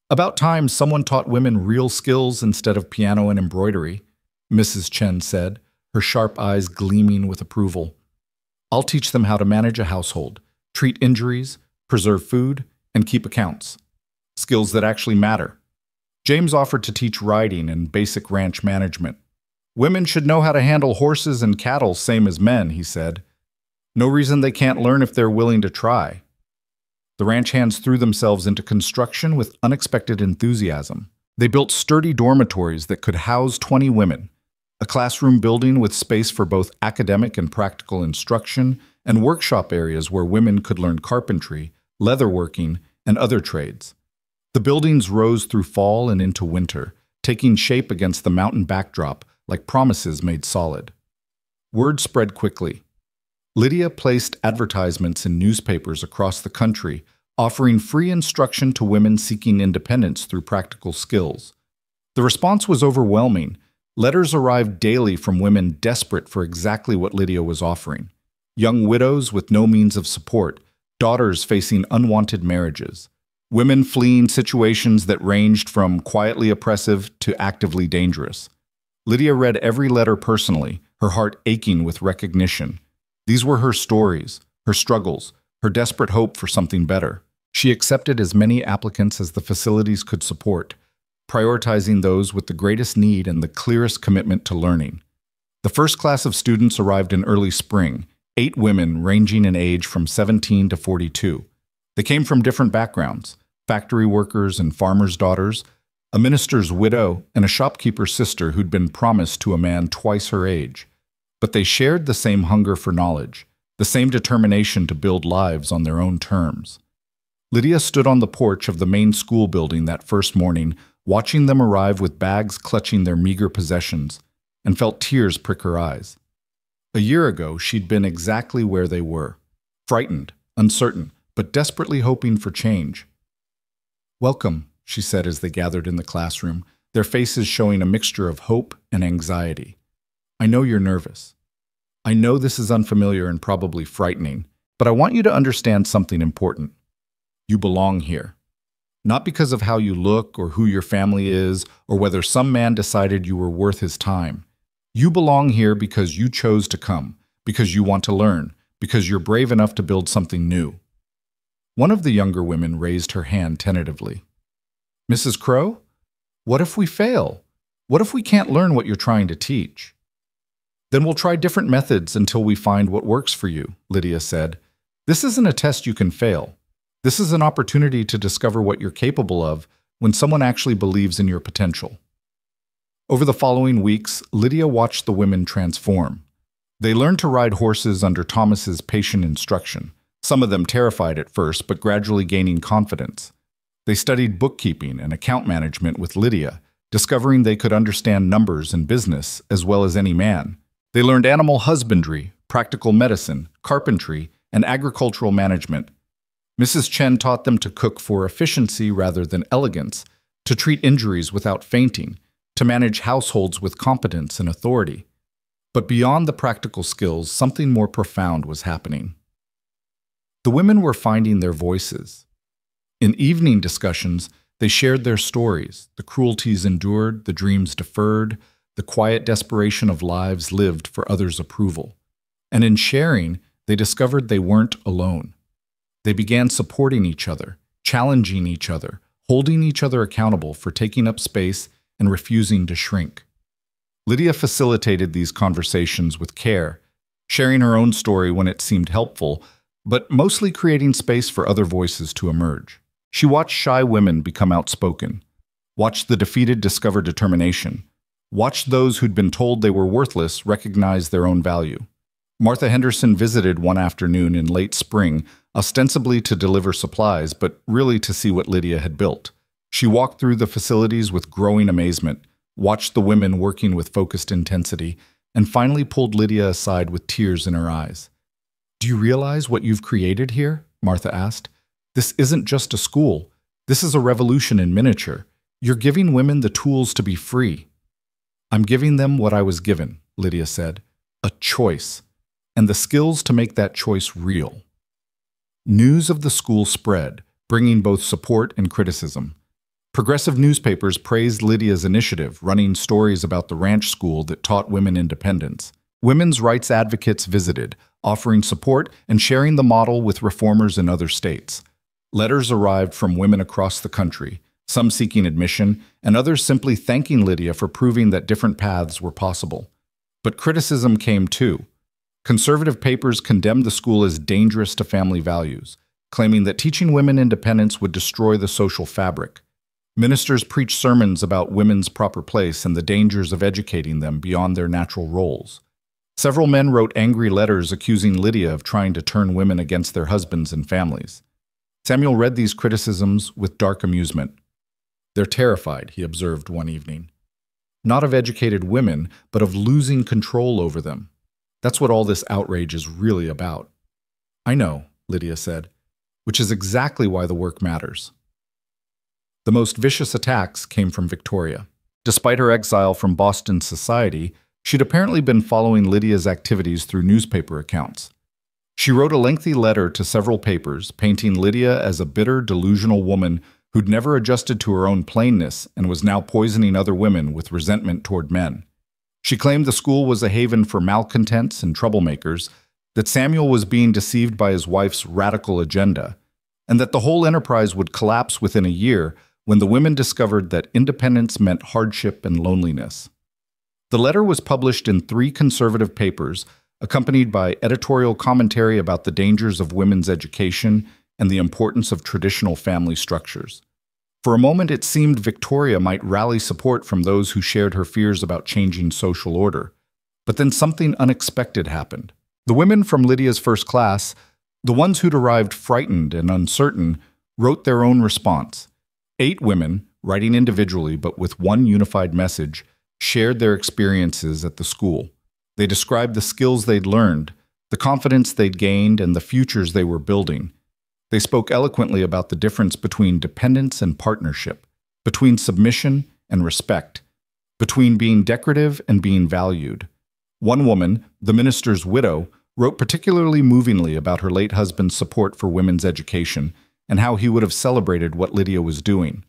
"About time someone taught women real skills instead of piano and embroidery," Mrs. Chen said, her sharp eyes gleaming with approval. "I'll teach them how to manage a household, treat injuries, preserve food, and keep accounts. Skills that actually matter." James offered to teach riding and basic ranch management. "Women should know how to handle horses and cattle same as men," he said. "No reason they can't learn if they're willing to try." The ranch hands threw themselves into construction with unexpected enthusiasm. They built sturdy dormitories that could house 20 women, a classroom building with space for both academic and practical instruction, and workshop areas where women could learn carpentry, leatherworking, and other trades. The buildings rose through fall and into winter, taking shape against the mountain backdrop like promises made solid. Word spread quickly. Lydia placed advertisements in newspapers across the country, offering free instruction to women seeking independence through practical skills. The response was overwhelming. Letters arrived daily from women desperate for exactly what Lydia was offering. Young widows with no means of support, daughters facing unwanted marriages, women fleeing situations that ranged from quietly oppressive to actively dangerous. Lydia read every letter personally, her heart aching with recognition. These were her stories, her struggles, her desperate hope for something better. She accepted as many applicants as the facilities could support, prioritizing those with the greatest need and the clearest commitment to learning. The first class of students arrived in early spring, 8 women ranging in age from 17 to 42. They came from different backgrounds: factory workers and farmers' daughters, a minister's widow, and a shopkeeper's sister who'd been promised to a man twice her age. But they shared the same hunger for knowledge, the same determination to build lives on their own terms. Lydia stood on the porch of the main school building that first morning, watching them arrive with bags clutching their meager possessions, and felt tears prick her eyes. A year ago, she'd been exactly where they were, frightened, uncertain, but desperately hoping for change. "Welcome," she said as they gathered in the classroom, their faces showing a mixture of hope and anxiety. "I know you're nervous. I know this is unfamiliar and probably frightening, but I want you to understand something important. You belong here. Not because of how you look or who your family is or whether some man decided you were worth his time. You belong here because you chose to come, because you want to learn, because you're brave enough to build something new." One of the younger women raised her hand tentatively. "Mrs. Crow, what if we fail? What if we can't learn what you're trying to teach?" "Then we'll try different methods until we find what works for you," Lydia said. "This isn't a test you can fail. This is an opportunity to discover what you're capable of when someone actually believes in your potential." Over the following weeks, Lydia watched the women transform. They learned to ride horses under Thomas's patient instruction, some of them terrified at first, but gradually gaining confidence. They studied bookkeeping and account management with Lydia, discovering they could understand numbers and business as well as any man. They learned animal husbandry, practical medicine, carpentry, and agricultural management. Mrs. Chen taught them to cook for efficiency rather than elegance, to treat injuries without fainting, to manage households with competence and authority. But beyond the practical skills, something more profound was happening. The women were finding their voices. In evening discussions, they shared their stories, the cruelties endured, the dreams deferred, the quiet desperation of lives lived for others' approval. And in sharing, they discovered they weren't alone. They began supporting each other, challenging each other, holding each other accountable for taking up space and refusing to shrink. Lydia facilitated these conversations with care, sharing her own story when it seemed helpful, but mostly creating space for other voices to emerge. She watched shy women become outspoken, watched the defeated discover determination, watched those who'd been told they were worthless recognize their own value. Martha Henderson visited one afternoon in late spring, ostensibly to deliver supplies, but really to see what Lydia had built. She walked through the facilities with growing amazement, watched the women working with focused intensity, and finally pulled Lydia aside with tears in her eyes. "Do you realize what you've created here?" Martha asked. "This isn't just a school. This is a revolution in miniature. You're giving women the tools to be free." "I'm giving them what I was given," Lydia said. "A choice, and the skills to make that choice real." News of the school spread, bringing both support and criticism. Progressive newspapers praised Lydia's initiative, running stories about the ranch school that taught women independence. Women's rights advocates visited, offering support and sharing the model with reformers in other states. Letters arrived from women across the country, some seeking admission, and others simply thanking Lydia for proving that different paths were possible. But criticism came too. Conservative papers condemned the school as dangerous to family values, claiming that teaching women independence would destroy the social fabric. Ministers preached sermons about women's proper place and the dangers of educating them beyond their natural roles. Several men wrote angry letters accusing Lydia of trying to turn women against their husbands and families. Samuel read these criticisms with dark amusement. "They're terrified," he observed one evening. "Not of educated women, but of losing control over them. That's what all this outrage is really about. I know, Lydia said, which is exactly why the work matters. The most vicious attacks came from Victoria. Despite her exile from Boston society, she'd apparently been following Lydia's activities through newspaper accounts. She wrote a lengthy letter to several papers, painting Lydia as a bitter, delusional woman who'd never adjusted to her own plainness and was now poisoning other women with resentment toward men. She claimed the school was a haven for malcontents and troublemakers, that Samuel was being deceived by his wife's radical agenda, and that the whole enterprise would collapse within a year when the women discovered that independence meant hardship and loneliness. The letter was published in 3 conservative papers, accompanied by editorial commentary about the dangers of women's education and the importance of traditional family structures. For a moment, it seemed Victoria might rally support from those who shared her fears about changing social order. But then something unexpected happened. The women from Lydia's first class, the ones who'd arrived frightened and uncertain, wrote their own response. 8 women, writing individually but with one unified message, shared their experiences at the school. They described the skills they'd learned, the confidence they'd gained, and the futures they were building. They spoke eloquently about the difference between dependence and partnership, between submission and respect, between being decorative and being valued. One woman, the minister's widow, wrote particularly movingly about her late husband's support for women's education and how he would have celebrated what Lydia was doing.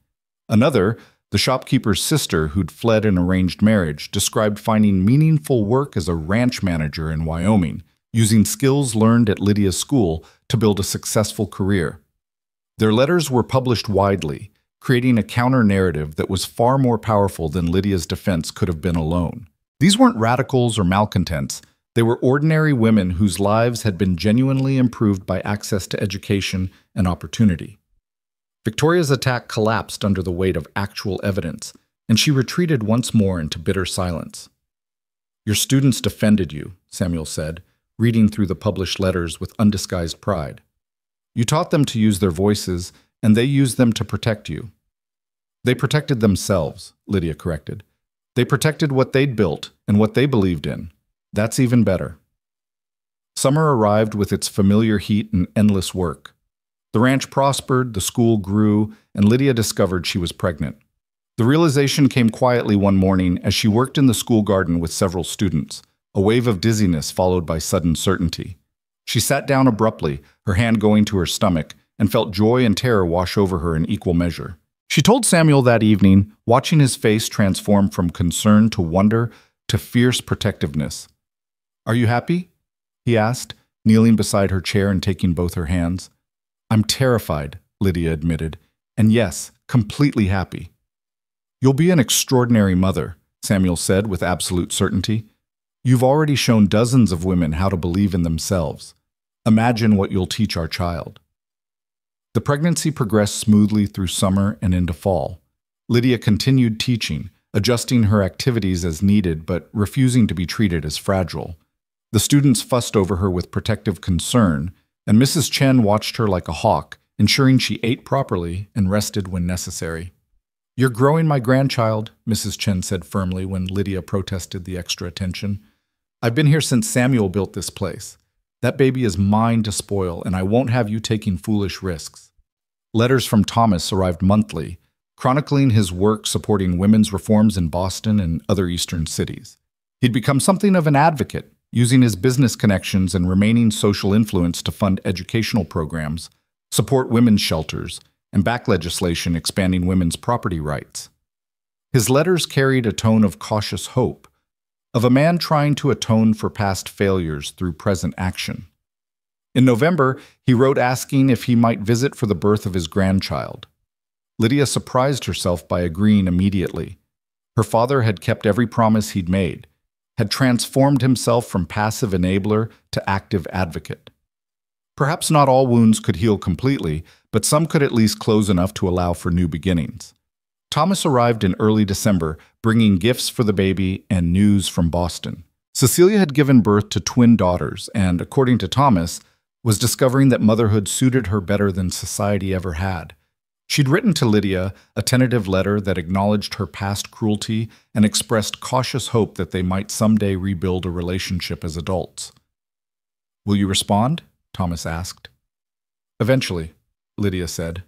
Another, the shopkeeper's sister who'd fled an arranged marriage, described finding meaningful work as a ranch manager in Wyoming, using skills learned at Lydia's school to build a successful career. Their letters were published widely, creating a counter-narrative that was far more powerful than Lydia's defense could have been alone. These weren't radicals or malcontents. They were ordinary women whose lives had been genuinely improved by access to education and opportunity. Victoria's attack collapsed under the weight of actual evidence, and she retreated once more into bitter silence. "Your students defended you," Samuel said, reading through the published letters with undisguised pride. "You taught them to use their voices, and they used them to protect you." "They protected themselves," Lydia corrected. "They protected what they'd built and what they believed in. That's even better." Summer arrived with its familiar heat and endless work. The ranch prospered, the school grew, and Lydia discovered she was pregnant. The realization came quietly one morning as she worked in the school garden with several students, a wave of dizziness followed by sudden certainty. She sat down abruptly, her hand going to her stomach, and felt joy and terror wash over her in equal measure. She told Samuel that evening, watching his face transform from concern to wonder to fierce protectiveness. "Are you happy?" he asked, kneeling beside her chair and taking both her hands. "I'm terrified," Lydia admitted, "and yes, completely happy." "You'll be an extraordinary mother," Samuel said with absolute certainty. "You've already shown dozens of women how to believe in themselves. Imagine what you'll teach our child." The pregnancy progressed smoothly through summer and into fall. Lydia continued teaching, adjusting her activities as needed but refusing to be treated as fragile. The students fussed over her with protective concern, and Mrs. Chen watched her like a hawk, ensuring she ate properly and rested when necessary. "You're growing my grandchild," Mrs. Chen said firmly when Lydia protested the extra attention. "I've been here since Samuel built this place. That baby is mine to spoil, and I won't have you taking foolish risks." Letters from Thomas arrived monthly, chronicling his work supporting women's reforms in Boston and other eastern cities. He'd become something of an advocate, using his business connections and remaining social influence to fund educational programs, support women's shelters, and back legislation expanding women's property rights. His letters carried a tone of cautious hope, of a man trying to atone for past failures through present action. In November, he wrote asking if he might visit for the birth of his grandchild. Lydia surprised herself by agreeing immediately. Her father had kept every promise he'd made, had transformed himself from passive enabler to active advocate. Perhaps not all wounds could heal completely, but some could at least close enough to allow for new beginnings. Thomas arrived in early December, bringing gifts for the baby and news from Boston. Cecilia had given birth to twin daughters and, according to Thomas, was discovering that motherhood suited her better than society ever had. She'd written to Lydia a tentative letter that acknowledged her past cruelty and expressed cautious hope that they might someday rebuild a relationship as adults. "Will you respond?" Thomas asked. "Eventually," Lydia said.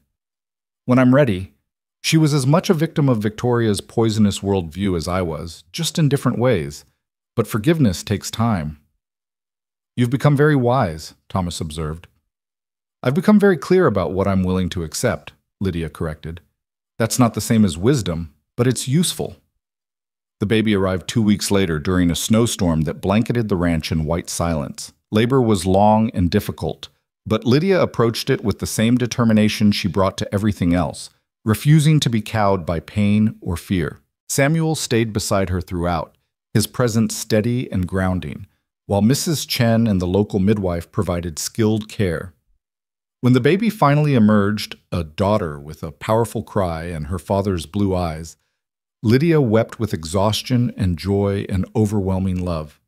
"When I'm ready." She was as much a victim of Victoria's poisonous worldview as I was, just in different ways. But forgiveness takes time. "You've become very wise," Thomas observed. "I've become very clear about what I'm willing to accept," Lydia corrected. "That's not the same as wisdom, but it's useful." The baby arrived 2 weeks later during a snowstorm that blanketed the ranch in white silence. Labor was long and difficult, but Lydia approached it with the same determination she brought to everything else, refusing to be cowed by pain or fear. Samuel stayed beside her throughout, his presence steady and grounding, while Mrs. Chen and the local midwife provided skilled care. When the baby finally emerged, a daughter with a powerful cry and her father's blue eyes, Lydia wept with exhaustion and joy and overwhelming love.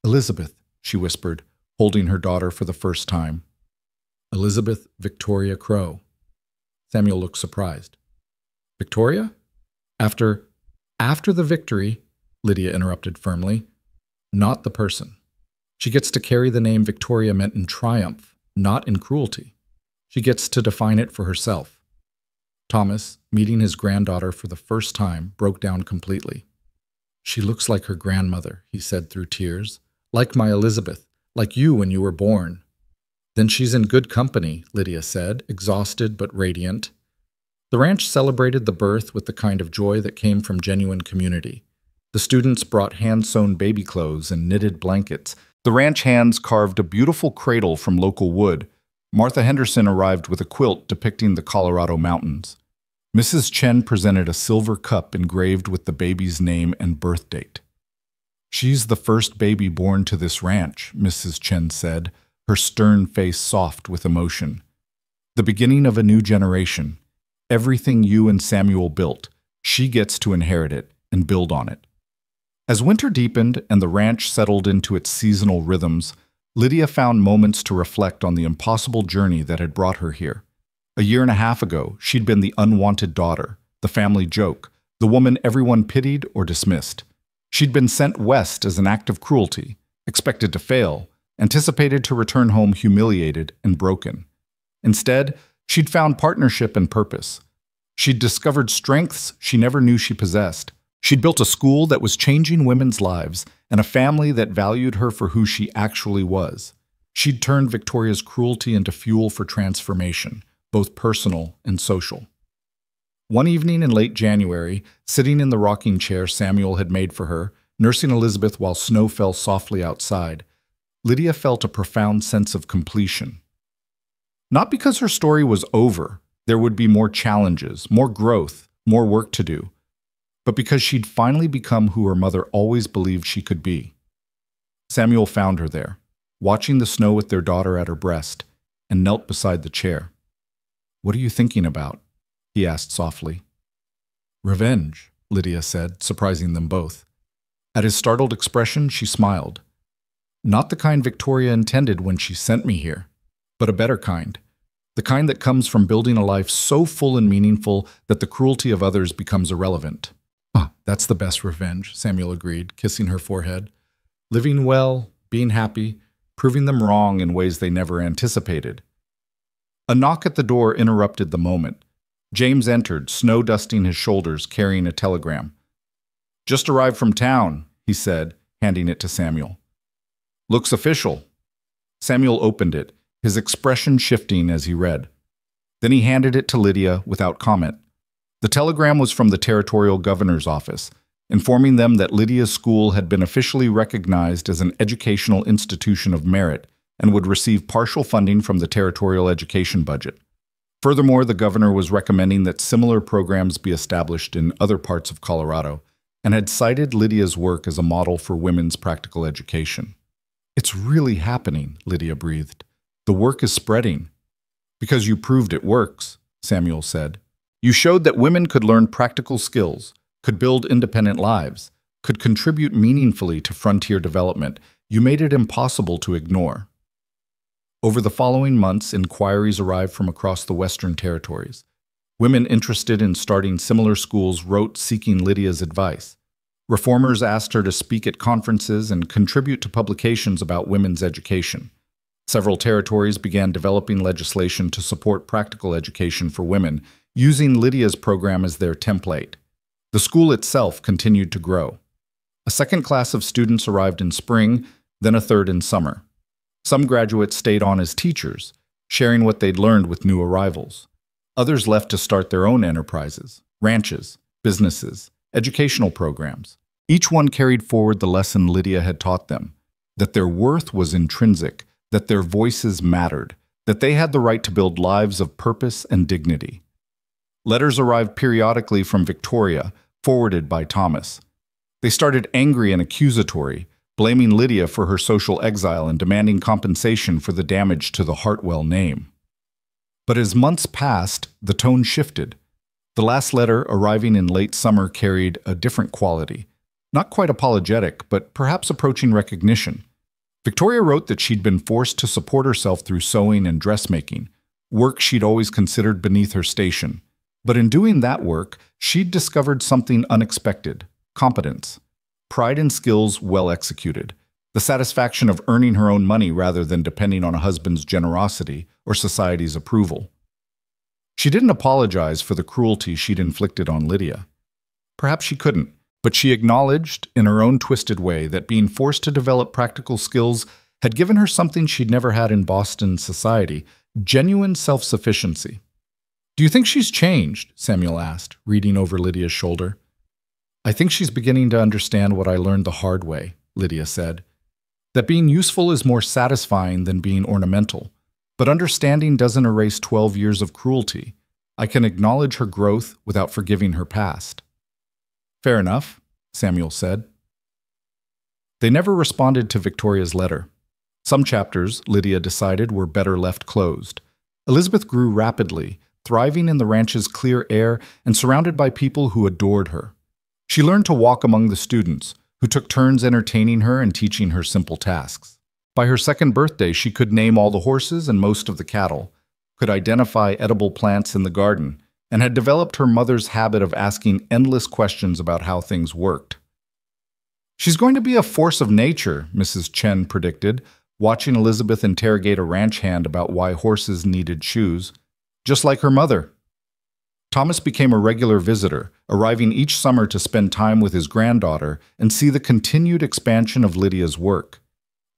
"Elizabeth," she whispered, holding her daughter for the first time. "Elizabeth Victoria Crow." Samuel looked surprised. "Victoria? After the victory," Lydia interrupted firmly. "Not the person. She gets to carry the name Victoria meant in triumph, not in cruelty. She gets to define it for herself." Thomas, meeting his granddaughter for the first time, broke down completely. "She looks like her grandmother," he said through tears. "Like my Elizabeth, like you when you were born." "Then she's in good company," Lydia said, exhausted but radiant. The ranch celebrated the birth with the kind of joy that came from genuine community. The students brought hand-sewn baby clothes and knitted blankets. The ranch hands carved a beautiful cradle from local wood. Martha Henderson arrived with a quilt depicting the Colorado mountains. Mrs. Chen presented a silver cup engraved with the baby's name and birth date. "She's the first baby born to this ranch," Mrs. Chen said, her stern face soft with emotion. "The beginning of a new generation. Everything you and Samuel built, she gets to inherit it and build on it." As winter deepened and the ranch settled into its seasonal rhythms, Lydia found moments to reflect on the impossible journey that had brought her here. A year and a half ago, she'd been the unwanted daughter, the family joke, the woman everyone pitied or dismissed. She'd been sent west as an act of cruelty, expected to fail, anticipated to return home humiliated and broken. Instead, she'd found partnership and purpose. She'd discovered strengths she never knew she possessed. She'd built a school that was changing women's lives and a family that valued her for who she actually was. She'd turned Victoria's cruelty into fuel for transformation, both personal and social. One evening in late January, sitting in the rocking chair Samuel had made for her, nursing Elizabeth while snow fell softly outside, Lydia felt a profound sense of completion. Not because her story was over, there would be more challenges, more growth, more work to do, but because she'd finally become who her mother always believed she could be. Samuel found her there, watching the snow with their daughter at her breast, and knelt beside the chair. "What are you thinking about?" he asked softly. "Revenge," Lydia said, surprising them both. At his startled expression, she smiled. "Not the kind Victoria intended when she sent me here, but a better kind. The kind that comes from building a life so full and meaningful that the cruelty of others becomes irrelevant." "That's the best revenge," Samuel agreed, kissing her forehead. "Living well, being happy, proving them wrong in ways they never anticipated." A knock at the door interrupted the moment. James entered, snow dusting his shoulders, carrying a telegram. "Just arrived from town," he said, handing it to Samuel. "Looks official." Samuel opened it, his expression shifting as he read. Then he handed it to Lydia without comment. The telegram was from the territorial governor's office, informing them that Lydia's school had been officially recognized as an educational institution of merit and would receive partial funding from the territorial education budget. Furthermore, the governor was recommending that similar programs be established in other parts of Colorado and had cited Lydia's work as a model for women's practical education. "It's really happening," Lydia breathed. "The work is spreading." "Because you proved it works," Samuel said. "You showed that women could learn practical skills, could build independent lives, could contribute meaningfully to frontier development. You made it impossible to ignore." Over the following months, inquiries arrived from across the Western Territories. Women interested in starting similar schools wrote seeking Lydia's advice. Reformers asked her to speak at conferences and contribute to publications about women's education. Several territories began developing legislation to support practical education for women, using Lydia's program as their template. The school itself continued to grow. A second class of students arrived in spring, then a third in summer. Some graduates stayed on as teachers, sharing what they'd learned with new arrivals. Others left to start their own enterprises, ranches, businesses, educational programs. Each one carried forward the lesson Lydia had taught them, that their worth was intrinsic, that their voices mattered, that they had the right to build lives of purpose and dignity. Letters arrived periodically from Victoria, forwarded by Thomas. They started angry and accusatory, blaming Lydia for her social exile and demanding compensation for the damage to the Hartwell name. But as months passed, the tone shifted. The last letter, arriving in late summer, carried a different quality. Not quite apologetic, but perhaps approaching recognition. Victoria wrote that she'd been forced to support herself through sewing and dressmaking, work she'd always considered beneath her station. But in doing that work, she'd discovered something unexpected: competence. Pride in skills well executed. The satisfaction of earning her own money rather than depending on a husband's generosity or society's approval. She didn't apologize for the cruelty she'd inflicted on Lydia. Perhaps she couldn't, but she acknowledged, in her own twisted way, that being forced to develop practical skills had given her something she'd never had in Boston society: genuine self-sufficiency. "Do you think she's changed?" Samuel asked, reading over Lydia's shoulder. "I think she's beginning to understand what I learned the hard way," Lydia said. "That being useful is more satisfying than being ornamental. But understanding doesn't erase 12 years of cruelty. I can acknowledge her growth without forgiving her past." "Fair enough," Samuel said. They never responded to Victoria's letter. Some chapters, Lydia decided, were better left closed. Elizabeth grew rapidly, thriving in the ranch's clear air and surrounded by people who adored her. She learned to walk among the students, who took turns entertaining her and teaching her simple tasks. By her second birthday, she could name all the horses and most of the cattle, could identify edible plants in the garden, and had developed her mother's habit of asking endless questions about how things worked. "She's going to be a force of nature," Mrs. Chen predicted, watching Elizabeth interrogate a ranch hand about why horses needed shoes. "Just like her mother." Thomas became a regular visitor, arriving each summer to spend time with his granddaughter and see the continued expansion of Lydia's work.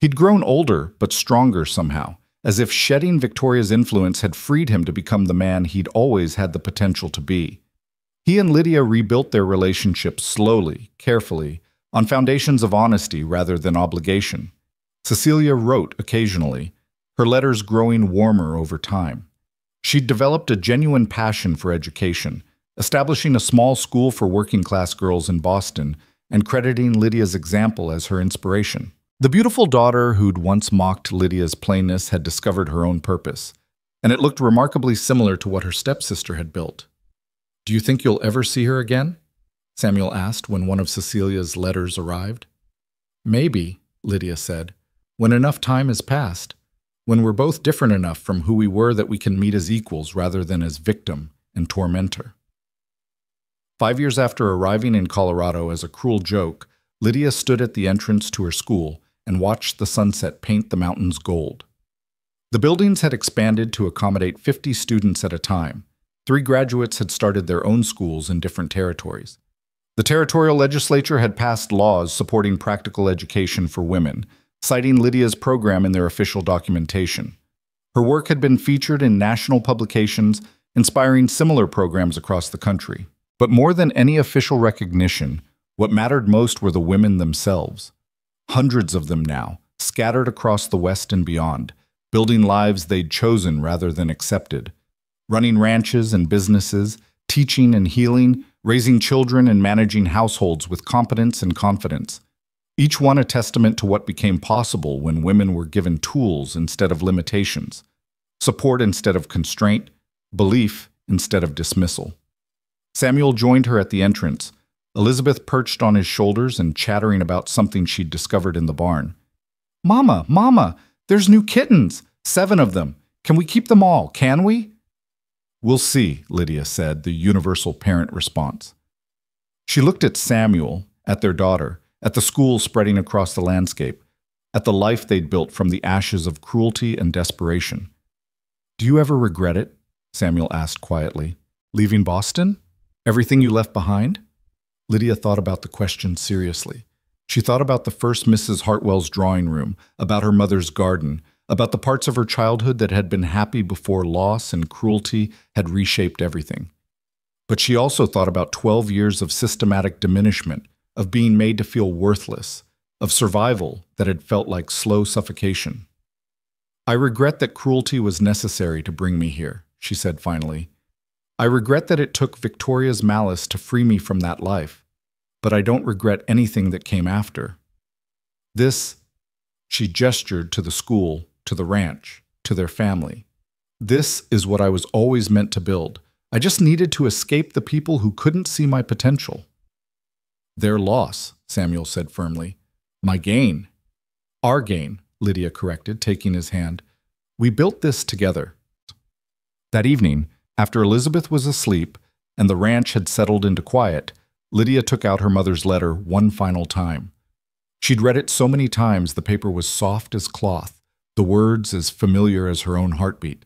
He'd grown older, but stronger somehow, as if shedding Victoria's influence had freed him to become the man he'd always had the potential to be. He and Lydia rebuilt their relationship slowly, carefully, on foundations of honesty rather than obligation. Cecilia wrote occasionally, her letters growing warmer over time. She'd developed a genuine passion for education, establishing a small school for working-class girls in Boston and crediting Lydia's example as her inspiration. The beautiful daughter who'd once mocked Lydia's plainness had discovered her own purpose, and it looked remarkably similar to what her stepsister had built. "Do you think you'll ever see her again?" Samuel asked when one of Cecilia's letters arrived. "Maybe," Lydia said, "when enough time has passed. When we're both different enough from who we were that we can meet as equals rather than as victim and tormentor." 5 years after arriving in Colorado as a cruel joke, Lydia stood at the entrance to her school and watched the sunset paint the mountains gold. The buildings had expanded to accommodate 50 students at a time. 3 graduates had started their own schools in different territories. The territorial legislature had passed laws supporting practical education for women, citing Lydia's program in their official documentation. Her work had been featured in national publications, inspiring similar programs across the country. But more than any official recognition, what mattered most were the women themselves. Hundreds of them now, scattered across the West and beyond, building lives they'd chosen rather than accepted. Running ranches and businesses, teaching and healing, raising children and managing households with competence and confidence. Each one a testament to what became possible when women were given tools instead of limitations, support instead of constraint, belief instead of dismissal. Samuel joined her at the entrance, Elizabeth perched on his shoulders and chattering about something she'd discovered in the barn. "Mama, Mama, there's new kittens! 7 of them. Can we keep them all, can we?" We'll see, Lydia said, the universal parent response. She looked at Samuel, at their daughter, at the school spreading across the landscape, at the life they'd built from the ashes of cruelty and desperation. Do you ever regret it? Samuel asked quietly. Leaving Boston? Everything you left behind? Lydia thought about the question seriously. She thought about the first Mrs. Hartwell's drawing room, about her mother's garden, about the parts of her childhood that had been happy before loss and cruelty had reshaped everything. But she also thought about 12 years of systematic diminishment, of being made to feel worthless, of survival that had felt like slow suffocation. I regret that cruelty was necessary to bring me here, she said finally. I regret that it took Victoria's malice to free me from that life, but I don't regret anything that came after. This, she gestured to the school, to the ranch, to their family. This is what I was always meant to build. I just needed to escape the people who couldn't see my potential. Their loss, Samuel said firmly. My gain. Our gain, Lydia corrected, taking his hand. We built this together. That evening, after Elizabeth was asleep and the ranch had settled into quiet, Lydia took out her mother's letter one final time. She'd read it so many times the paper was soft as cloth, the words as familiar as her own heartbeat.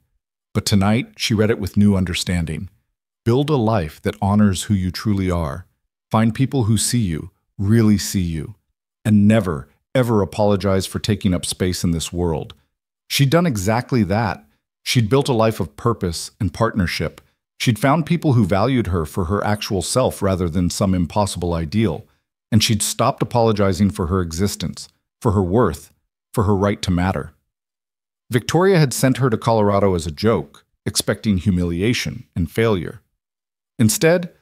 But tonight she read it with new understanding. Build a life that honors who you truly are. Find people who see you, really see you. And never, ever apologize for taking up space in this world. She'd done exactly that. She'd built a life of purpose and partnership. She'd found people who valued her for her actual self rather than some impossible ideal. And she'd stopped apologizing for her existence, for her worth, for her right to matter. Victoria had sent her to Colorado as a joke, expecting humiliation and failure. Instead,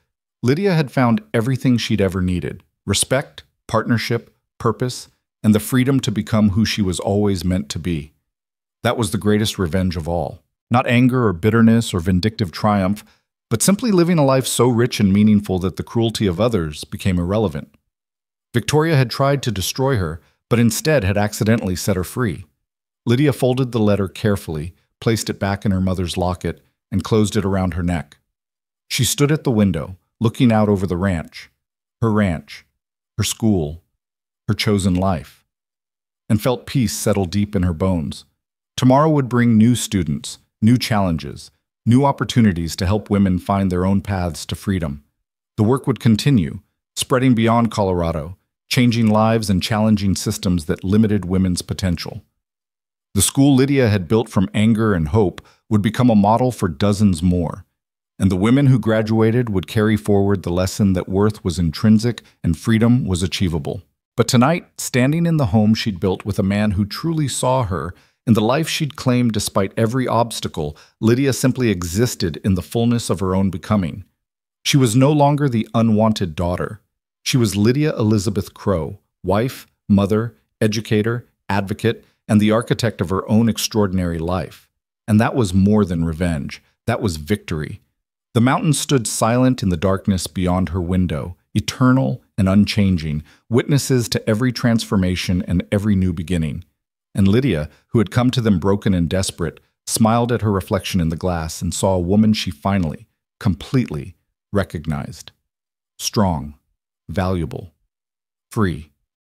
Lydia had found everything she'd ever needed: respect, partnership, purpose, and the freedom to become who she was always meant to be. That was the greatest revenge of all. Not anger or bitterness or vindictive triumph, but simply living a life so rich and meaningful that the cruelty of others became irrelevant. Victoria had tried to destroy her, but instead had accidentally set her free. Lydia folded the letter carefully, placed it back in her mother's locket, and closed it around her neck. She stood at the window, looking out over the ranch, her school, her chosen life, and felt peace settle deep in her bones. Tomorrow would bring new students, new challenges, new opportunities to help women find their own paths to freedom. The work would continue, spreading beyond Colorado, changing lives and challenging systems that limited women's potential. The school Lydia had built from anger and hope would become a model for dozens more, and the women who graduated would carry forward the lesson that worth was intrinsic and freedom was achievable. But tonight, standing in the home she'd built with a man who truly saw her, in the life she'd claimed despite every obstacle, Lydia simply existed in the fullness of her own becoming. She was no longer the unwanted daughter. She was Lydia Elizabeth Crow, wife, mother, educator, advocate, and the architect of her own extraordinary life. And that was more than revenge. That was victory. The mountains stood silent in the darkness beyond her window, eternal and unchanging, witnesses to every transformation and every new beginning. And Lydia, who had come to them broken and desperate, smiled at her reflection in the glass and saw a woman she finally, completely recognized. Strong, valuable, free.